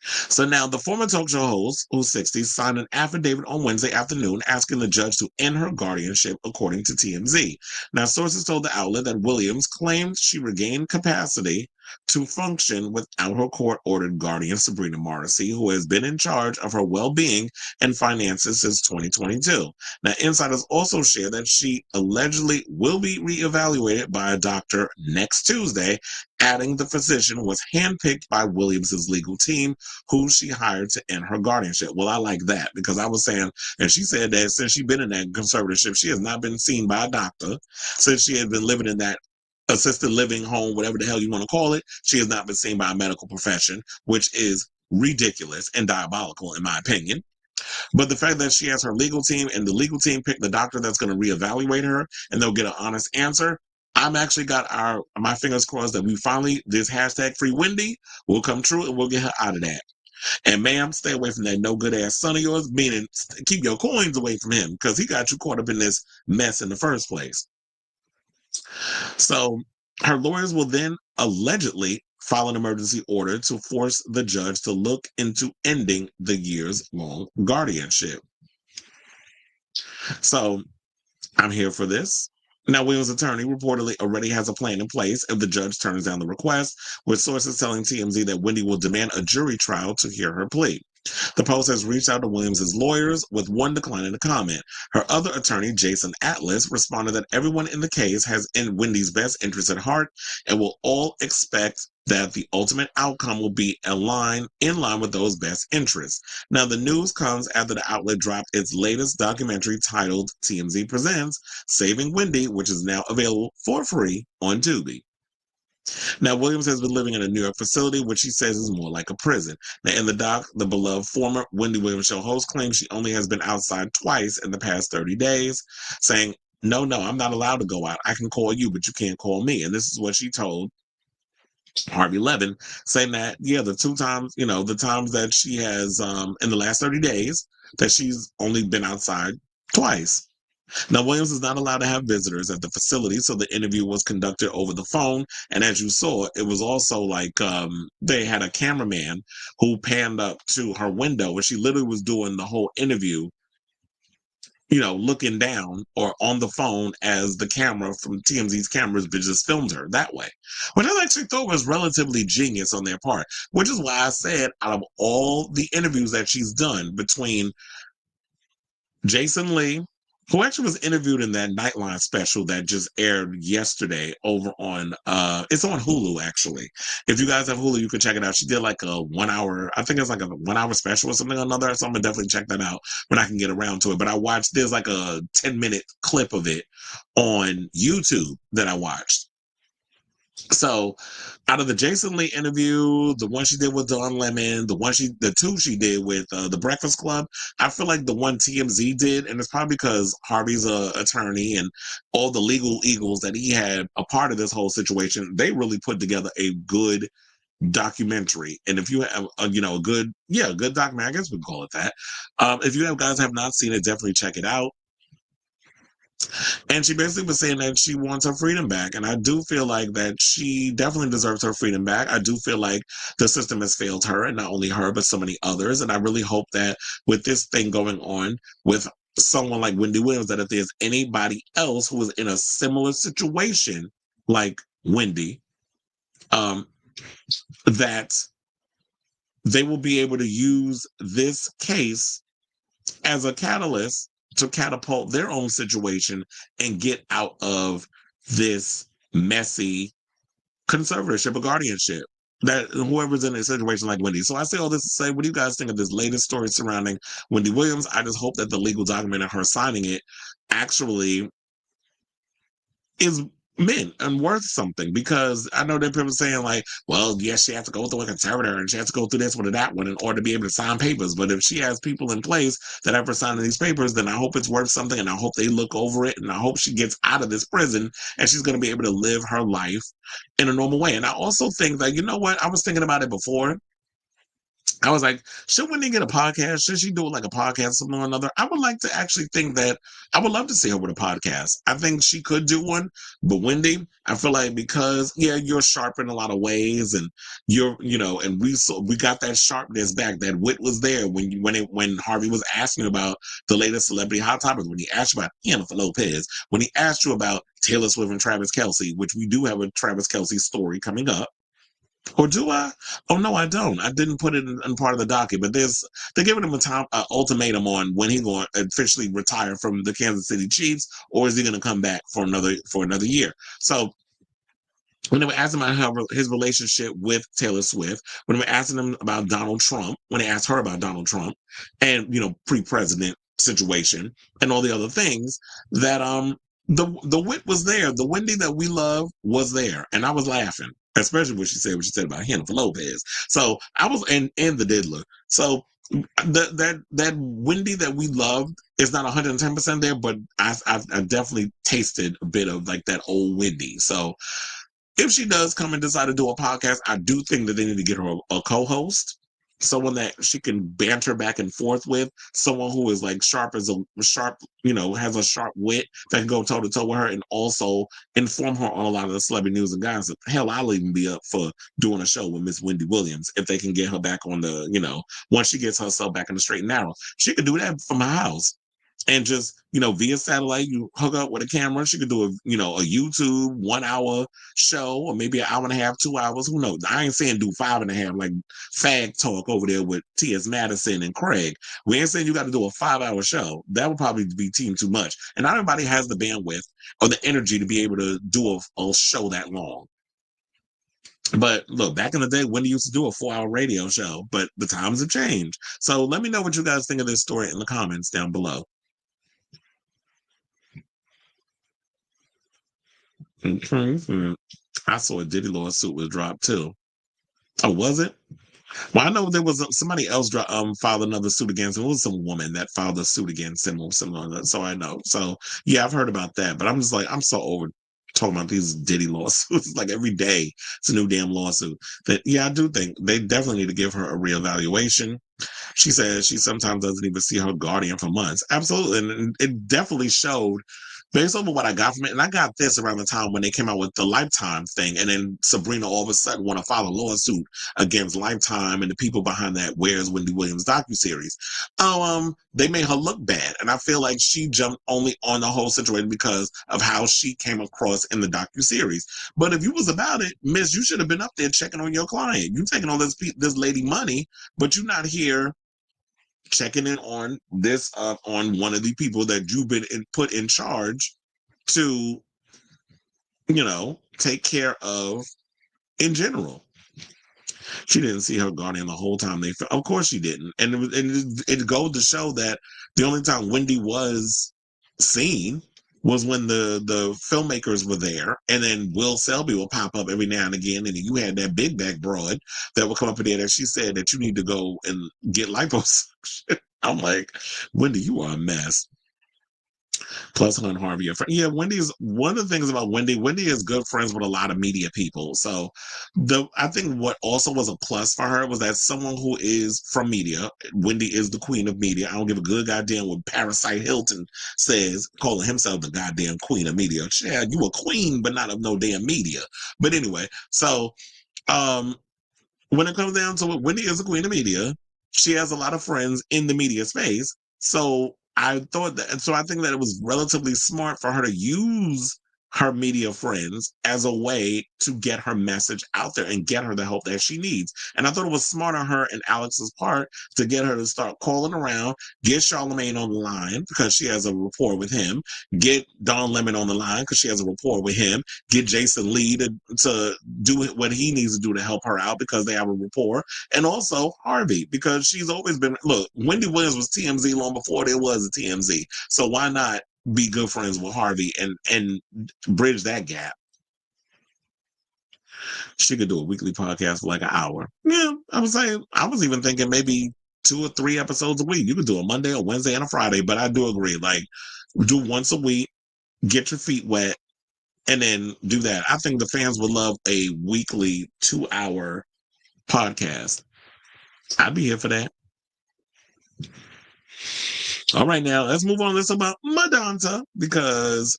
So now the former talk show host, who's 60, signed an affidavit on Wednesday afternoon asking the judge to end her guardianship, according to TMZ. Now, sources told the outlet that Williams claimed she regained capacity to function without her court-ordered guardian, Sabrina Morrissey, who has been in charge of her well-being and finances since 2022. Now, insiders also share that she allegedly will be reevaluated by a doctor next Tuesday, adding the physician was handpicked by Williams' legal team, who she hired to end her guardianship. Well, I like that, because I was saying, and she said that since she's been in that conservatorship, she has not been seen by a doctor since she had been living in that assisted living home, whatever the hell you want to call it. She has not been seen by a medical profession, which is ridiculous and diabolical, in my opinion. But the fact that she has her legal team and the legal team picked the doctor that's going to reevaluate her and they'll get an honest answer. I'm actually got my fingers crossed that we finally, this hashtag free Wendy will come true and we'll get her out of that. And ma'am, stay away from that no good ass son of yours, meaning keep your coins away from him because he got you caught up in this mess in the first place. So her lawyers will then allegedly file an emergency order to force the judge to look into ending the years-long guardianship. So I'm here for this. Now, Williams' attorney reportedly already has a plan in place if the judge turns down the request, with sources telling TMZ that Wendy will demand a jury trial to hear her plea. The Post has reached out to Williams' lawyers, with one declining to comment. Her other attorney, Jason Atlas, responded that everyone in the case has in Wendy's best interest at heart and will all expect that the ultimate outcome will be in line with those best interests. Now, the news comes after the outlet dropped its latest documentary titled TMZ Presents Saving Wendy, which is now available for free on Tubi. Now, Williams has been living in a New York facility, which she says is more like a prison. Now, in the doc, the beloved former Wendy Williams show host claims she only has been outside twice in the past 30 days, saying, no, I'm not allowed to go out. I can call you, but you can't call me. And this is what she told Harvey Levin, saying that, yeah, the times that she has, in the last 30 days, that she's only been outside twice. Now, Williams is not allowed to have visitors at the facility, so the interview was conducted over the phone. And as you saw, it was also like they had a cameraman who panned up to her window where she literally was doing the whole interview, looking down or on the phone as the camera from TMZ's cameras just filmed her that way. Which I actually thought was relatively genius on their part, which is why I said out of all the interviews that she's done between Jason Lee, who actually was interviewed in that Nightline special that just aired yesterday over on it's on Hulu actually. If you guys have Hulu, you can check it out. She did like a 1 hour, I think it's like a 1 hour special or something or another. So I'm gonna definitely check that out when I can get around to it. But there's like a 10-minute clip of it on YouTube that I watched. So out of the Jason Lee interview, the one she did with Dawn Lemon, the two she did with the Breakfast Club, I feel like the one TMZ did, and it's probably because Harvey's a attorney and all the legal eagles that he had a part of this whole situation, they really put together a good documentary. And if you have a good documentary, I guess we can call it that. If you guys have not seen it, definitely check it out. And she basically was saying that she wants her freedom back. And I do feel like that she definitely deserves her freedom back. I do feel like the system has failed her, and not only her, but so many others. And I really hope that with this thing going on with someone like Wendy Williams, that if there's anybody else who is in a similar situation like Wendy, that they will be able to use this case as a catalyst to catapult their own situation and get out of this messy conservatorship or guardianship that whoever's in a situation like Wendy. So I say all this to say, what do you guys think of this latest story surrounding Wendy Williams? I just hope that the legal document of her signing it actually is meant and worth something, because I know that people are saying like, well, yes, she has to go through a conservator and she has to go through this one or that one in order to be able to sign papers. But if she has people in place that have her signing these papers, then I hope it's worth something, and I hope they look over it, and I hope she gets out of this prison and she's going to be able to live her life in a normal way. And I also think that, you know what, I was thinking about it before. I was like, should Wendy get a podcast? Should she do like a podcast, something or another? I would like to actually think that I would love to see her with a podcast. I think she could do one, but Wendy, I feel like because you're sharp in a lot of ways, and and we got that sharpness back. That wit was there when Harvey was asking about the latest celebrity hot topics. When he asked you about Jennifer Lopez, when he asked you about Taylor Swift and Travis Kelce, which we do have a Travis Kelce story coming up. Or do I? Oh no, I don't. I didn't put it in part of the docket. But they're giving him a ultimatum on when he's going to officially retire from the Kansas City Chiefs, or is he going to come back for another year? So when they were asking about his relationship with Taylor Swift, when they were asking him about Donald Trump, when they asked her about Donald Trump, and pre-president situation and all the other things that the wit was there. The Wendy that we love was there, and I was laughing, especially what she said about Jennifer Lopez. So I was and the diddler. So that Wendy that we loved is not 110% there, but I definitely tasted a bit of like that old Wendy. So if she does come and decide to do a podcast, I do think that they need to get her a co-host, someone that she can banter back and forth with, someone who is like sharp, has a sharp wit that can go toe to toe with her and also inform her on a lot of the celebrity news and gossip. Hell, I'll even be up for doing a show with Miss Wendy Williams if they can get her back on the, once she gets herself back in the straight and narrow. She could do that from her house. And just, via satellite, you hook up with a camera. She could do a YouTube 1 hour show, or maybe an hour and a half, 2 hours. Who knows? I ain't saying do 5.5 like fag talk over there with T.S. Madison and Craig. We ain't saying you got to do a 5 hour show. That would probably be team too much. And not everybody has the bandwidth or the energy to be able to do a show that long. But look, back in the day, Wendy used to do a 4 hour radio show, but the times have changed. So let me know what you guys think of this story in the comments down below. I saw a Diddy lawsuit was dropped too. Oh, was it? Well, I know there was somebody else filed another suit against him. It was some woman that filed a suit against him or something like that. So I know. So yeah, I've heard about that. But I'm just like, I'm so over talking about these Diddy lawsuits. Like every day, it's a new damn lawsuit. That I do think they definitely need to give her a reevaluation. She says she sometimes doesn't even see her guardian for months. Absolutely, and it definitely showed. Based on what I got from it, and I got this around the time when they came out with the Lifetime thing, and then Sabrina all of a sudden want to file a lawsuit against Lifetime and the people behind that Where's Wendy Williams docuseries. They made her look bad, and I feel like she jumped only on the whole situation because of how she came across in the docuseries. But if you was about it, miss, you should have been up there checking on your client. You taking all this lady money, but you're not here checking in on this on one of the people that you've been put in charge to take care of in general. She didn't see her guardian the whole time. Of course she didn't, and it goes to show that the only time Wendy was seen was when the filmmakers were there, and then Will Selby will pop up every now and again, and you had that big back broad that would come up in there that she said that you need to go and get liposuction. I'm like, Wendy, you are a mess. Plus her and Harvey are friends. Yeah, Wendy's one of the things about Wendy. Wendy is good friends with a lot of media people. So I think what also was a plus for her was that someone who is from media. Wendy is the queen of media. I don't give a good goddamn what Parasite Hilton says, calling himself the goddamn queen of media. Yeah, you a queen, but not of no damn media. But anyway, so when it comes down to it, Wendy is the queen of media. She has a lot of friends in the media space. So I think that it was relatively smart for her to use her media friends as a way to get her message out there and get her the help that she needs. And I thought it was smart on her and Alex's part to get her to start calling around, get Charlemagne on the line because she has a rapport with him, get Don Lemon on the line because she has a rapport with him, get Jason Lee to do what he needs to do to help her out because they have a rapport, and also Harvey because she's always been, look, Wendy Williams was TMZ long before there was a TMZ. So why not be good friends with Harvey and bridge that gap? She could do a weekly podcast for like an hour. Yeah, I was even thinking maybe 2 or 3 episodes a week. You could do a Monday, a Wednesday, and a Friday, but I do agree. Like, do once a week, get your feet wet, and then do that. I think the fans would love a weekly 2 hour podcast. I'd be here for that. All right, now let's move on. Let's talk about Madonna because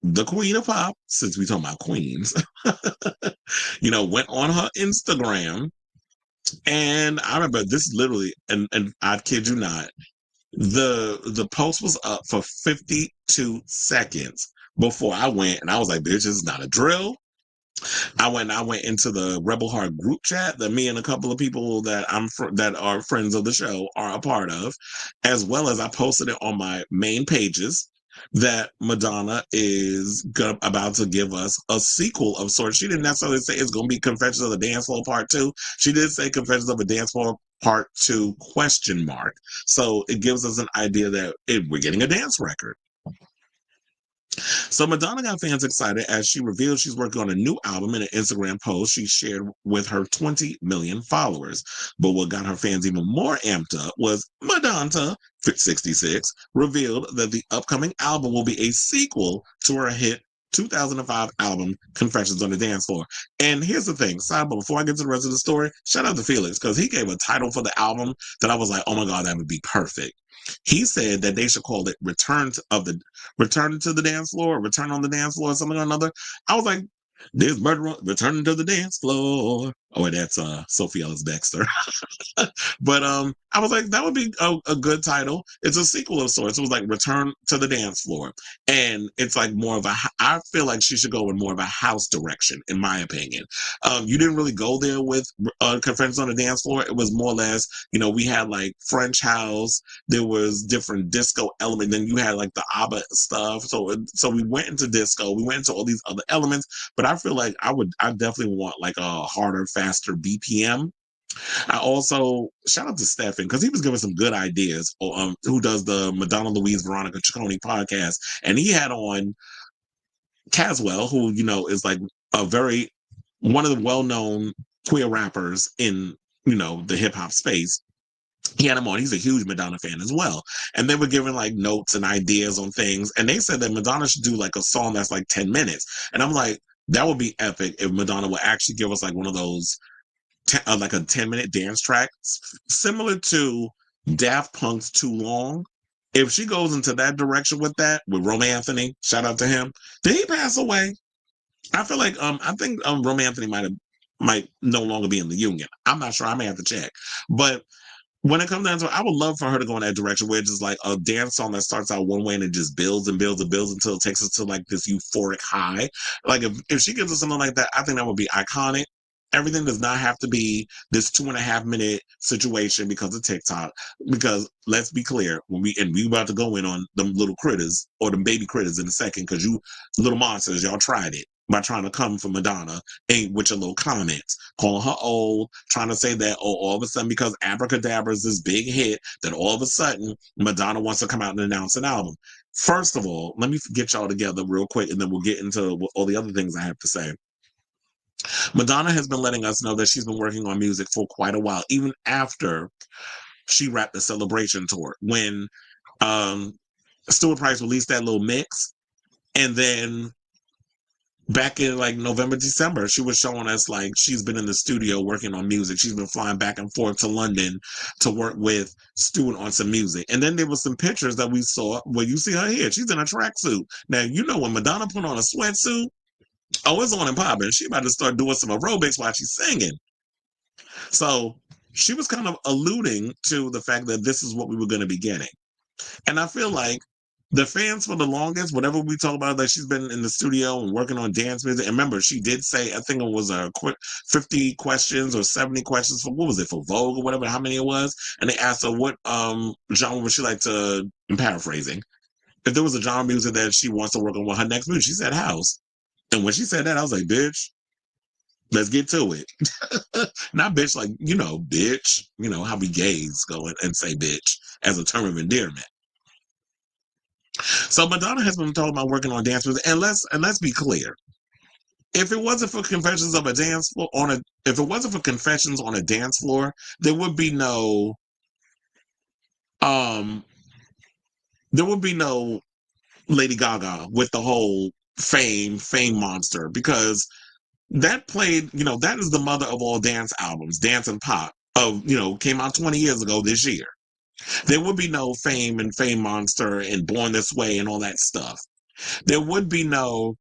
the queen of pop, since we talking about queens, went on her Instagram, and I remember this literally, and I kid you not, the post was up for 52 seconds before I went, and I was like, bitch, this is not a drill. I went into the Rebel Heart group chat that me and a couple of people that that are friends of the show are a part of, as well as I posted it on my main pages that Madonna is about to give us a sequel of sorts. She didn't necessarily say it's going to be Confessions of the Dance Floor Part 2. She did say Confessions of a Dance Floor Part 2 ? So it gives us an idea that we're getting a dance record. So Madonna got fans excited as she revealed she's working on a new album in an Instagram post she shared with her 20 million followers. But what got her fans even more amped up was Madonna, 66, revealed that the upcoming album will be a sequel to her hit 2005 album Confessions on the Dance Floor. And here's the thing, sidebar, before I get to the rest of the story, shout out to Felix because he gave a title for the album that I was like, oh my God, that would be perfect. He said that they should call it Return to the Dance Floor, Return on the Dance Floor, something or another. I was like, there's murder returning to the dance floor. Oh, wait, that's Sophie Ellis Dexter. But I was like, that would be a good title. It's a sequel of sorts. It was like Return to the Dance Floor, and it's like more of a. I feel like she should go in more of a house direction, in my opinion. You didn't really go there with Confessions on the Dance Floor. It was more or less, we had like French house. There was different disco element. Then you had like the ABBA stuff. So we went into disco. We went into all these other elements. But I feel like I definitely want like a harder, faster BPM. I also shout out to Stefan because he was giving some good ideas. Who does the Madonna Louise Veronica Ciccone podcast, and he had on Caswell, who is like one of the well-known queer rappers in the hip hop space. He had him on. He's a huge Madonna fan as well. And they were giving like notes and ideas on things. And they said that Madonna should do like a song that's like 10 minutes. And I'm like, that would be epic if Madonna would actually give us like one of those like a 10-minute dance track, similar to Daft Punk's Too Long. If she goes into that direction with that, with Rome Anthony, shout out to him. Did he pass away? I feel like I think Rome Anthony might no longer be in the union. I'm not sure. I may have to check. But when it comes down to it, I would love for her to go in that direction where it's just like a dance song that starts out one way and it just builds and builds and builds until it takes us to like this euphoric high. Like if she gives us something like that, I think that would be iconic. Everything does not have to be this 2.5 minute situation because of TikTok. Because let's be clear, we about to go in on them little critters or them baby critters in a second, because you little monsters, y'all tried it by trying to come for Madonna and with your little comments, calling her old, trying to say that, all of a sudden because Abracadabra is this big hit, that all of a sudden Madonna wants to come out and announce an album. First of all, let me get y'all together real quick and then we'll get into all the other things I have to say. Madonna has been letting us know that she's been working on music for quite a while, even after she wrapped the Celebration tour. When Stuart Price released that little mix, and then back in like November, December, she was showing us like she's been in the studio working on music. She's been flying back and forth to London to work with Stuart on some music. And then there was some pictures that we saw where you see her here. She's in a tracksuit. Now, when Madonna put on a sweatsuit, oh, it's on and popping. She about to start doing some aerobics while she's singing. So she was kind of alluding to the fact that this is what we were going to be getting. And I feel like the fans for the longest, whatever we talk about, that she's been in the studio and working on dance music. And remember, she did say, I think it was a 50 questions or 70 questions for, what was it, for Vogue or whatever, how many it was. And they asked her what genre would she like to, I'm paraphrasing, if there was a genre of music that she wants to work on with her next movie, she said house. And when she said that, I was like, bitch, let's get to it. Not bitch, like, bitch, how we gays go and say bitch as a term of endearment. So Madonna has been talking about working on dance music, and let's be clear. If it wasn't for Confessions on a Dance Floor, there would be no Lady Gaga with the whole fame monster, because that played, that is the mother of all dance albums, dance and pop came out 20 years ago this year. There would be no Fame and Fame Monster and Born This Way and all that stuff. There would be no,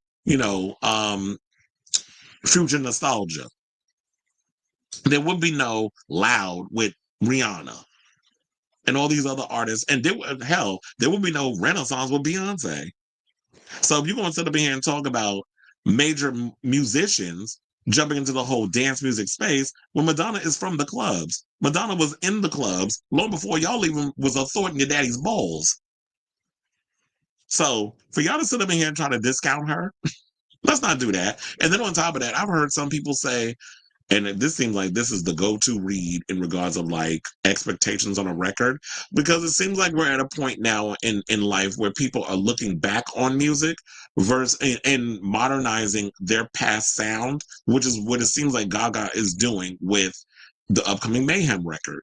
future nostalgia. There would be no Loud with Rihanna and all these other artists. And there would be no Renaissance with Beyonce. So if you're going to sit up here and talk about major musicians jumping into the whole dance music space, when Madonna is from the clubs. Madonna was in the clubs long before y'all even was a thought in your daddy's balls. So for y'all to sit up in here and try to discount her, let's not do that. And then on top of that, I've heard some people say And this seems like this is the go-to read in regards of like expectations on a record, because it seems like we're at a point now in life where people are looking back on music versus and modernizing their past sound, which is what it seems like Gaga is doing with the upcoming Mayhem record.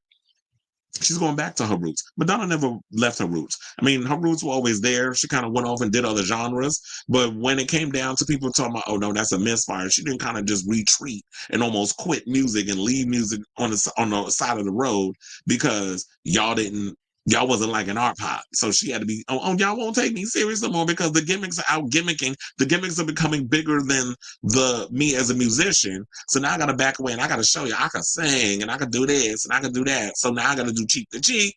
She's going back to her roots. Madonna never left her roots. I mean, her roots were always there. She kind of went off and did other genres. But when it came down to people talking about, oh no, that's a misfire, she didn't kind of just retreat and almost quit music and leave music on the side of the road because y'all wasn't like an art pop. So she had to be, oh, y'all won't take me serious no more because the gimmicks are out gimmicking. The gimmicks are becoming bigger than the me as a musician. So now I got to back away and I got to show you I can sing and I can do this and I can do that. So now I got to do Cheek to Cheek.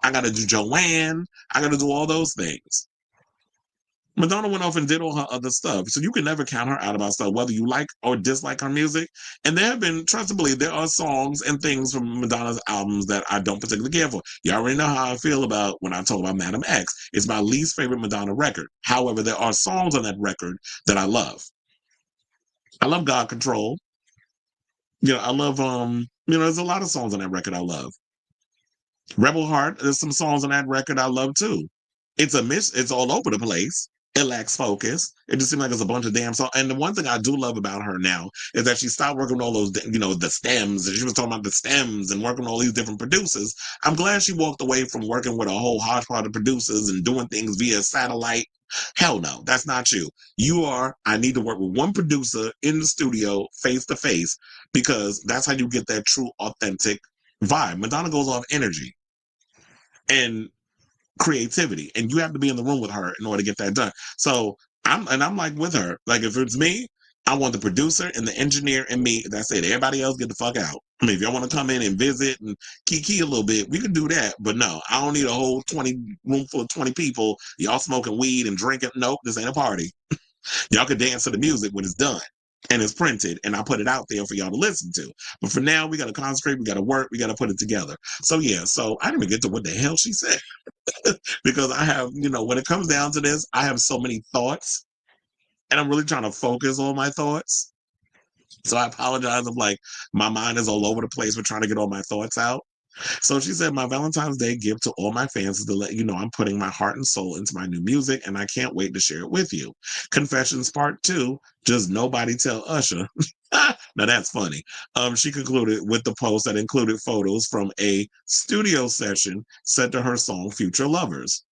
I got to do Joanne. I got to do all those things. Madonna went off and did all her other stuff. So you can never count her out about stuff, whether you like or dislike her music. And there have been, trust me, believe, there are songs and things from Madonna's albums that I don't particularly care for. You already know how I feel about when I talk about Madam X. It's my least favorite Madonna record. However, there are songs on that record that I love. I love God Control. I love, there's a lot of songs on that record I love. Rebel Heart, there's some songs on that record I love too. It's all over the place. It lacks focus. It just seems like it's a bunch of damn songs. And the one thing I do love about her now is that she stopped working with all those, the stems. And she was talking about the stems and working with all these different producers. I'm glad she walked away from working with a whole hodgepodge of producers and doing things via satellite. Hell no, that's not you. I need to work with one producer in the studio, face to face, because that's how you get that true, authentic vibe. Madonna goes off energy and creativity, and you have to be in the room with her in order to get that done. So I'm like with her. Like if it's me, I want the producer and the engineer and me. That's it. Everybody else get the fuck out. I mean, if y'all want to come in and visit and kiki a little bit, we can do that. But no, I don't need a whole 20 room full of 20 people. Y'all smoking weed and drinking. Nope, this ain't a party. Y'all can dance to the music when it's done and it's printed and I put it out there for y'all to listen to. But for now, we got to concentrate, we got to work, we got to put it together. So yeah, so I didn't even get to what the hell she said because I have, when it comes down to this, I have so many thoughts and I'm really trying to focus on my thoughts. So I apologize if like my mind is all over the place. We're trying to get all my thoughts out. So she said, my Valentine's Day gift to all my fans is to let you know I'm putting my heart and soul into my new music, and I can't wait to share it with you. Confessions Part 2, just nobody tell Usher. Now that's funny. She concluded with the post that included photos from a studio session set to her song Future Lovers.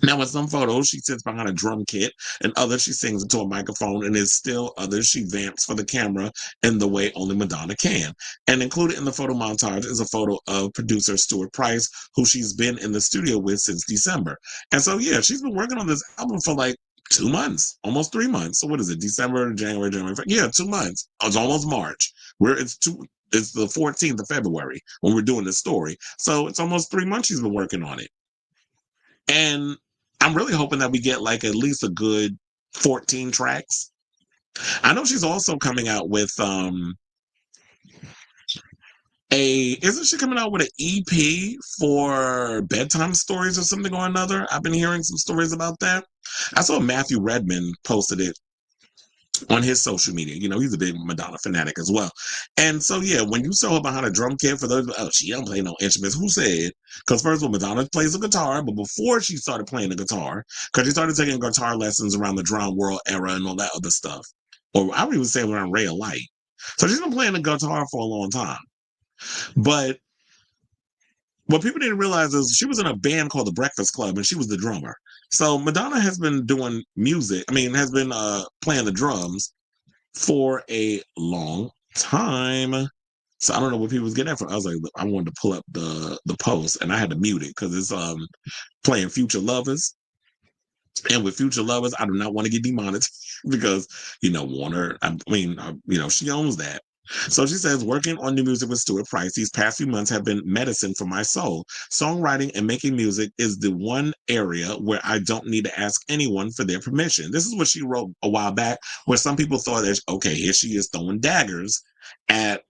Now, in some photos, she sits behind a drum kit, and others she sings into a microphone, and is still others she vamps for the camera in the way only Madonna can. And included in the photo montage is a photo of producer Stuart Price, who she's been in the studio with since December. And so, yeah, she's been working on this album for like 2 months, almost 3 months. So what is it? December, January, yeah, 2 months. It's almost March. It's the 14th of February when we're doing this story. So it's almost 3 months she's been working on it. And I'm really hoping that we get like at least a good 14 tracks. I know she's also coming out with isn't she coming out with an EP for bedtime stories or something or another? I've been hearing some stories about that. I saw Matthew Redman posted it on his social media. He's a big Madonna fanatic as well. And so, yeah, when you saw her behind a drum kit, for those, she don't play no instruments. Who said? Because first of all, Madonna plays the guitar, but before she started playing the guitar, because she started taking guitar lessons around the Drown World era and all that other stuff. Or I would even say around Ray of Light. So she's been playing the guitar for a long time. But what people didn't realize is she was in a band called The Breakfast Club, and she was the drummer. So Madonna has been doing music, has been playing the drums for a long time. So I don't know what people was getting at for. I was like, I wanted to pull up the post, and I had to mute it because it's playing Future Lovers. And with Future Lovers, I do not want to get demonetized because, Warner, she owns that. So she says, working on new music with Stuart Price, these past few months have been medicine for my soul. Songwriting and making music is the one area where I don't need to ask anyone for their permission. This is what she wrote a while back, where some people thought that, okay, here she is throwing daggers at,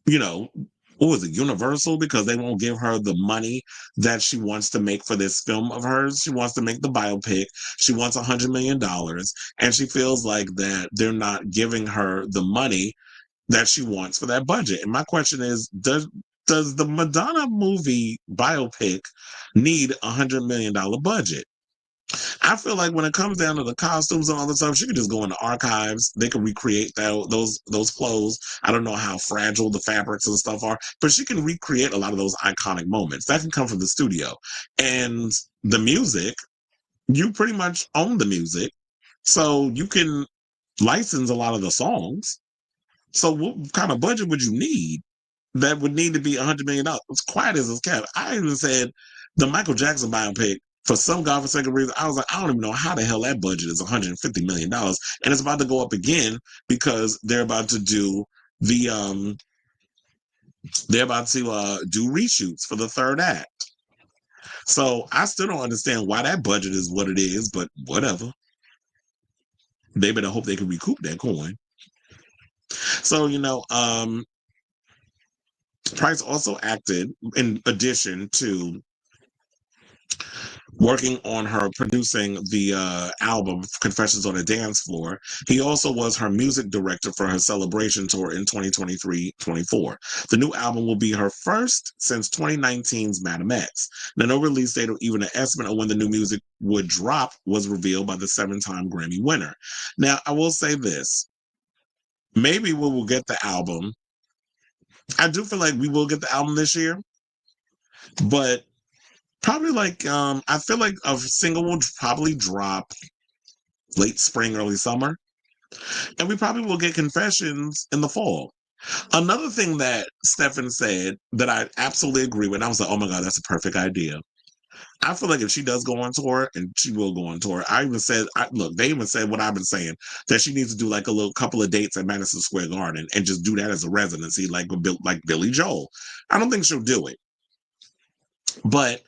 what was it, Universal, because they won't give her the money that she wants to make for this film of hers. She wants to make the biopic. She wants $100 million. And she feels like that they're not giving her the money that she wants for that budget. And my question is, does the Madonna movie biopic need $100 million budget? I feel like when it comes down to the costumes and all the stuff, she could just go in the archives. They could recreate those clothes. I don't know how fragile the fabrics and stuff are, but she can recreate a lot of those iconic moments. That can come from the studio. And the music, you pretty much own the music. So you can license a lot of the songs. So what kind of budget would you need? That would need to be $100 million. It's quiet as it's kept. I even said the Michael Jackson biopic, for some godforsaken reason, I was like, I don't even know how the hell that budget is $150 million. And it's about to go up again because they're about to do the do reshoots for the third act. So I still don't understand why that budget is what it is, but whatever. They better hope they can recoup that coin. So, Price also acted, in addition to working on her producing the album Confessions on a Dance Floor. He also was her music director for her celebration tour in 2023-24. The new album will be her first since 2019's Madam X. Now, no release date or even an estimate of when the new music would drop was revealed by the 7-time Grammy winner. Now, I will say this. Maybe we will get the album. I do feel like we will get the album this year, but probably I feel like a single will probably drop late spring, early summer, and we probably will get Confessions in the fall. Another thing that Stefan said that I absolutely agree with, I was like, oh my God, that's a perfect idea. I feel like if she does go on tour, and she will go on tour, they even said what I've been saying, that she needs to do like a little couple of dates at Madison Square Garden and just do that as a residency, like Billy Joel. I don't think she'll do it. But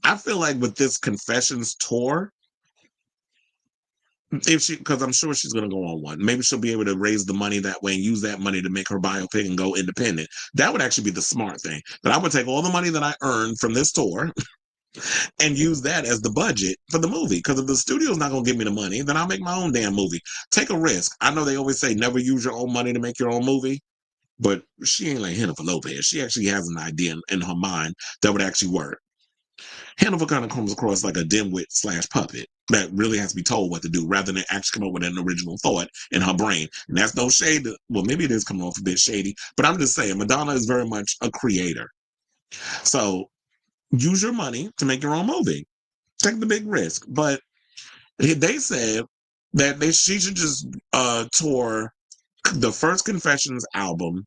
I feel like with this Confessions tour, because I'm sure she's going to go on one, maybe she'll be able to raise the money that way and use that money to make her biopic and go independent. That would actually be the smart thing. But I would take all the money that I earned from this tour and use that as the budget for the movie. Because if the studio's not going to give me the money, then I'll make my own damn movie. Take a risk. I know they always say never use your own money to make your own movie, but she ain't like Jennifer Lopez. She actually has an idea in her mind that would actually work. Hannibal kind of comes across like a dimwit / puppet that really has to be told what to do rather than actually come up with an original thought in her brain. And that's no shade. Well, maybe it is coming off a bit shady, but I'm just saying Madonna is very much a creator. So use your money to make your own movie. Take the big risk. But they said that she should just tour the first Confessions album,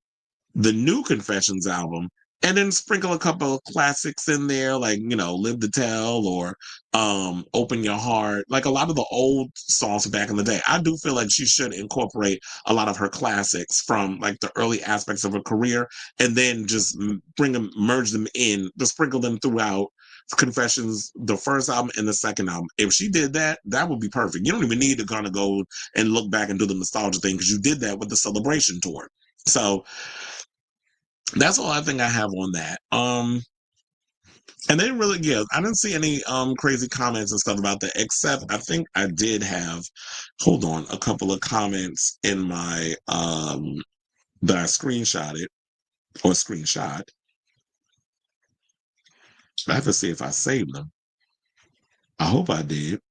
the new Confessions album, and then sprinkle a couple of classics in there, like, Live to Tell or Open Your Heart, like a lot of the old songs back in the day. I do feel like she should incorporate a lot of her classics from like the early aspects of her career and then just merge them in, to sprinkle them throughout Confessions, the first album and the second album. If she did that, that would be perfect. You don't even need to kind of go and look back and do the nostalgia thing because you did that with the Celebration tour. So that's all I think I have on that. And they didn't really I didn't see any crazy comments and stuff about that, except I think I did have, hold on, a couple of comments in my that I screenshotted or screenshot. I have to see if I saved them. I hope I did.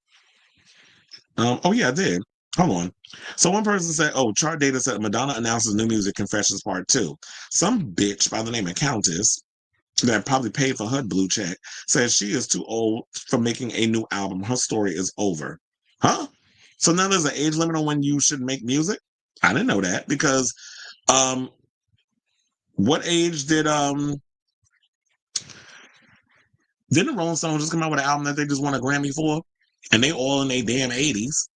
Oh yeah, I did. Hold on. So one person said, chart data said Madonna announces new music Confessions Part 2. Some bitch by the name of Countess that probably paid for her blue check says she is too old for making a new album. Her story is over. Huh? So now there's an age limit on when you should make music? I didn't know that because what age didn't the Rolling Stones just come out with an album that they just won a Grammy for? And they all in their damn 80s.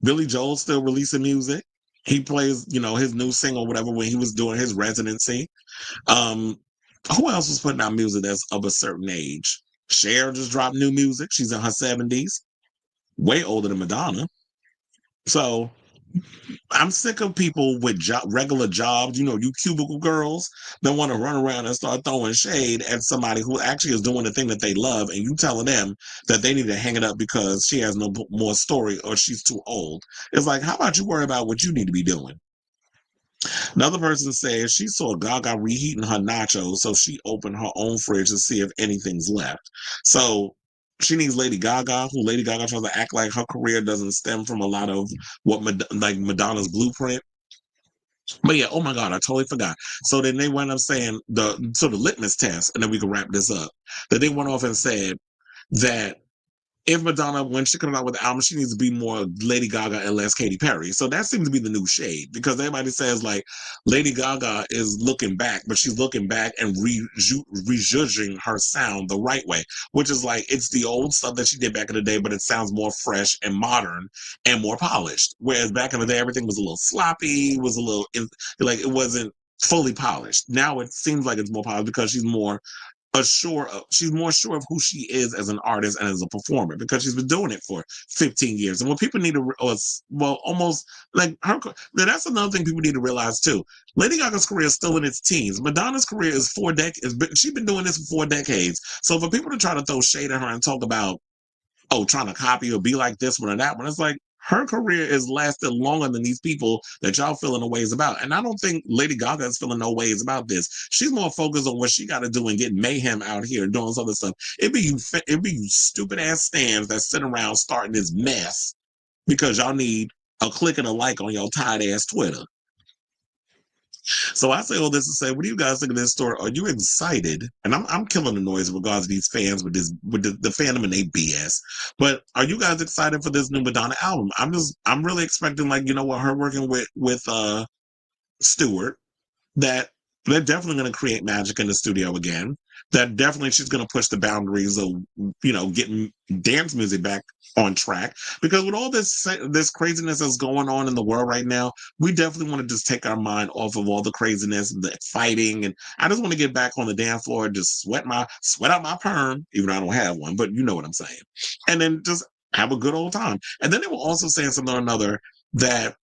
Billy Joel's still releasing music. He plays, his new single, whatever, when he was doing his residency. Who else was putting out music that's of a certain age? Cher just dropped new music. She's in her 70s. Way older than Madonna. So I'm sick of people with regular jobs, you cubicle girls that want to run around and start throwing shade at somebody who actually is doing the thing that they love, and you telling them that they need to hang it up because she has no more story or she's too old. It's like, how about you worry about what you need to be doing? Another person says she saw Gaga reheating her nachos, so she opened her own fridge to see if anything's left. So she needs Lady Gaga, who Lady Gaga tries to act like her career doesn't stem from a lot of what like Madonna's blueprint. But yeah, oh my God, I totally forgot. So then they went up saying the litmus test, and then we can wrap this up. That they went off and said that if Madonna, when she comes out with the album, she needs to be more Lady Gaga and less Katy Perry. So that seems to be the new shade because everybody says like Lady Gaga is looking back, but she's looking back and rejudging her sound the right way, which is like it's the old stuff that she did back in the day, but it sounds more fresh and modern and more polished. Whereas back in the day, everything was a little sloppy, was a little like it wasn't fully polished. Now it seems like it's more polished because she's more sure of who she is as an artist and as a performer because she's been doing it for 15 years. And what people need to, well, almost like her, that's another thing people need to realize too. Lady Gaga's career is still in its teens. Madonna's career is 4 decades. She's been doing this for 4 decades. So for people to try to throw shade at her and talk about, oh, trying to copy or be like this one or that one, it's like, her career is lasted longer than these people that y'all feeling no ways about. And I don't think Lady Gaga is feeling no ways about this. She's more focused on what she got to do and get mayhem out here doing some other stuff. It be you stupid ass stands that sit around starting this mess because y'all need a click and a like on your tired ass Twitter. So I say all this to say, what do you guys think of this story? Are you excited? And I'm killing the noise in regards to these fans with the fandom and they BS. But are you guys excited for this new Madonna album? I'm really expecting like, you know what, her working with Stewart, that they're definitely going to create magic in the studio again. That definitely she's going to push the boundaries of, you know, getting dance music back on track. Because with all this craziness that's going on in the world right now, we definitely want to just take our mind off of all the craziness and the fighting. And I just want to get back on the dance floor and just sweat out my perm, even though I don't have one, but you know what I'm saying. And then just have a good old time. And then they were also saying something or another that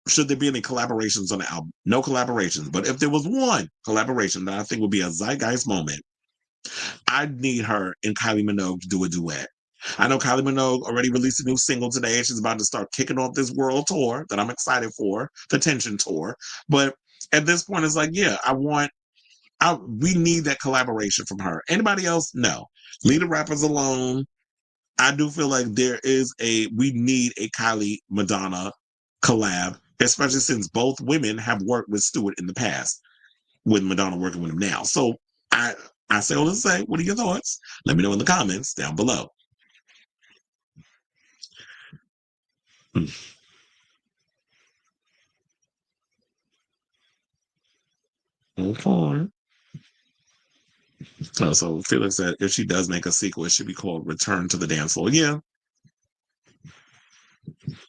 should there be any collaborations on the album? No collaborations. But if there was one collaboration that I think would be a zeitgeist moment, I'd need her and Kylie Minogue to do a duet. I know Kylie Minogue already released a new single today. She's about to start kicking off this world tour that I'm excited for, the Tension Tour. But at this point, it's like, yeah, we need that collaboration from her. Anybody else? No. Leave the rappers alone. I do feel like we need a Kylie Madonna collab, especially since both women have worked with Stewart in the past, with Madonna working with him now. So I say all to say, what are your thoughts? Let me know in the comments down below. Okay. So Felix said if she does make a sequel, it should be called Return to the Dance Floor. Yeah,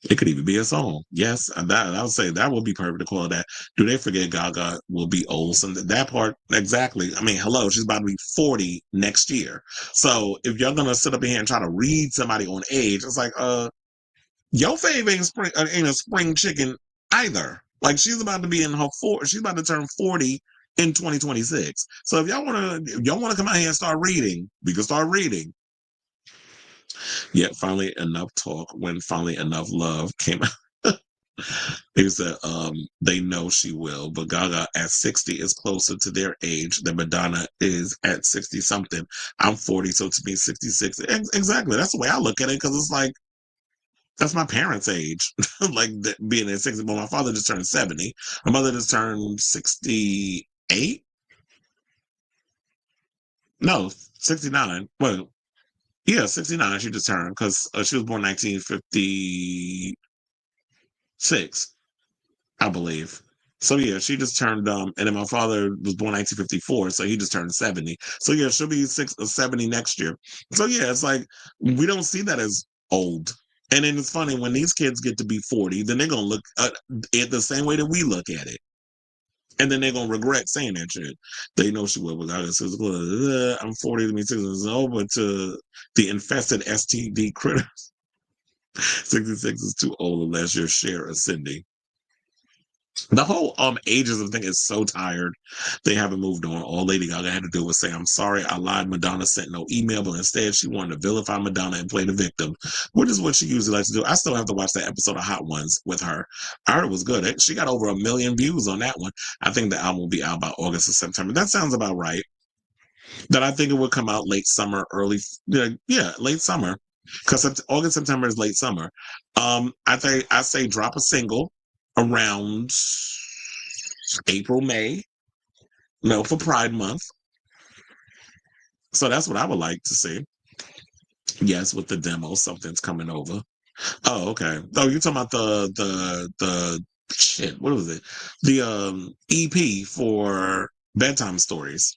it could even be a song. Yes, and that I would say that would be perfect to call that. Do they forget Gaga will be old? So that part exactly. I mean, hello, she's about to be 40 next year. So if you're gonna sit up here and try to read somebody on age, it's like, your fave ain't a spring chicken either. Like she's about to be in her she's about to turn 40 in 2026. So if y'all wanna come out here and start reading, we can start reading. Yet finally enough talk when finally enough love came out. He said they know she will, but Gaga at 60 is closer to their age than Madonna is at 60 something. I'm 40, so to me 66. Exactly. That's the way I look at it, because it's like that's my parents' age. Like being at 60. Well, my father just turned 70. My mother just turned 68. No, 69. Well, yeah, 69 she just turned because she was born 1956, I believe. So yeah, she just turned and then my father was born 1954, so he just turned 70. So yeah, she'll be 70 next year. So yeah, it's like we don't see that as old. And then it's funny when these kids get to be 40, then they're gonna look at it the same way that we look at it. And then they're gonna regret saying that shit. They know she will without it. I'm 40 to me 6 years old, but to the infested STD critters, 66 is too old unless your share ascending. The whole ageism thing is so tired. They haven't moved on. All Lady Gaga had to do was say, "I'm sorry, I lied. Madonna sent no email," but instead she wanted to vilify Madonna and play the victim, which is what she usually likes to do. I still have to watch that episode of Hot Ones with her. I heard it was good. She got over 1 million views on that one. I think the album will be out by August or September. That sounds about right. That I think it would come out late summer, late summer, because August, September is late summer. I say drop a single around April, May, for Pride Month. So that's what I would like to see. Yes, with the demo, something's coming over. Oh, okay. Oh, you're talking about the shit. What was it? The EP for Bedtime Stories.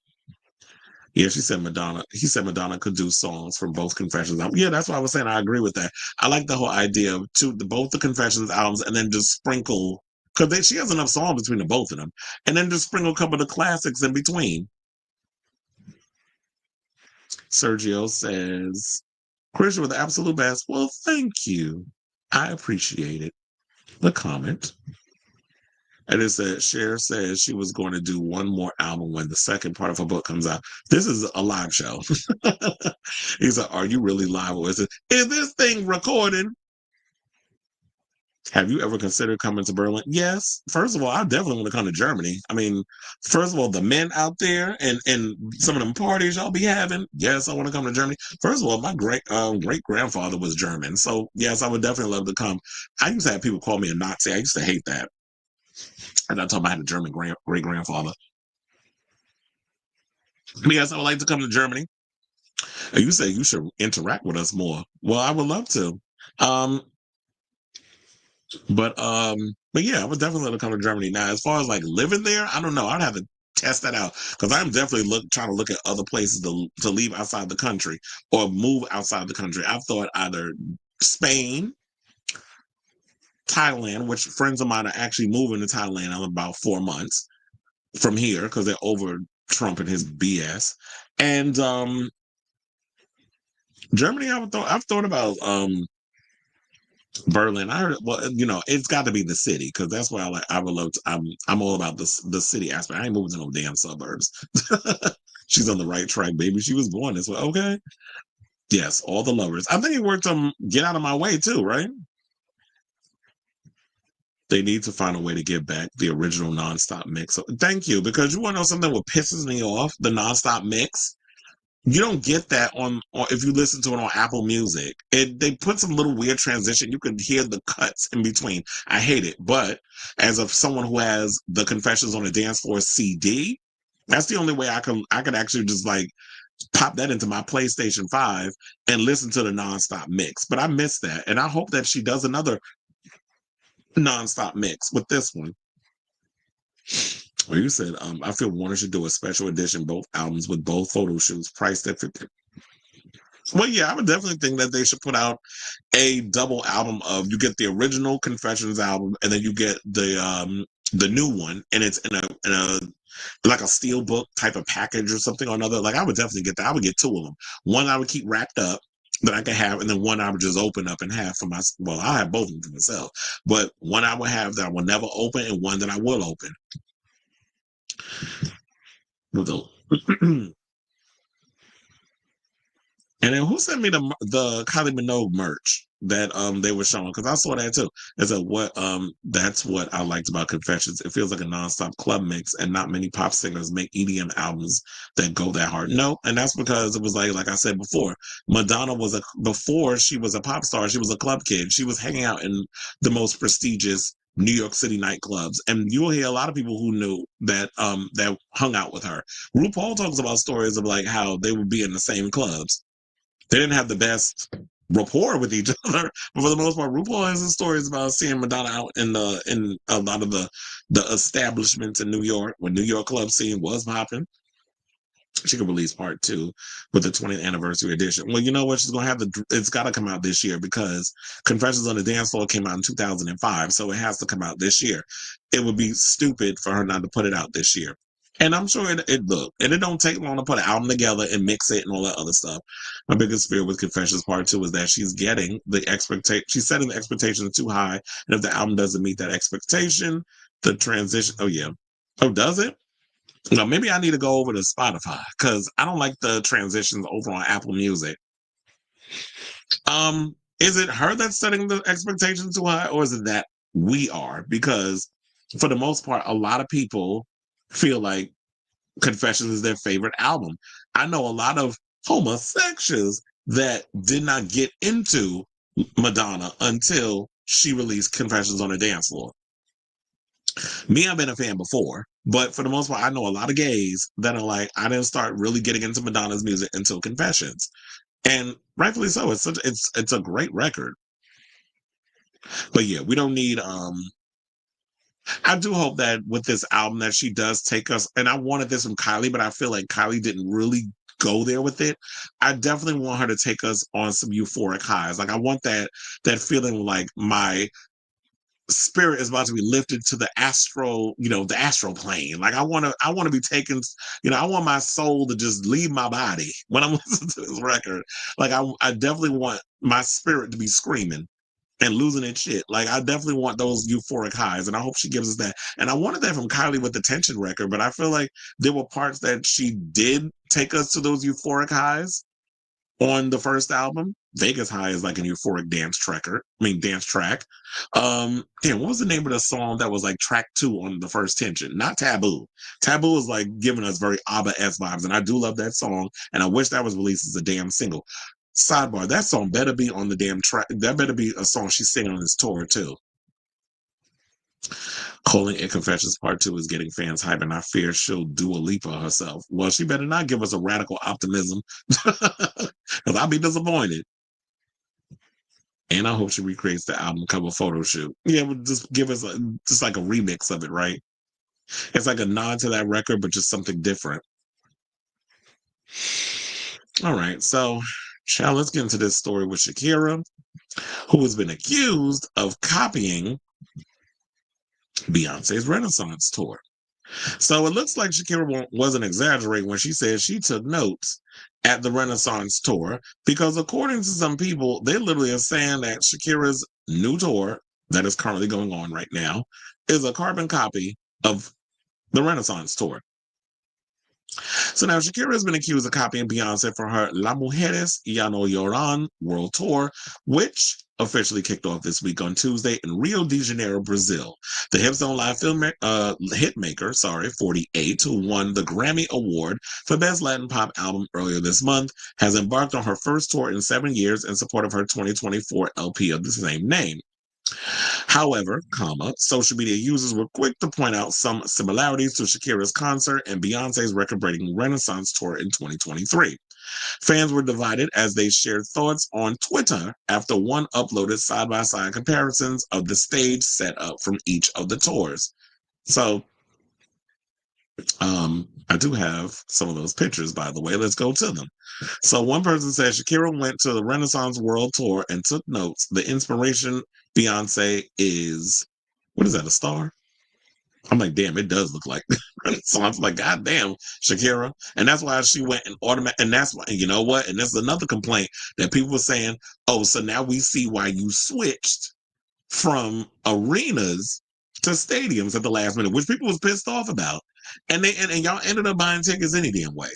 Yeah, she said Madonna. He said Madonna could do songs from both Confessions albums. Yeah, that's what I was saying. I agree with that. I like the whole idea of both the Confessions albums and then just sprinkle, because she has enough songs between the both of them, and then just sprinkle a couple of the classics in between. Sergio says, "Christian with the absolute best." Well, thank you. I appreciate it. The comment. And it said, Cher says she was going to do one more album when the second part of her book comes out. This is a live show. He's like, "Are you really live? Or is this thing recorded?" Have you ever considered coming to Berlin? Yes. First of all, I definitely want to come to Germany. I mean, first of all, the men out there and some of them parties y'all be having. Yes, I want to come to Germany. First of all, my great grandfather was German. So yes, I would definitely love to come. I used to have people call me a Nazi. I used to hate that. And I told them I had a German great grandfather. Yes, I would like to come to Germany. And you say you should interact with us more. Well, I would love to. Um, but yeah, I would definitely love to come to Germany. Now, as far as like living there, I don't know. I'd have to test that out because I'm definitely trying to look at other places to leave outside the country or move outside the country. I've thought either Spain, Thailand, which friends of mine are actually moving to Thailand in about 4 months from here because they're over Trump and his BS. And Germany, I've thought about Berlin. I heard, well, it's got to be the city because that's where I would love to. I'm all about the city aspect. I ain't moving to no damn suburbs. She's on the right track, baby. She was born this way. Okay. Yes, all the lovers. I think it worked on Get Out of My Way too, right? They need to find a way to get back the original nonstop mix. So, thank you, because you want to know something what pisses me off? The nonstop mix. You don't get that on if you listen to it on Apple Music. They put some little weird transition. You can hear the cuts in between. I hate it. But as of someone who has the Confessions on the Dance Floor CD, that's the only way I could actually just like pop that into my PlayStation 5 and listen to the nonstop mix. But I miss that. And I hope that she does another nonstop mix with this one. Well, you said, I feel Warner should do a special edition, both albums with both photo shoots priced at 50. Well, yeah, I would definitely think that they should put out a double album of you get the original Confessions album and then you get the new one, and it's in a like a steel book type of package or something or another. Like I would definitely get that. I would get two of them. One I would keep wrapped up that I could have, and then one I would just open up and have for my. Well, I have both of them for myself, but one I would have that I will never open, and one that I will open. And then who sent me the Kylie Minogue merch that they were showing? Because I saw that too. It's that's what I liked about Confessions. It feels like a nonstop club mix, and not many pop singers make EDM albums that go that hard. No, and that's because it was like I said before, Madonna before she was a pop star, she was a club kid. She was hanging out in the most prestigious New York City nightclubs, and you'll hear a lot of people who knew that that hung out with her. RuPaul talks about stories of like how they would be in the same clubs. They didn't have the best rapport with each other, but for the most part, RuPaul has some stories about seeing Madonna out in a lot of the establishments in New York when New York club scene was popping. She could release part 2 with the 20th anniversary edition. Well, you know what? She's gonna have it's got to come out this year because Confessions on the Dance Floor came out in 2005, so it has to come out this year. It would be stupid for her not to put it out this year. And I'm sure it don't take long to put an album together and mix it and all that other stuff. My biggest fear with Confessions Part 2 is that she's setting the expectations too high. And if the album doesn't meet that expectation, The transition. Oh yeah. Oh, does it? No, maybe I need to go over to Spotify because I don't like the transitions over on Apple Music. Is it her that's setting the expectations too high, or is it that we are? Because for the most part, a lot of people feel like Confessions is their favorite album. I know a lot of homosexuals that did not get into Madonna until she released Confessions on a Dance Floor. Me, I've been a fan before, but for the most part, I know a lot of gays that are like, I didn't start really getting into Madonna's music until Confessions, and rightfully so. It's a great record. But yeah, we don't need. I do hope that with this album that she does take us, and I wanted this from Kylie, but I feel like Kylie didn't really go there with it. I definitely want her to take us on some euphoric highs. Like I want that feeling like my spirit is about to be lifted to the astral, the astral plane. Like I want to be taken, I want my soul to just leave my body when I'm listening to this record. Like I definitely want my spirit to be screaming and losing its shit. Like I definitely want those euphoric highs, and I hope she gives us that. And I wanted that from Kylie with the Tension record, but I feel like there were parts that she did take us to those euphoric highs on the first album. Vegas High is like an euphoric dance track. Damn, what was the name of the song that was like track 2 on the first Tension? Not Taboo. Taboo is like giving us very ABBA-esque vibes, and I do love that song, and I wish that was released as a damn single. Sidebar, that song better be on the damn track. That better be a song she's singing on this tour too. Calling It Confessions Part 2 is getting fans hype, and I fear she'll do a leap of herself. Well, she better not give us a radical optimism, because I'll be disappointed. And I hope she recreates the album cover photo shoot. Yeah, but just give us just like a remix of it, right? It's like a nod to that record, but just something different. All right, so child, let's get into this story with Shakira, who has been accused of copying Beyonce's Renaissance tour. So it looks like Shakira wasn't exaggerating when she said she took notes at the Renaissance tour, because according to some people, they literally are saying that Shakira's new tour that is currently going on right now is a carbon copy of the Renaissance tour. So now Shakira has been accused of copying Beyonce for her La Mujeres Ya No Lloran world tour, which officially kicked off this week on Tuesday in Rio de Janeiro, Brazil. The Hips Don't Lie hitmaker, 48, who won the Grammy Award for Best Latin Pop Album earlier this month, has embarked on her first tour in 7 years in support of her 2024 LP of the same name. However, social media users were quick to point out some similarities to Shakira's concert and Beyonce's record-breaking Renaissance tour in 2023. Fans were divided as they shared thoughts on Twitter after one uploaded side-by-side comparisons of the stage set up from each of the tours. So, I do have some of those pictures, by the way. Let's go to them. So one person said Shakira went to the Renaissance World Tour and took notes. The inspiration Beyonce is, what is that, a star? I'm like, damn, it does look like Renaissance. I'm like, God damn, Shakira. And that's why she went and and that's why, you know what? And that's another complaint that people were saying, oh, so now we see why you switched from arenas to stadiums at the last minute, which people was pissed off about. And y'all ended up buying tickets any damn way.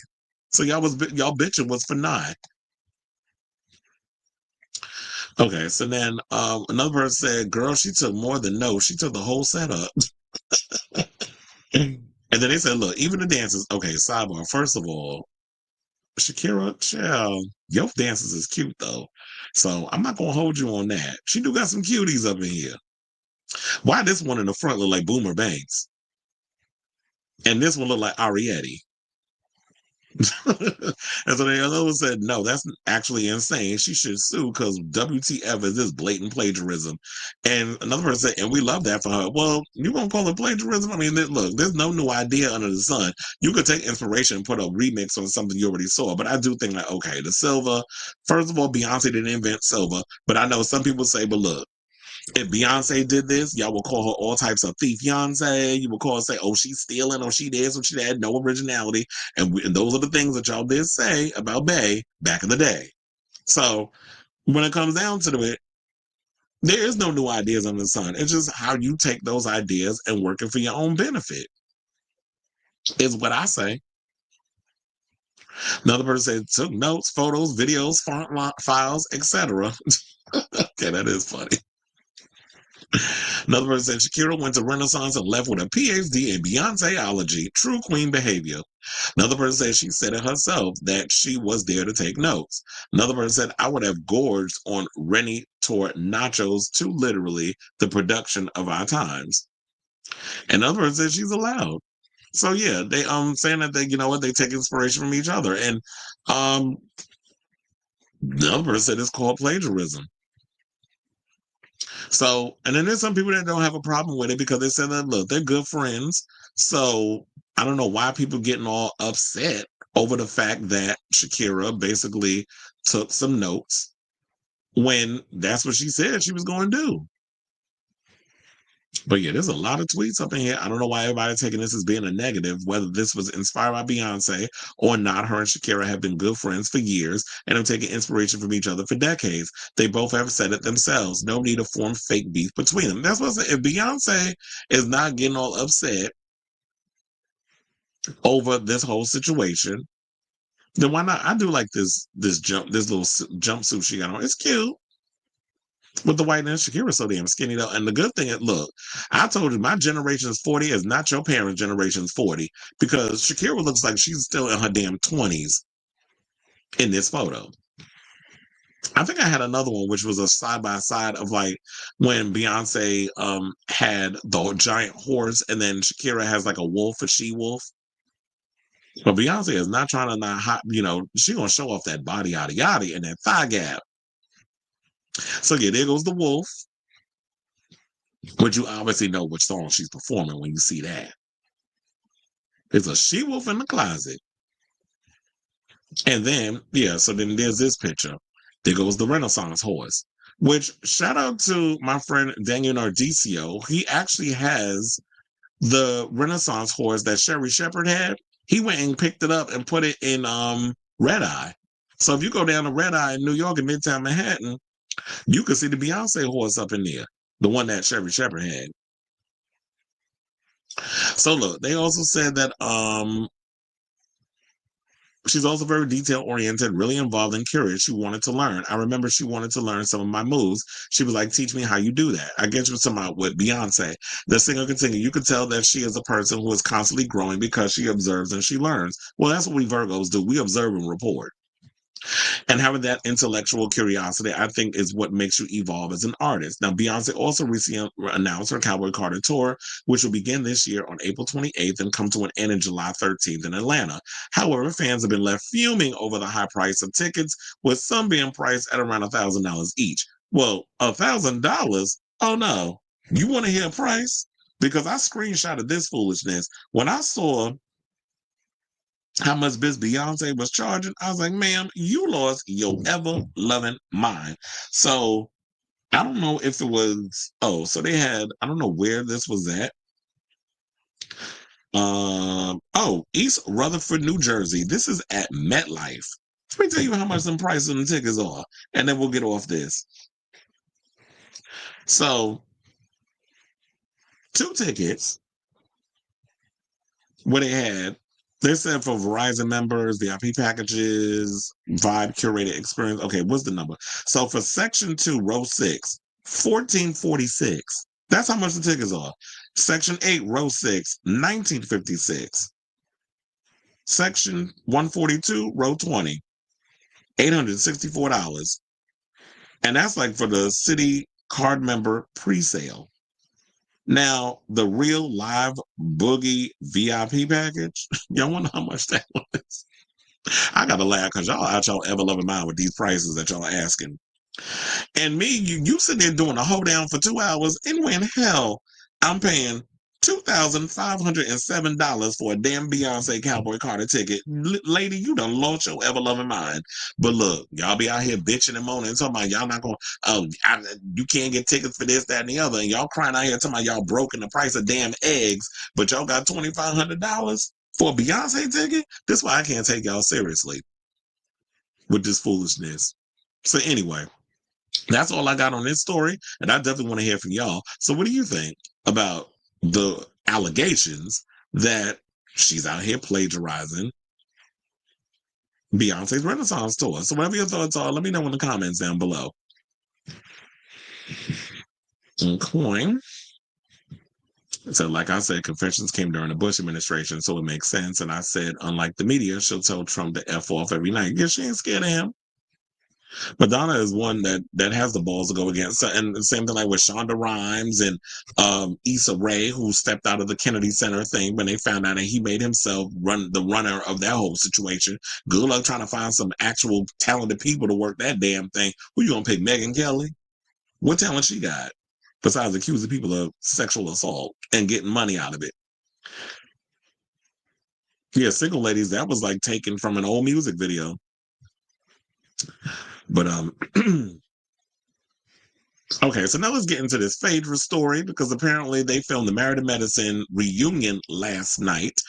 So y'all bitching was for 9. Okay, so then another person said, girl, she took more than no, she took the whole setup. And then they said, look, even the dances, okay, sidebar, first of all, Shakira, child, your dances is cute though. So I'm not gonna hold you on that. She do got some cuties up in here. Why this one in the front look like Boomer Banks? And this one look like Arietti. And so the other one said, no, that's actually insane. She should sue because WTF is this blatant plagiarism. And another person said, and we love that for her. Well, you won't call it plagiarism? I mean, look, there's no new idea under the sun. You could take inspiration and put a remix on something you already saw. But I do think like, okay, the silver, first of all, Beyonce didn't invent silver. But I know some people say, but look, if Beyonce did this, y'all will call her all types of thief Beyonce. You will call her say, oh, she's stealing, or she did, so she had no originality. And those are the things that y'all did say about Bey back in the day. So when it comes down to it, There is no new ideas under the sun. It's just how you take those ideas and work it for your own benefit, is what I say. Another person said, took notes, photos, videos, files, etc. Okay, that is funny. Another person said, Shakira went to Renaissance and left with a PhD in Beyonceology, true queen behavior. Another person said she said it herself that she was there to take notes. Another person said, I would have gorged on Rennie Tour nachos, too literally the production of our times. Another person said she's allowed. So yeah, they saying that they, you know what, they take inspiration from each other. And the other person said it's called plagiarism. So, and then there's some people that don't have a problem with it because they said that, look, they're good friends. So I don't know why people getting all upset over the fact that Shakira basically took some notes when that's what she said she was going to do. But yeah, there's a lot of tweets up in here. I don't know why everybody's taking this as being a negative, whether this was inspired by Beyonce or not. Her and Shakira have been good friends for years and have taken inspiration from each other for decades. They both have said it themselves. No need to form fake beef between them. That's what I'm saying. If Beyonce is not getting all upset over this whole situation, then why not? I do like this little jumpsuit she got on. It's cute. With the whiteness, Shakira's so damn skinny though. And the good thing is, look, I told you my generation's 40 is not your parents' generation's 40 because Shakira looks like she's still in her damn 20s in this photo. I think I had another one, which was a side by side of like when Beyonce had the giant horse, and then Shakira has like a wolf, a she wolf. But Beyonce is not trying to not hot, she gonna show off that body yada yada and that thigh gap. So yeah, there goes the wolf. But you obviously know which song she's performing when you see that. There's a she-wolf in the closet. And then, yeah, so then there's this picture. There goes the Renaissance horse, which shout out to my friend Daniel Nardicio. He actually has the Renaissance horse that Sherry Shepherd had. He went and picked it up and put it in Red Eye. So if you go down to Red Eye in New York in Midtown Manhattan, you can see the Beyonce horse up in there, the one that Sherry Shepherd had. So look, they also said that she's also very detail oriented, really involved and curious. She wanted to learn. I remember she wanted to learn some of my moves. She was like, teach me how you do that. I get you somehow with Beyonce. The singer continued. You could tell that she is a person who is constantly growing because she observes and she learns. Well, that's what we Virgos do. We observe and report. And having that intellectual curiosity, I think, is what makes you evolve as an artist. Now, Beyonce also recently announced her Cowboy Carter tour, which will begin this year on April 28th and come to an end in July 13th in Atlanta. However, fans have been left fuming over the high price of tickets, with some being priced at around $1,000 each. Well, $1,000? Oh no. You want to hear a price? Because I screenshotted this foolishness. When I saw how much Miss Beyonce was charging, I was like, ma'am, you lost your ever-loving mind. So I don't know if it was, so they had, I don't know where this was at. East Rutherford, New Jersey. This is at MetLife. Let me tell you how much some prices on the tickets are, and then we'll get off this. So 2 tickets, what they said for Verizon members, VIP packages, Vibe curated experience. Okay, what's the number? So for section 2, row 6, $14.46. That's how much the tickets are. Section 8, row 6, $19.56. Section 142, row 20, $864. And that's like for the city card member pre-sale. Now, the real live boogie VIP package, y'all wonder how much that was? I got to laugh because y'all out y'all ever loving mind with these prices that y'all are asking. And me, you sitting there doing a hold down for 2 hours, and when hell, I'm paying $2,507 for a damn Beyonce Cowboy Carter ticket. Lady, you done lost your ever loving mind. But look, y'all be out here bitching and moaning and talking about y'all not going, you can't get tickets for this, that, and the other. And y'all crying out here talking about y'all broke in the price of damn eggs, but y'all got $2,500 for a Beyonce ticket? This is why I can't take y'all seriously with this foolishness. So anyway, That's all I got on this story, and I definitely want to hear from y'all. So what do you think about the allegations that she's out here plagiarizing Beyonce's Renaissance tour? So whatever your thoughts are, let me know in the comments down below. Okay. So like I said, confessions came during the Bush administration, so it makes sense. And I said, unlike the media, she'll tell Trump to F off every night. Yeah, she ain't scared of him. Madonna is one that has the balls to go against. So, and the same thing like with Shonda Rhimes and Issa Rae, who stepped out of the Kennedy Center thing when they found out that he made himself the runner of that whole situation. Good luck trying to find some actual talented people to work that damn thing. Who you gonna pick, Megyn Kelly? What talent she got? Besides accusing people of sexual assault and getting money out of it. Yeah, Single Ladies, that was like taken from an old music video. But okay, so now let's get into this Phaedra story, because apparently they filmed the Married to Medicine reunion last night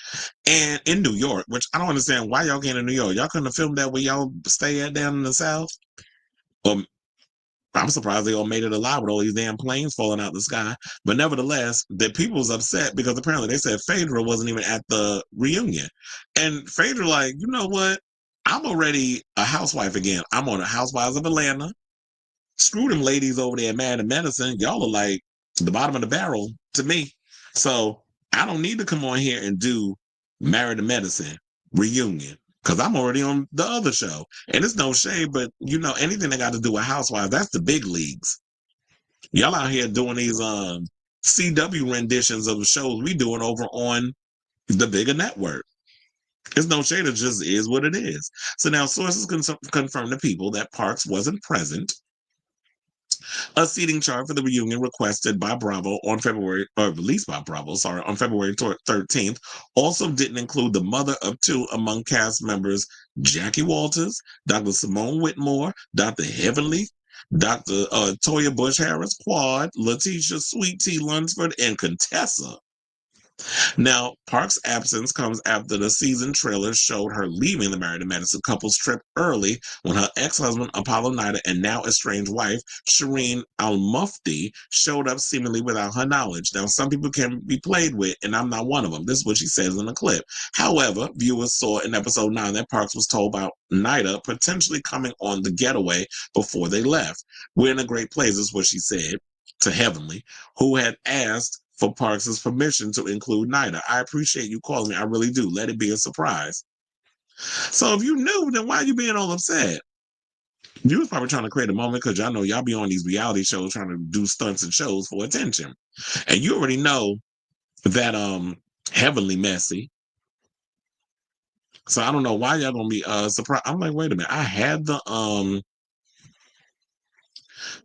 and in New York, which I don't understand why y'all came to New York. Y'all couldn't have filmed that where y'all stay at down in the South? I'm surprised they all made it alive with all these damn planes falling out the sky. But nevertheless, the people was upset because apparently they said Phaedra wasn't even at the reunion. And Phaedra like, you know what? I'm already a housewife again. I'm on the Housewives of Atlanta. Screw them ladies over there at Mad and Medicine. Y'all are like the bottom of the barrel to me. So I don't need to come on here and do Married to Medicine reunion, because I'm already on the other show. And it's no shade, but you know, anything that got to do with Housewives, that's the big leagues. Y'all out here doing these CW renditions of the shows we doing over on the bigger network. It's no shade, it just is what it is. So now sources confirm to people that Parks wasn't present. A seating chart for the reunion requested by Bravo on February, or released by Bravo, sorry, on February 13th, also didn't include the mother of two among cast members, Jackie Walters, Dr. Simone Whitmore, Dr. Heavenly, Dr. Toya Bush Harris, Quad, Letitia Sweet Tea Lunsford, and Contessa. Now, Park's absence comes after the season trailer showed her leaving the Married to Medicine couple's trip early when her ex-husband, Apollo Nida, and now estranged wife, Shireen Al-Mufti, showed up seemingly without her knowledge. Now, some people can be played with, and I'm not one of them. This is what she says in the clip. However, viewers saw in episode 9 that Parks was told about Nida potentially coming on the getaway before they left. We're in a great place, is what she said to Heavenly, who had asked for Parks' permission to include Nida. I appreciate you calling me. I really do. Let it be a surprise. So if you knew, then why are you being all upset? You was probably trying to create a moment because y'all know y'all be on these reality shows trying to do stunts and shows for attention. And you already know that Heavenly messy. So I don't know why y'all gonna be surprised. I'm like, wait a minute. I had the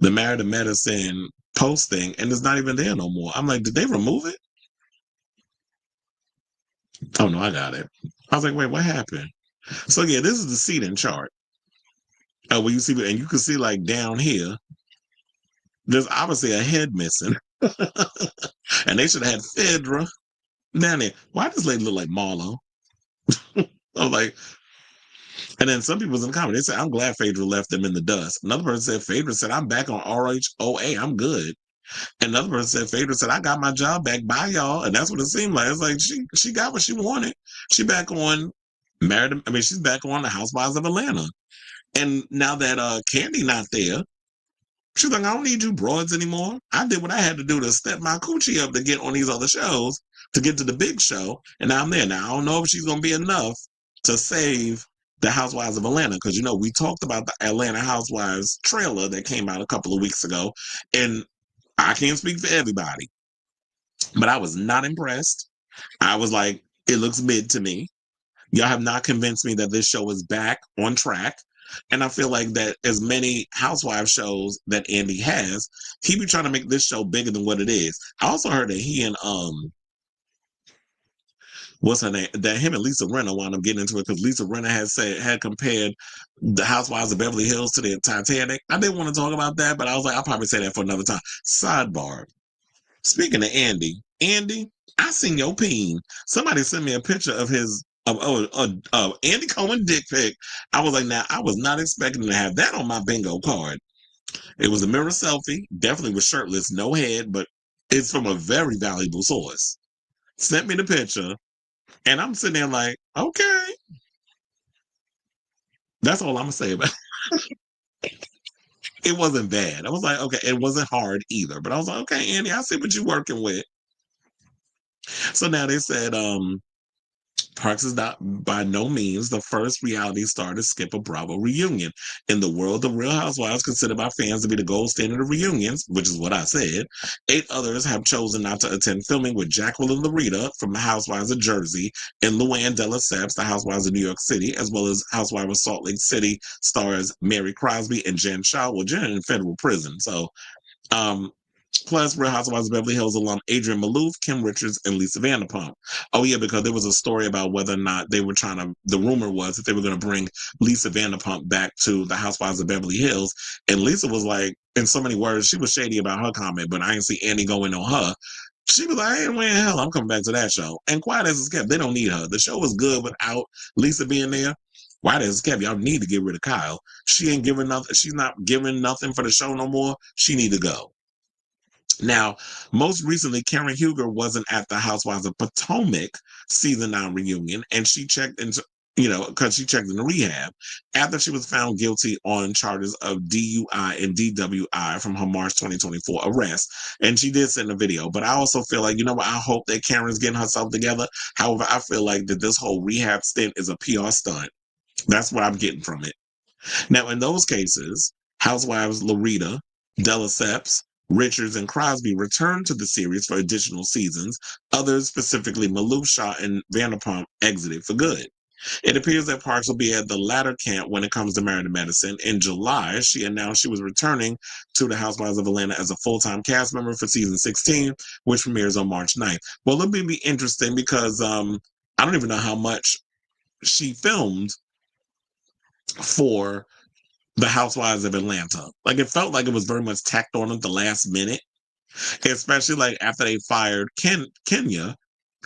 Married to Medicine posting and it's not even there no more. I'm like, did they remove it? Oh no, I got it. I was like, wait, what happened? So yeah, this is the seating chart. Where you see, and you can see like down here, there's obviously a head missing. And they should have had Phaedra down there. Why does this lady look like Marlo? I was like, and then some people was in the comments, they said, I'm glad Phaedra left them in the dust. Another person said, Phaedra said, I'm back on RHOA, I'm good. And another person said, Phaedra said, I got my job back, bye y'all. And that's what it seemed like. It's like she got what she wanted. She back on she's back on the Housewives of Atlanta. And now that Candy not there, she's like, I don't need you broads anymore. I did what I had to do to step my coochie up to get on these other shows, to get to the big show. And now I'm there. Now, I don't know if she's going to be enough to save the Housewives of Atlanta. Because, you know, we talked about the Atlanta Housewives trailer that came out a couple of weeks ago. And I can't speak for everybody, but I was not impressed. I was like, it looks mid to me. Y'all have not convinced me that this show is back on track. And I feel like that as many housewife shows that Andy has, he be trying to make this show bigger than what it is. I also heard that he and what's her name? That him and Lisa Rinna wound up getting into it because Lisa Rinna had compared the Housewives of Beverly Hills to the Titanic. I didn't want to talk about that, but I was like, I'll probably say that for another time. Sidebar. Speaking of Andy, I seen your peen. Somebody sent me a picture of his Andy Cohen dick pic. I was like, now I was not expecting to have that on my bingo card. It was a mirror selfie, definitely was shirtless, no head, but it's from a very valuable source. Sent me the picture, and I'm sitting there like, okay. That's all I'm gonna say about it. It wasn't bad. I was like, okay, it wasn't hard either. But I was like, okay, Andy, I see what you're working with. So now they said, Parks is not by no means the first reality star to skip a Bravo reunion. In the world of Real Housewives, considered by fans to be the gold standard of reunions, which is what I said, 8 others have chosen not to attend filming, with Jacqueline Larita from the Housewives of Jersey and Luann de Lesseps, the Housewives of New York City, as well as Housewives of Salt Lake City stars Mary Crosby and Jen Shaw. Well, Jen in federal prison, so um, plus Real Housewives of Beverly Hills alum Adrienne Maloof, Kim Richards, and Lisa Vanderpump. Oh yeah, because there was a story about whether or not they were trying to. The rumor was that they were going to bring Lisa Vanderpump back to the Housewives of Beverly Hills, and Lisa was like, in so many words, she was shady about her comment, but I didn't see Andy going on her. She was like, "Hey, when hell, I'm coming back to that show." And quiet as it's kept, they don't need her. The show was good without Lisa being there. Quiet as it's kept, y'all need to get rid of Kyle. She ain't giving nothing. She's not giving nothing for the show no more. She need to go. Now, most recently, Karen Huger wasn't at the Housewives of Potomac season 9 reunion, and she checked into, because she checked into rehab after she was found guilty on charges of DUI and DWI from her March 2024 arrest. And she did send a video, but I also feel like, what, I hope that Karen's getting herself together. However, I feel like that this whole rehab stint is a PR stunt. That's what I'm getting from it. Now, in those cases, Housewives Larita, de Lesseps, Richards, and Crosby returned to the series for additional seasons. Others, specifically Maloof, Shaw, and Vanderpump, exited for good. It appears that Parks will be at the latter camp when it comes to Married to Medicine. In July, she announced she was returning to the Housewives of Atlanta as a full-time cast member for season 16, which premieres on March 9th. Well, it'll be interesting because I don't even know how much she filmed for the Housewives of Atlanta. Like, it felt like it was very much tacked on at the last minute, especially like after they fired Kenya,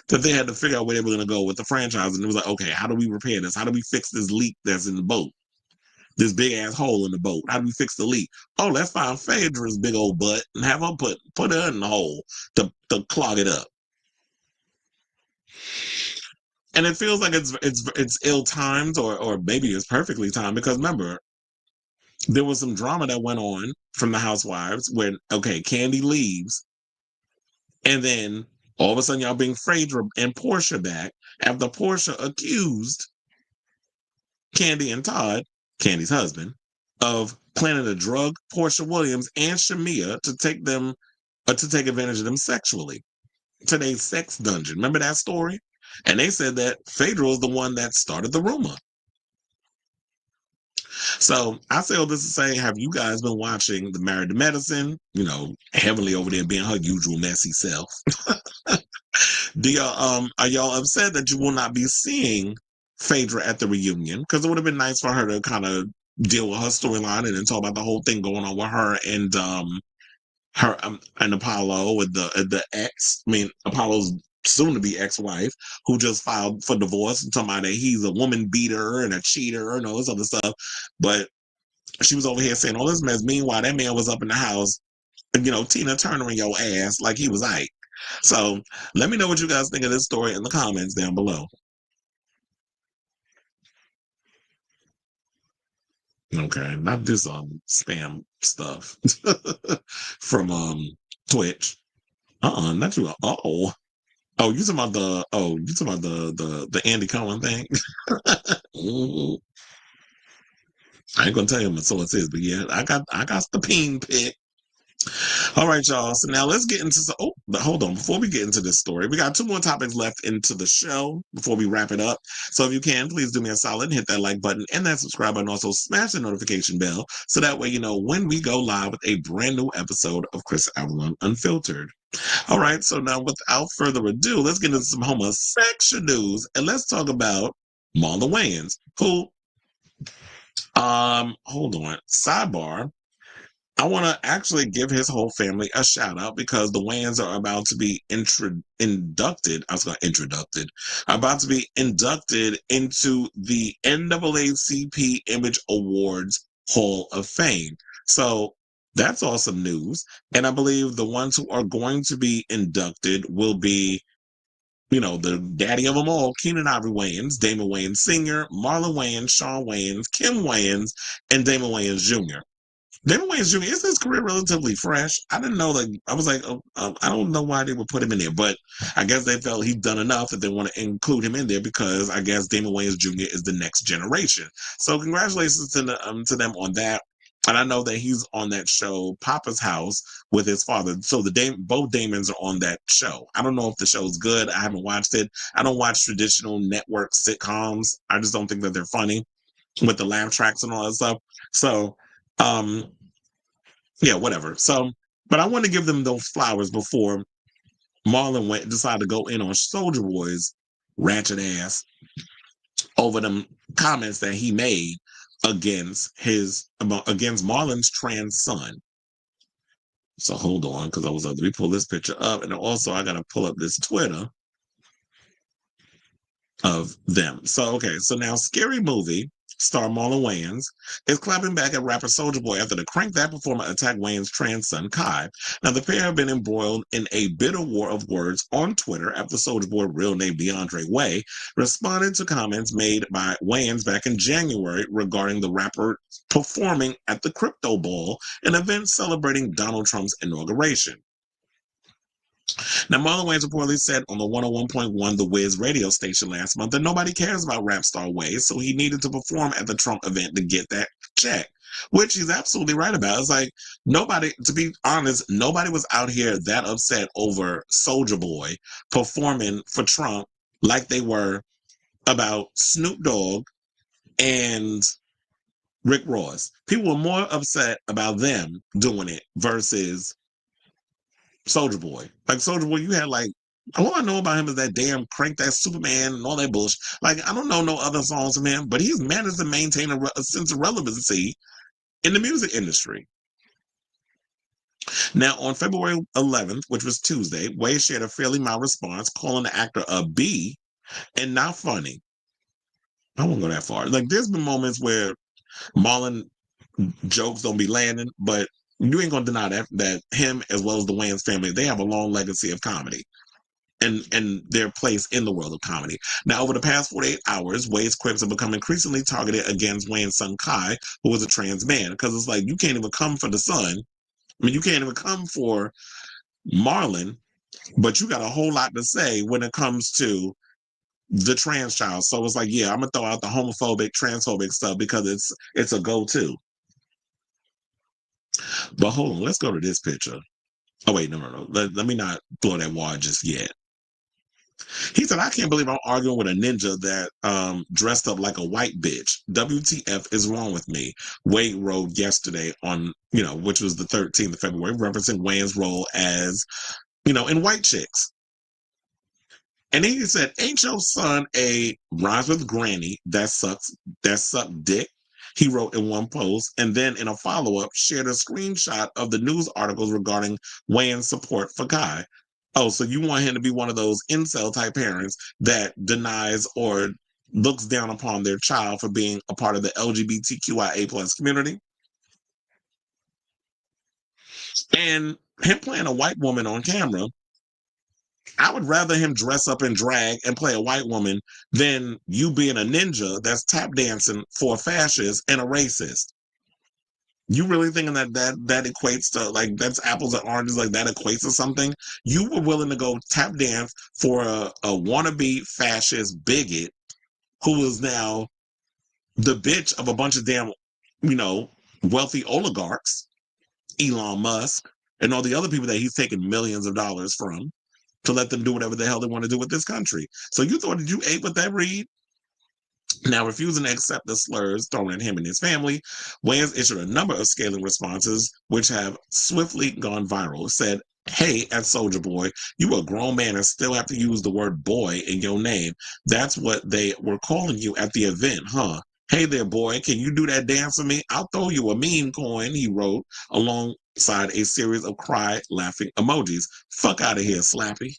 that they had to figure out where they were going to go with the franchise. And it was like, okay, how do we repair this? How do we fix this leak that's in the boat? This big ass hole in the boat. How do we fix the leak? Oh, let's find Phaedra's big old butt and have her put her in the hole to clog it up. And it feels like it's ill timed, or maybe it's perfectly timed, because remember, there was some drama that went on from the Housewives when, okay, Candy leaves, and then all of a sudden y'all bring Phaedra and Portia back after Portia accused Candy and Todd, Candy's husband, of planning to drug Portia Williams and Shamia to take advantage of them sexually. Today's sex dungeon. Remember that story? And they said that Phaedra was the one that started the rumor. So I say all this to say, have you guys been watching the Married to Medicine? Heavenly over there being her usual messy self. Do y'all are y'all upset that you will not be seeing Phaedra at the reunion? Because it would have been nice for her to kind of deal with her storyline and then talk about the whole thing going on with her and Apollo with the ex. I mean, Apollo's soon to be ex-wife, who just filed for divorce and talking about that he's a woman beater and a cheater and all this other stuff. But she was over here saying all this mess. Meanwhile, that man was up in the house, Tina Turner in your ass like he was Ike. So let me know what you guys think of this story in the comments down below. Okay, not this spam stuff from Twitch. Not you. You talking about the Andy Cohen thing? Mhm. I ain't gonna tell you what source is, but yeah, I got the ping pick. All right, y'all. So now let's get into hold on. Before we get into this story, we got 2 more topics left into the show before we wrap it up. So if you can, please do me a solid and hit that like button and that subscribe button. Also smash the notification bell so that way you know when we go live with a brand new episode of Chris Avalon Unfiltered. All right, so now without further ado, let's get into some homosexual news and let's talk about Marlon Wayans, who hold on, sidebar. I want to actually give his whole family a shout out because the Wayans are about to be inducted. I was going to introducted. About to be inducted into the NAACP Image Awards Hall of Fame. So That's awesome news. And I believe the ones who are going to be inducted will be, the daddy of them all, Keenan Ivory Wayans, Damon Wayans Sr., Marlon Wayans, Sean Wayans, Kim Wayans, and Damon Wayans Jr. Damon Wayans Jr., is his career relatively fresh? I didn't know, I was like, I don't know why they would put him in there, but I guess they felt he'd done enough that they want to include him in there because I guess Damon Wayans Jr. is the next generation. So congratulations to them on that. And I know that he's on that show, Papa's House, with his father. So both Damons are on that show. I don't know if the show's good. I haven't watched it. I don't watch traditional network sitcoms. I just don't think that they're funny with the laugh tracks and all that stuff. So, yeah, whatever. So, but I want to give them those flowers before Marlon decided to go in on Soulja Boy's ratchet ass over them comments that he made against Marlon's trans son. So hold on, because let me pull this picture up, and also I gotta pull up this Twitter of them. So okay, so now Scary Movie star Marlon Wayans is clapping back at rapper Soulja Boy after the Crank That performer attacked Wayans' trans son Kai. Now the pair have been embroiled in a bitter war of words on Twitter after Soulja Boy, real name DeAndre Way, responded to comments made by Wayans back in January regarding the rapper performing at the Crypto Ball, an event celebrating Donald Trump's inauguration. Now, Marlon Wayans reportedly said on the 101.1 The Wiz radio station last month that nobody cares about rap star Waze, so he needed to perform at the Trump event to get that check, which he's absolutely right about. It's like nobody, to be honest, nobody was out here that upset over Soulja Boy performing for Trump like they were about Snoop Dogg and Rick Ross. People were more upset about them doing it versus Soulja Boy. Like Soulja Boy, you had all I know about him is that damn Crank That Superman and all that bullshit. Like, I don't know no other songs from him, but he's managed to maintain a sense of relevancy in the music industry. Now, on February 11th, which was Tuesday, Wade shared a fairly mild response, calling the actor a B and not funny. I won't go that far. Like, there's been moments where Marlon jokes don't be landing, but you ain't gonna deny that him as well as the Wayans family, they have a long legacy of comedy and their place in the world of comedy. Now, over the past 48 hours, Wade's quips have become increasingly targeted against Wayne's son Kai, who was a trans man, because it's like you can't even come for the son. I mean, you can't even come for Marlon, but you got a whole lot to say when it comes to the trans child. So it's like, yeah, I'm gonna throw out the homophobic, transphobic stuff because it's a go-to. But hold on, let's go to this picture. Oh, wait, no. Let me not blow that wad just yet. He said, I can't believe I'm arguing with a ninja that dressed up like a white bitch. WTF is wrong with me? Wade wrote yesterday on, which was the 13th of February, referencing Wayne's role as, in White Chicks. And then he said, ain't your son a rhymes with granny that sucked dick? He wrote in one post, and then in a follow-up, shared a screenshot of the news articles regarding Wayne's support for Kai. Oh, so you want him to be one of those incel-type parents that denies or looks down upon their child for being a part of the LGBTQIA plus community? And him playing a white woman on camera, I would rather him dress up in drag and play a white woman than you being a ninja that's tap dancing for a fascist and a racist. You really thinking that equates to, like, that's apples and oranges, like that equates to something? You were willing to go tap dance for a wannabe fascist bigot who is now the bitch of a bunch of damn, wealthy oligarchs, Elon Musk, and all the other people that he's taking millions of dollars from to let them do whatever the hell they want to do with this country. So you thought that you ate with that read? Now, refusing to accept the slurs thrown at him and his family, Wayans issued a number of scathing responses, which have swiftly gone viral. Said, hey, at Soulja Boy, you a grown man and still have to use the word boy in your name. That's what they were calling you at the event, huh? Hey there, boy, can you do that dance for me? I'll throw you a meme coin, he wrote, alongside a series of cry laughing emojis. Fuck out of here, Slappy.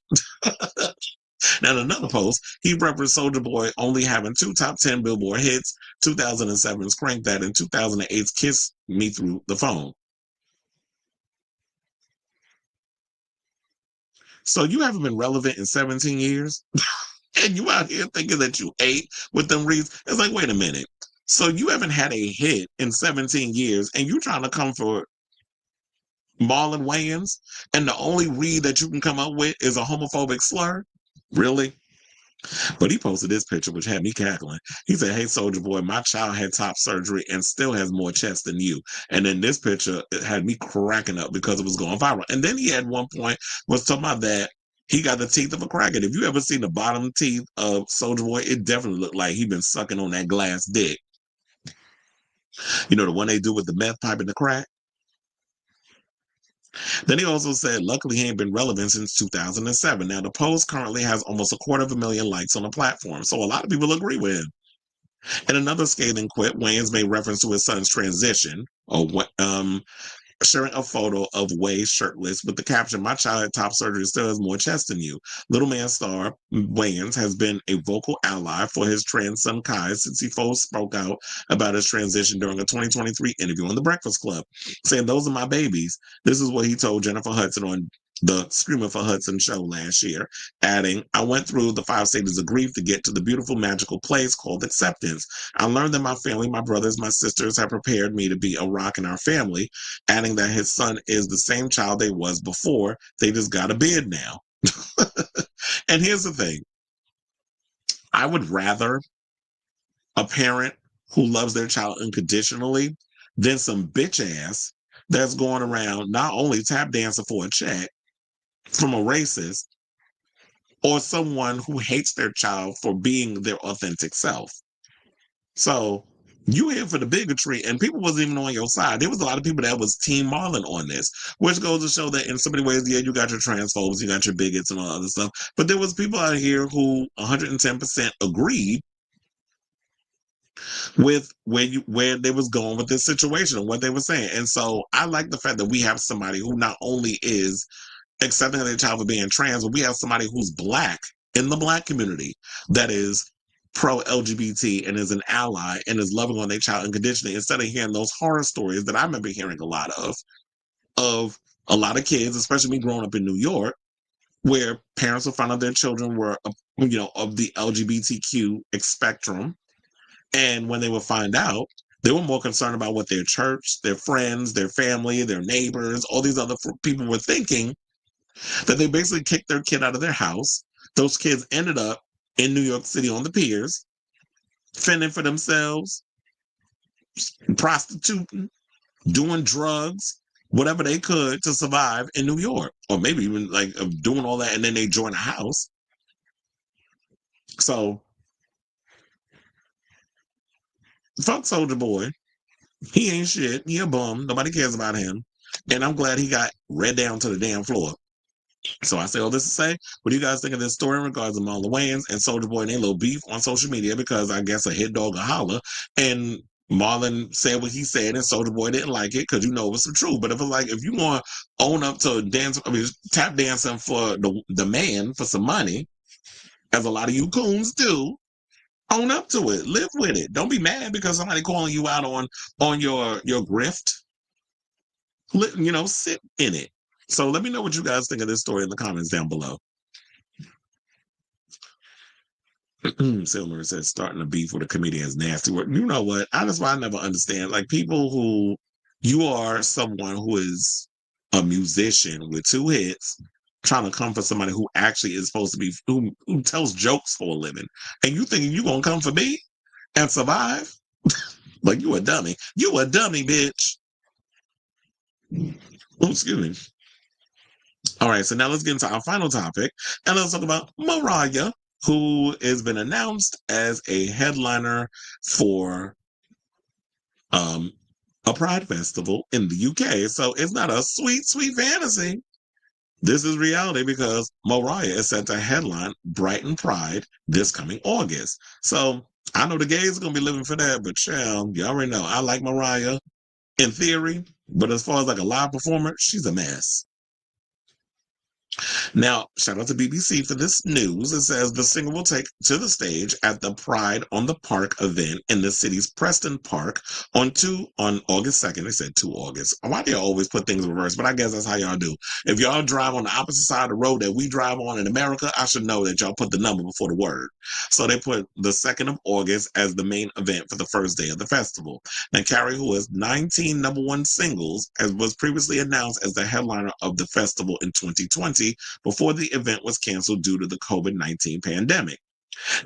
Now, in another post, he referenced Soulja Boy only having 2 top 10 Billboard hits, 2007's Crank That and 2008's Kiss Me Through the Phone. So you haven't been relevant in 17 years? And you out here thinking that you ate with them reads? It's like, wait a minute. So you haven't had a hit in 17 years and you trying to come for Marlon Wayans, and the only read that you can come up with is a homophobic slur? Really? But he posted this picture, which had me cackling. He said, "Hey, Soldier Boy, my child had top surgery and still has more chest than you." And then this picture, it had me cracking up because it was going viral. And then he had one point was talking about that he got the teeth of a crackhead. If you ever seen the bottom teeth of Soldier Boy, it definitely looked like he been sucking on that glass dick. You know, the one they do with the meth pipe in the crack. Then he also said, luckily, he ain't been relevant since 2007. Now, the post currently has almost 250,000 likes on the platform, so a lot of people agree with him. In another scathing quip, Wayans made reference to his son's transition, or sharing a photo of Way shirtless with the caption, "My child had top surgery still has more chest than you." Little Man star Wayans has been a vocal ally for his trans son Kai since he first spoke out about his transition during a 2023 interview on The Breakfast Club, saying, "Those are my babies." This is what he told Jennifer Hudson on the Screaming for Hudson show last year, adding, "I went through the 5 stages of grief to get to the beautiful, magical place called acceptance. I learned that my family, my brothers, my sisters have prepared me to be a rock in our family," adding that his son is the same child they was before. They just got a beard now. And here's the thing. I would rather a parent who loves their child unconditionally than some bitch ass that's going around not only tap dancing for a check from a racist or someone who hates their child for being their authentic self. So you here for the bigotry, and people wasn't even on your side. There was a lot of people that was Team Marlon on this, which goes to show that in so many ways, yeah, you got your transphobes, you got your bigots and all other stuff, but there was people out here who 110% agreed with where they was going with this situation and what they were saying. And so I like the fact that we have somebody who not only is accepting of their child for being trans, but we have somebody who's black in the black community that is pro LGBT and is an ally and is loving on their child unconditionally, instead of hearing those horror stories that I remember hearing a lot of a lot of kids, especially me growing up in New York, where parents will find out their children were, of the LGBTQ spectrum. And when they would find out, they were more concerned about what their church, their friends, their family, their neighbors, all these other people were thinking, that they basically kicked their kid out of their house. Those kids ended up in New York City on the piers, fending for themselves, prostituting, doing drugs, whatever they could to survive in New York, or maybe even like doing all that, and then they join a house. So fuck Soldier Boy. He ain't shit. He a bum. Nobody cares about him. And I'm glad he got read down to the damn floor. So I say all this to say, what do you guys think of this story in regards to Marlon Wayans and Soldier Boy and their little beef on social media? Because I guess a hit dog a holler, and Marlon said what he said, and Soldier Boy didn't like it because it was some truth. But if you want to own up to dance, tap dancing for the man for some money, as a lot of you coons do, own up to it, live with it. Don't be mad because somebody calling you out on your grift. Sit in it. So let me know what you guys think of this story in the comments down below. Silmer says starting a beef with a comedian is nasty work. You know what? That's why I never understand. Like people who you are someone who is a musician with 2 hits trying to come for somebody who actually is supposed to be who tells jokes for a living. And you thinking you gonna come for me and survive? Like you a dummy. You a dummy, bitch. Oh, excuse me. All right, so now let's get into our final topic, and let's talk about Mariah, who has been announced as a headliner for a Pride festival in the UK. So it's not a sweet, sweet fantasy. This is reality because Mariah is set to headline Brighton Pride this coming August. So I know the gays are gonna be living for that, but child, you already know I like Mariah in theory, but as far as like a live performer, she's a mess. Now, shout out to BBC for this news. It says the singer will take to the stage at the Pride on the Park event in the city's Preston Park on August 2nd. They said 2 August. Why do y'all always put things in reverse? But I guess that's how y'all do. If y'all drive on the opposite side of the road that we drive on in America, I should know that y'all put the number before the word. So they put the 2nd of August as the main event for the first day of the festival. Now, Carey, who has 19 #1 singles, as was previously announced as the headliner of the festival in 2020, before the event was canceled due to the COVID-19 pandemic.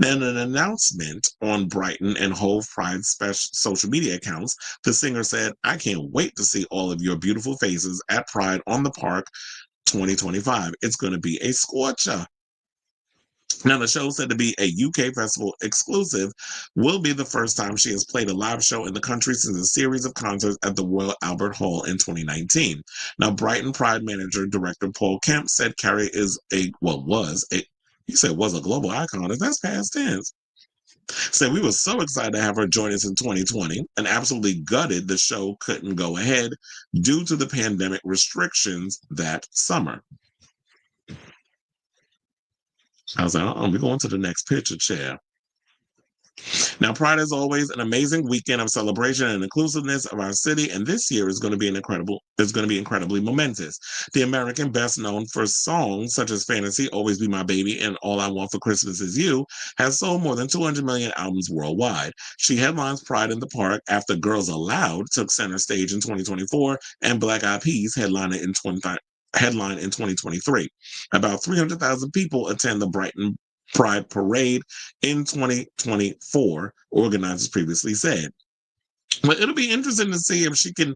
Now, in an announcement on Brighton and Hove Pride's special social media accounts, the singer said, I can't wait to see all of your beautiful faces at Pride on the Park 2025. It's going to be a scorcher. Now, the show, said to be a UK festival exclusive, will be the first time she has played a live show in the country since a series of concerts at the Royal Albert Hall in 2019. Now, Brighton Pride manager director Paul Kemp said Carey he said was a global icon, and that's past tense. Said we were so excited to have her join us in 2020 and absolutely gutted the show couldn't go ahead due to the pandemic restrictions that summer. I was like, we're going to the next picture, chair. Now, Pride is always an amazing weekend of celebration and inclusiveness of our city, and this year is going to be incredibly momentous. The American, best known for songs such as Fantasy, Always Be My Baby, and All I Want for Christmas Is You, has sold more than 200 million albums worldwide. She headlines Pride in the Park after Girls Aloud took center stage in 2024 and Black Eyed Peas headlined in 2023. About 300,000 people attend the Brighton Pride Parade in 2024, organizers previously said. But it'll be interesting to see if she can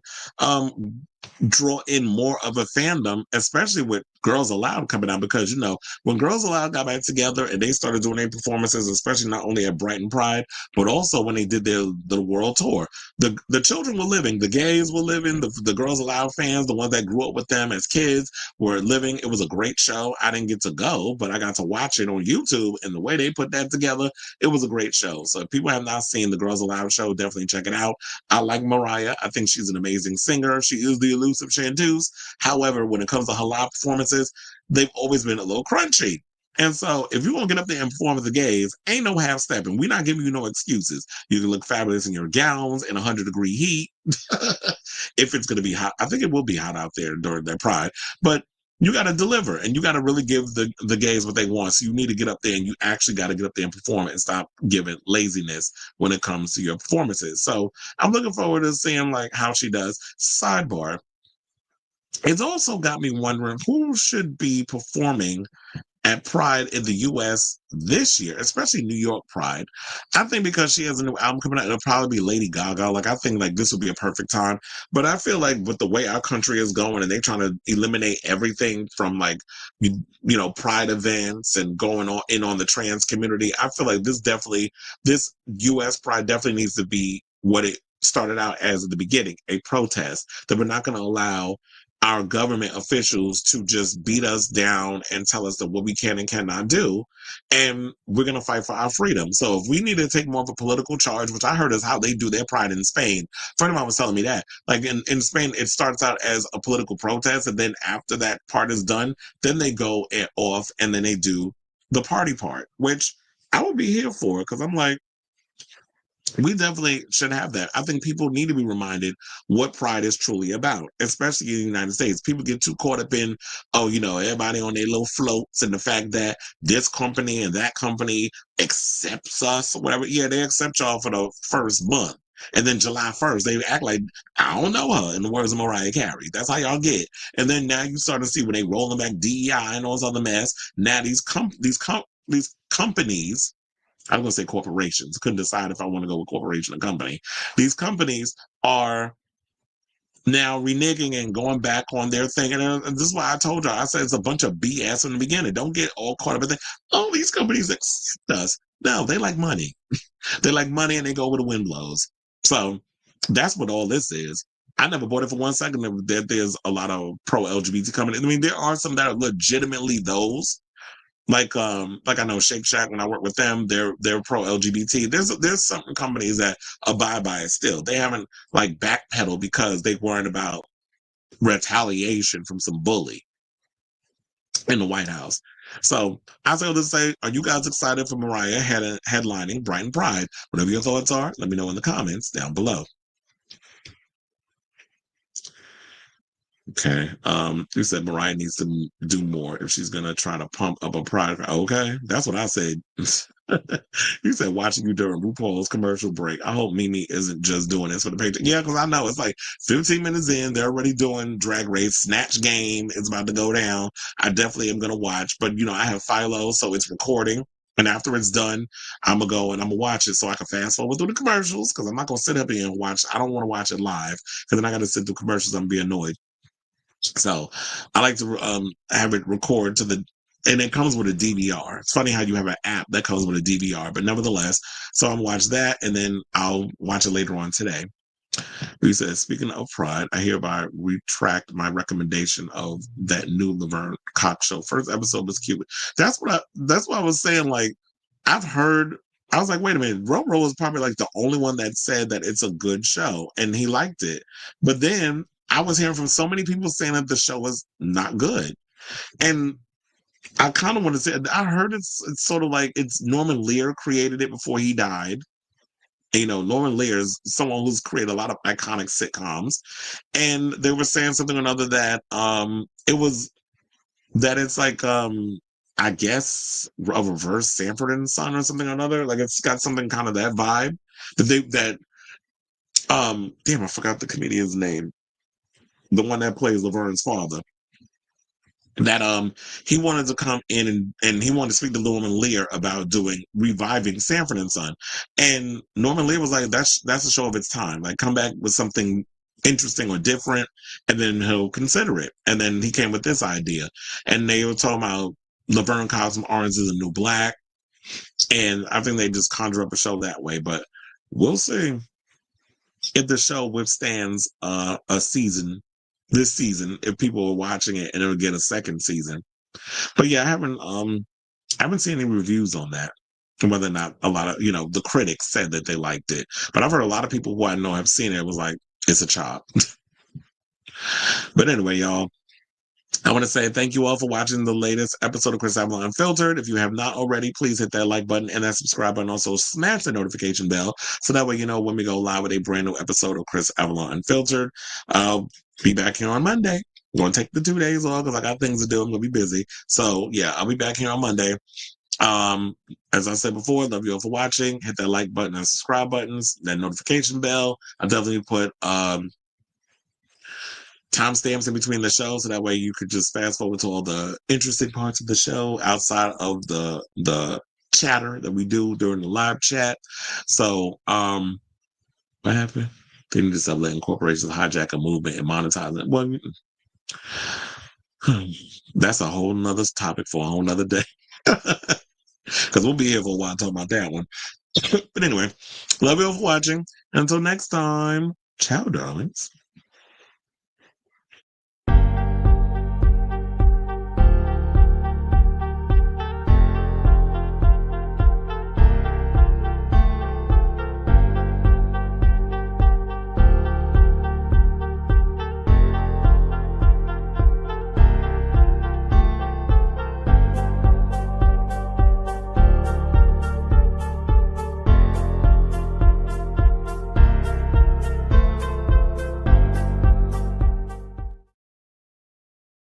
draw in more of a fandom, especially with Girls Aloud coming out, because, when Girls Aloud got back together and they started doing their performances, especially not only at Brighton Pride, but also when they did the world tour, the children were living, the gays were living, the Girls Aloud fans, the ones that grew up with them as kids, were living. It was a great show. I didn't get to go, but I got to watch it on YouTube, and the way they put that together, it was a great show. So if people have not seen the Girls Aloud show, definitely check it out. I like Mariah. I think she's an amazing singer. She is the elusive chanteuse. However, when it comes to her live performances, they've always been a little crunchy. And so if you want to get up there and perform with the gays, ain't no half stepping. We're not giving you no excuses. You can look fabulous in your gowns in 100-degree heat. If it's going to be hot, I think it will be hot out there during their Pride. But you got to deliver, and you got to really give the gays what they want. So you need to get up there, and you actually got to get up there and perform, and stop giving laziness when it comes to your performances. So I'm looking forward to seeing how she does. Sidebar. It's also got me wondering who should be performing at Pride in the US this year, especially New York Pride. I think because she has a new album coming out, it'll probably be Lady Gaga. I think this would be a perfect time. But I feel like with the way our country is going and they're trying to eliminate everything from Pride events and going on the trans community, I feel like this US Pride definitely needs to be what it started out as at the beginning, a protest, that we're not going to allow our government officials to just beat us down and tell us that what we can and cannot do. And we're going to fight for our freedom. So if we need to take more of a political charge, which I heard is how they do their Pride in Spain. A friend of mine was telling me that. In Spain, it starts out as a political protest. And then after that part is done, then they go off and then they do the party part, which I would be here for, because I'm like, we definitely should have that. I think people need to be reminded what Pride is truly about, especially in the United States. People get too caught up in, everybody on their little floats, and the fact that this company and that company accepts us or whatever. Yeah, they accept y'all for the first month. And then July 1st, they act like, I don't know her, in the words of Mariah Carey. That's how y'all get. And then now you start to see when they rolling back DEI and all this other mess. Now these companies, I'm going to say corporations. Couldn't decide if I want to go with corporation or company. These companies are now reneging and going back on their thing. And this is why I told y'all, I said it's a bunch of BS in the beginning. Don't get all caught up in that. Oh, these companies accept us. No, they like money. They like money, and they go where the wind blows. So that's what all this is. I never bought it for 1 second that there's a lot of pro-LGBT coming in. I mean, there are some that are legitimately those. I know Shake Shack, when I work with them, they're pro LGBT. There's some companies that abide by it still. They haven't backpedaled because they worried about retaliation from some bully. in the White House. So I was able to say, are you guys excited for Mariah headlining Brighton Pride? Whatever your thoughts are, let me know in the comments down below. Okay. You said Mariah needs to do more if she's gonna try to pump up a product. Okay, that's what I said. You said watching you during RuPaul's commercial break. I hope Mimi isn't just doing this for the paycheck. Yeah, because I know it's like 15 minutes in, they're already doing Drag Race. Snatch Game is about to go down. I definitely am gonna watch, but I have Philo, so it's recording. And after it's done, I'm gonna go and I'm gonna watch it so I can fast forward through the commercials because I'm not gonna sit up here and watch. I don't want to watch it live because then I got to sit through commercials. I'm gonna be annoyed. So I like to have it record to the, and it comes with a DVR. It's funny how you have an app that comes with a DVR, but nevertheless, so I'm watch that and then I'll watch it later on today. He says, speaking of Pride, I hereby retract my recommendation of that new Laverne Cox show. First episode was cute. That's what I was saying. Like, I've heard, I was like, wait a minute, Roro was probably like the only one that said that it's a good show and he liked it. But then I was hearing from so many people saying that the show was not good. And I kind of want to say, I heard it's sort of like it's Norman Lear created it before he died. Norman Lear is someone who's created a lot of iconic sitcoms, and they were saying something or another that it was that it's like I guess a reverse Sanford and Son or something or another. Like it's got something kind of that vibe that damn, I forgot the comedian's name, the one that plays Laverne's father. That he wanted to come in and he wanted to speak to Norman Lear about reviving Sanford and Son. And Norman Lear was like, that's a show of its time. Like come back with something interesting or different, and then he'll consider it. And then he came with this idea. And they were talking about Laverne Cox from Orange is the New Black. And I think they just conjure up a show that way. But we'll see if the show withstands a season this season, if people are watching it and it'll get a second season. But yeah, I haven't seen any reviews on that. And whether or not a lot of, the critics said that they liked it. But I've heard a lot of people who I know have seen it was like, it's a chop. But anyway, y'all, I want to say thank you all for watching the latest episode of Chris Avalon Unfiltered. If you have not already, please hit that like button and that subscribe button. Also, smash the notification bell so that way you know when we go live with a brand new episode of Chris Avalon Unfiltered. I'll be back here on Monday. I'm going to take the 2 days off because I got things to do. I'm going to be busy. So, yeah, I'll be back here on Monday. As I said before, love you all for watching. Hit that like button and subscribe buttons, that notification bell. I'll definitely put timestamps in between the shows so that way you could just fast forward to all the interesting parts of the show outside of the chatter that we do during the live chat. So what happened? They need to stop letting corporations hijack a movement and monetize it. Well, that's a whole nother topic for a whole nother day. Because we'll be here for a while talking about that one. But anyway, love you all for watching. Until next time, ciao, darlings.